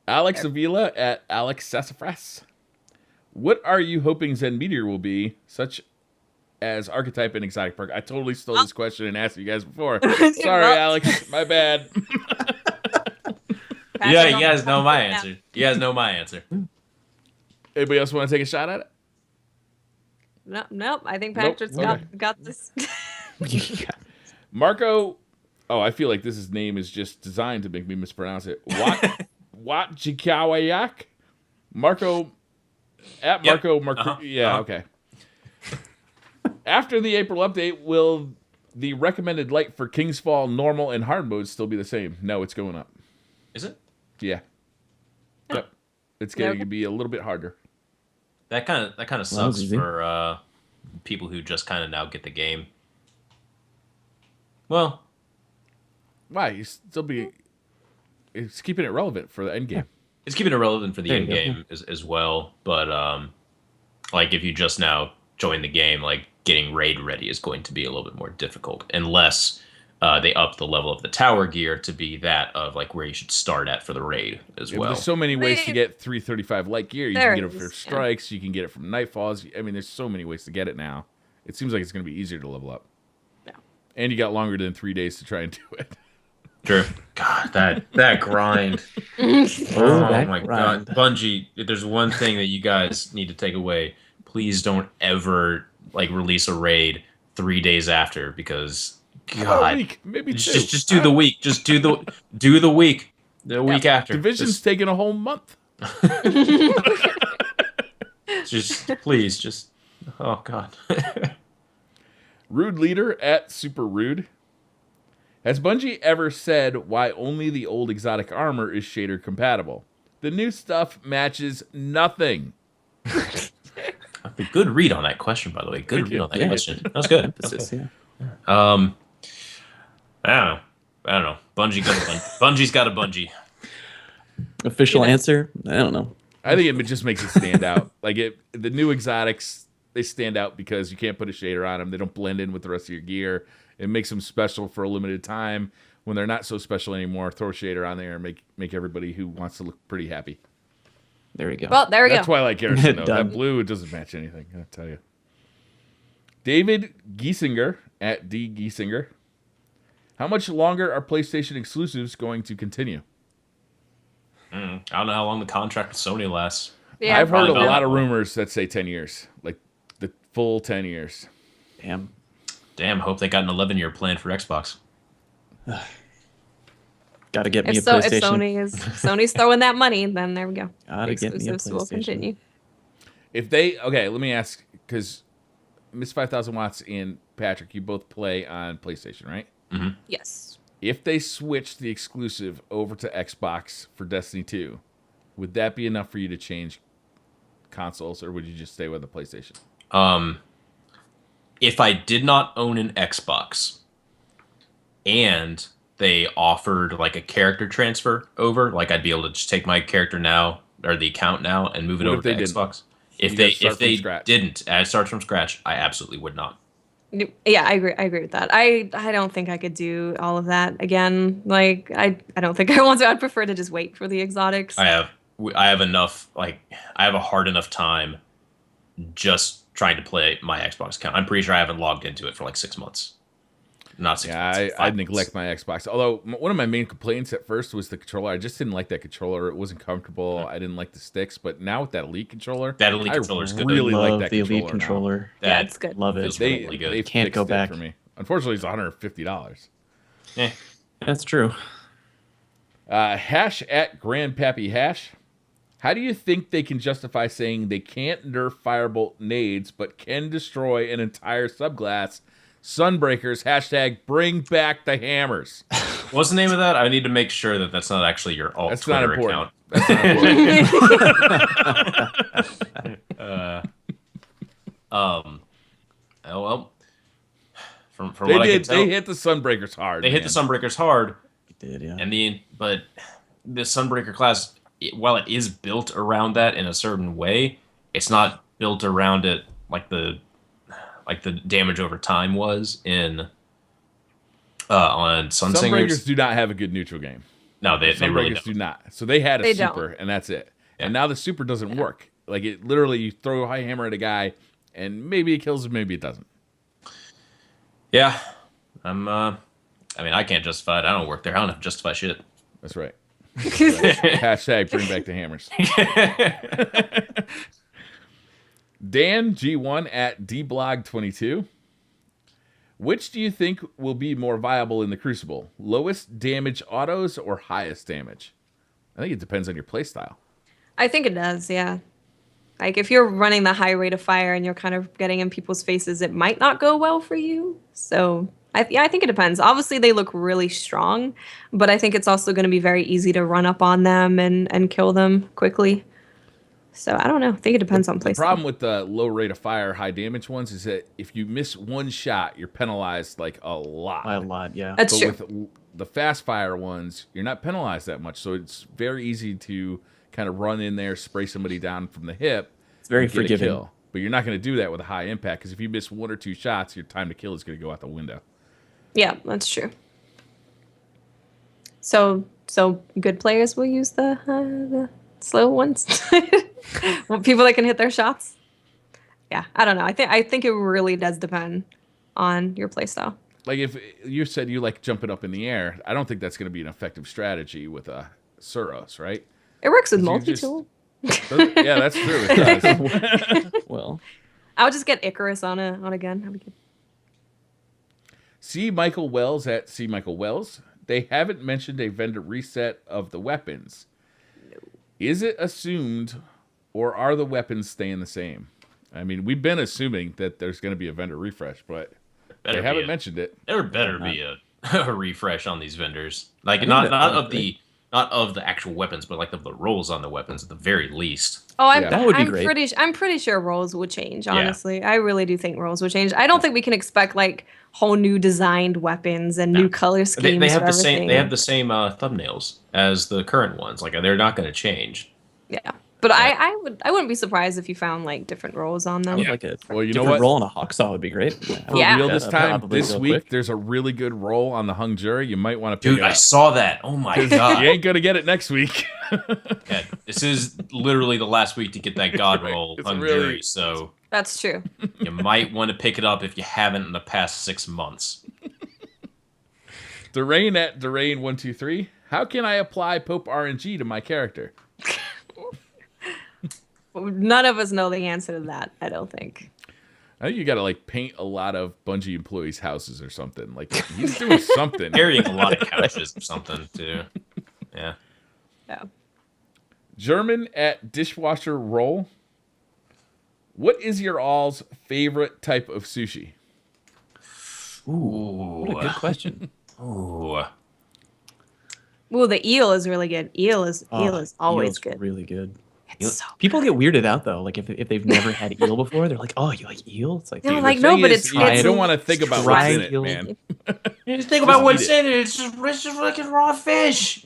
Alex Avila at Alex Sassafras. What are you hoping Zen Meteor will be, such as archetype and exotic perk? I totally stole this question and asked you guys before. Sorry, Well- Alex. My bad. Yeah, you guys know my answer. You guys know my answer. Anybody else want to take a shot at it? Nope. I think Nope. Patrick's Okay. got this. Marco. Oh, I feel like this name is just designed to make me mispronounce it. Wat Jikawayak? Marco. At Yep. Marco. Yeah, okay. After the April update, will the recommended light for King's Fall, normal, and hard modes still be the same? No, it's going up. Is it? Yeah. Yep. It's going to be a little bit harder. That kind of Well, sucks that's easy. for people who just kind of now get the game. Well, Why? You still be. It's keeping it relevant for the end game. it's keeping it relevant for the There you end go. game as well. But like if you just now join the game, like getting raid ready is going to be a little bit more difficult unless they up the level of the tower gear to be that of like where you should start at for the raid as Yeah, but well. there's so many ways to Wait. get 335 light gear. You There can get it it for is, yeah. strikes. You can get it from nightfalls. I mean, there's so many ways to get it now. It seems like it's going to be easier to level up. Yeah. And you got longer than 3 days to try and do it. True. God, that grind. Oh, that my grind. god, Bungie! If there's one thing that you guys need to take away, please don't ever like release a raid 3 days after because About a God, week, maybe two. just do the week. Just do the week. The week after. Division's taking a whole month. Just please, just oh god. Rude Leader at Super Rude. Has Bungie ever said why only the old exotic armor is shader compatible? The new stuff matches nothing. A good read on that question, by the way. Good Thank read you. on that Yeah. question. That was good. Emphasis, yeah. I don't know. Bungie's got a Bungie. Official answer? I don't know. I think it just makes it stand out. Like the new exotics, they stand out because you can't put a shader on them. They don't blend in with the rest of your gear. It makes them special for a limited time. When they're not so special anymore, throw a shader on there and make everybody who wants to look pretty happy. There we go. Well, there we That's go. Twilight Garrison, though. Done. That blue, it doesn't match anything, I'll tell you. David Giesinger at D. Giesinger. How much longer are PlayStation exclusives going to continue? I don't know how long the contract with Sony lasts. Yeah, I've heard a probably lot of not. rumors that say 10 years, like the full 10 years. Damn. Damn, hope they got an 11-year plan for Xbox. Gotta get me If a so, if PlayStation. Sony's throwing that money, then there we go. Gotta The get me a exclusives will PlayStation. continue. If they, okay, let me ask, because Miss 5000 Watts and Patrick, you both play on PlayStation, right? Yes. If they switch the exclusive over to Xbox for Destiny 2, would that be enough for you to change consoles, or would you just stay with the PlayStation? If I did not own an Xbox and they offered like a character transfer over, like I'd be able to just take my character now or the account now and move it What over if they to didn't? Xbox. You If gotta they start from scratch. didn't, and I start from scratch, I absolutely would not. Yeah, I agree with that. I don't think I could do all of that again. Like I don't think I want to. I'd prefer to just wait for the exotics. I have enough, like I have a hard enough time just trying to play my Xbox account. I'm pretty sure I haven't logged into it for like 6 months. Not 6 Yeah, months. I 5 months. neglect my Xbox. Although one of my main complaints at first was the controller. I just didn't like that controller. It wasn't comfortable. I didn't like the sticks. But now with that Elite controller, That Elite I controller's good. really Love like that the Elite now. controller. Yeah, That it's good. Love it. feels They really good. they Can't go fixed it back. for me. Unfortunately, it's $150. Eh. That's true. Hash at Grandpappy Hash. How do you think they can justify saying they can't nerf Firebolt nades, but can destroy an entire subclass? Sunbreakers. Hashtag bring back the hammers. What's the name of that? I need to make sure that that's not actually your alt That's not Twitter important. account. That's not important. Oh well. From They what I can did. tell, They hit the Sunbreakers hard. they hit the Sunbreakers hard, Did yeah. but the Sunbreaker class, while it is built around that in a certain way, it's not built around it like the damage over time was in on Sunsingers. Sunbreakers do not have a good neutral game. No, they really Sunbreakers don't. do not. So they had a They super, don't. and that's it. Yeah. And now the super doesn't work. Like it literally, you throw a high hammer at a guy, and maybe it kills him, maybe it doesn't. Yeah, I mean, I can't justify it. I don't work there. I don't have to justify shit. That's right. Hashtag bring back the hammers. Dan G1 at dblog22. Which do you think will be more viable in the Crucible? Lowest damage autos or highest damage? I think it depends on your playstyle. I think it does, yeah. Like if you're running the high rate of fire and you're kind of getting in people's faces, it might not go well for you. So I think it depends. Obviously, they look really strong, but I think it's also going to be very easy to run up on them and kill them quickly. So I don't know. I think it depends on The playstyle. problem with the low rate of fire, high damage ones is that if you miss one shot, you're penalized like a lot. By a lot, yeah. That's But true. with the fast fire ones, you're not penalized that much. So it's very easy to kind of run in there, spray somebody down from the hip. It's very and get a forgiving. kill. But you're not going to do that with a high impact because if you miss one or two shots, your time to kill is going to go out the window. Yeah, that's true. So good players will use the slow ones. Well, people that can hit their shots. Yeah, I don't know. I think it really does depend on your playstyle. Like if you said you like jumping up in the air, I don't think that's going to be an effective strategy with a Suros, right? It works with You just- multi-tool. Yeah, that's true. It does. Well, I'll just get Icarus on a gun. That'd be good. C. Michael Wells at C. Michael Wells. They haven't mentioned a vendor reset of the weapons. Is it assumed, or are the weapons staying the same? I mean, we've been assuming that there's going to be a vendor refresh, but Better they be haven't a- mentioned it. There better be a refresh on these vendors. Like think not that of the actual weapons, but like of the rolls on the weapons at the very least. Oh, Yeah. That would be great. I'm pretty sure roles would change. Honestly, I really do think roles would change. I don't think we can expect like whole new designed weapons and new color schemes. They have for the same. everything. They have the same thumbnails as the current ones. Like they're not going to change. Yeah, but I wouldn't be surprised if you found like different roles on I them. would like a Well, you know different what? roll on a Hawksaw would be great. For Yeah. real Yeah, this time, probably this real week, quick. there's a really good roll on the hung jury. You might want to pick Dude, it I up. saw that. Oh my You god! ain't going to get it next week. Yeah, this is literally the last week to get that god roll It's on really- jury, so That's true. you might want to pick it up if you haven't in the past 6 months. Durain at Durain123. How can I apply Pope RNG to my character? None of us know the answer to that, I don't think. I think you got to like paint a lot of Bungie employees' houses or something. Like he's doing something. Carrying a lot of couches or something too. Yeah. Yeah. German at Dishwasher Roll. What is your all's favorite type of sushi? Ooh. What a good question. Ooh. Ooh, the eel is really good. Eel is always eel's good. Really good. It's so People get weirded out though. Like if they've never had eel before, they're like, "Oh, you like eel?" It's like, They're dude, like, The no, thing but is, it's you don't want to think about what's in it, eel. man. You just think about what's eat it. in it. It's just fucking raw fish.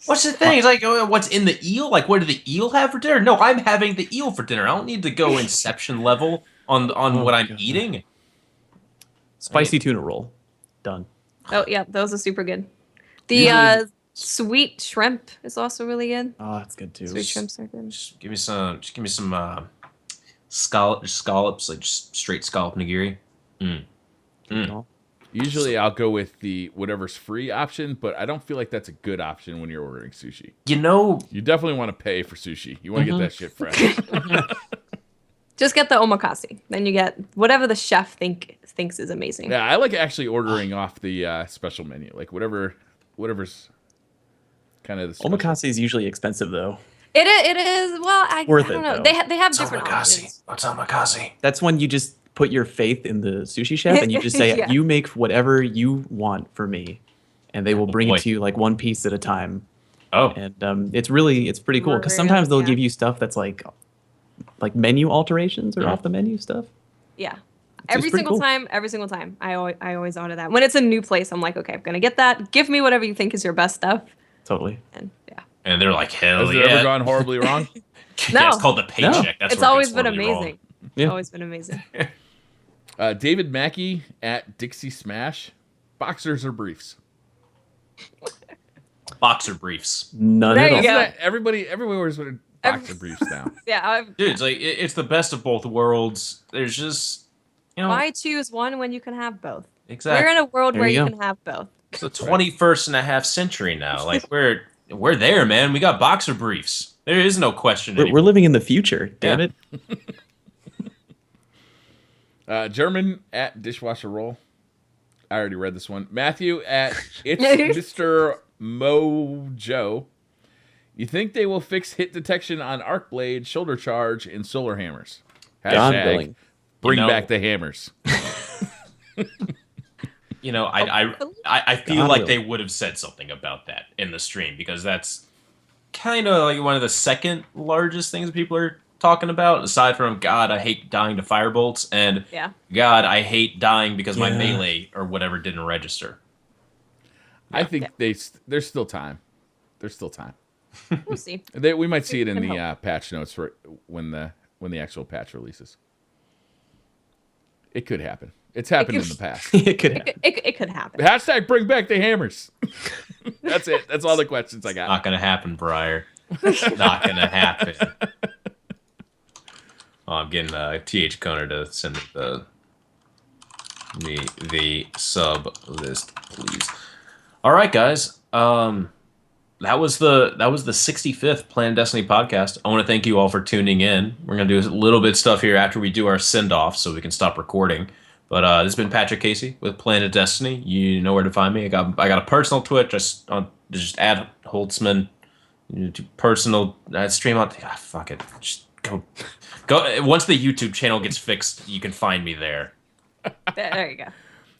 What's the thing? It's like, what's in the eel? Like, what did the eel have for dinner? No, I'm having the eel for dinner. I don't need to go Inception level on what I'm God. eating. Spicy tuna roll. Done. Oh yeah, those are super good. The Usually- sweet shrimp is also really good. Oh, that's good too. Sweet shrimps are good. Just give me some scallops, like just straight scallop nigiri. No. Usually I'll go with the whatever's free option, but I don't feel like that's a good option when you're ordering sushi. You know, You definitely want to pay for sushi. You want to get that shit fresh. Just get the omakase. Then you get whatever the chef thinks is amazing. Yeah, I like actually ordering off the special menu, like whatever's kind of the special. Omakase is usually expensive though. It is. Well, I Worth don't it, know. though. They have what's different omakase? options. What's omakase? That's when you just put your faith in the sushi chef and you just say, Yeah. "You make whatever you want for me," and they will bring boy. it to you like one piece at a time. Oh, And it's pretty cool because Very sometimes good, they'll yeah. give you stuff that's like menu alterations or Yeah. off the menu stuff. Yeah. pretty cool. Every single time, I always order that. When it's a new place, I'm like, okay, I'm gonna get that. Give me whatever you think is your best stuff. Totally. And yeah, and they're like, hell Has it yeah. ever gone horribly wrong? Yeah, No. it's called the paycheck. That's it's where it always gets been horribly wrong. amazing. Yeah. Always been amazing. David Mackey at Dixie Smash. Boxers or briefs? Boxer briefs. None There at you all. go. Isn't that- everybody wears boxer briefs now. Yeah. Dude, it's like it's the best of both worlds. There's just, Why choose one when you can have both? exactly. We're in a world There where you you go. can have both. It's the 21st and a half century now. Like we're there, man. We got boxer briefs. There is no question. We're anymore. living in the future. Damn Yeah. it. German at Dishwasher Roll. I already read this one. Matthew at It's Mr. Mojo. You think they will fix hit detection on arc blade, shoulder charge, and solar hammers? God Hashtag willing. bring You know- back the hammers. You know, I feel God like will. they would have said something about that in the stream because that's kind of like one of the second largest things people are talking about, aside from God, I hate dying to firebolts, and Yeah. God, I hate dying because my Yeah. melee or whatever didn't register. I think there's still time. There's still time. We'll see. We might see it in Can the patch notes for when the actual patch releases. It could happen. It's happened in the past. It could happen. It could happen. Hashtag bring back the hammers. That's it. That's all the questions I got. Not gonna happen, Briar. Not gonna happen. Oh, I'm getting TH Conner to send me the sub list, please. All right, guys. That was the 65th Planet Destiny podcast. I want to thank you all for tuning in. We're gonna do a little bit of stuff here after we do our send off, so we can stop recording. But this has been Patrick Casey with Planet Destiny. You know where to find me. I got a personal Twitch. Just add Holtzman. Personal stream on. Fuck it. Just go. Once the YouTube channel gets fixed, you can find me there. There you go.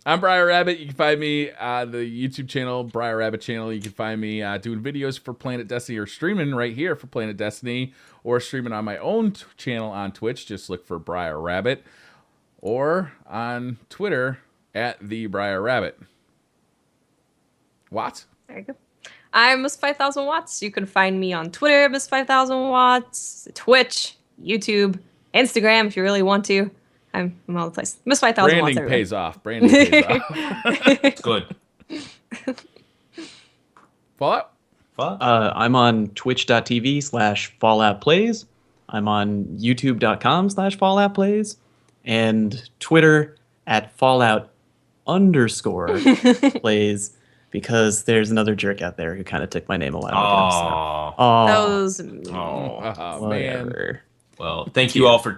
I'm Briar Rabbit. You can find me on the YouTube channel, Briar Rabbit channel. You can find me doing videos for Planet Destiny or streaming right here for Planet Destiny or streaming on my own channel on Twitch. Just look for Briar Rabbit or on Twitter at the Briar Rabbit. What? There you go. I'm Miss 5000 Watts. You can find me on Twitter, Miss 5000 Watts, Twitch, YouTube, Instagram if you really want to. I'm all the place. Miss 5000 Watts. Branding everywhere. pays off. Branding pays off. Good. Fallout? Fuck. I'm on twitch.tv/Fallout Plays. I'm on youtube.com/Fallout Plays. And Twitter at Fallout_plays because there's another jerk out there who kind of took my name a while ago. Oh. So. Those. Oh, man. Whatever. Well, thank you all for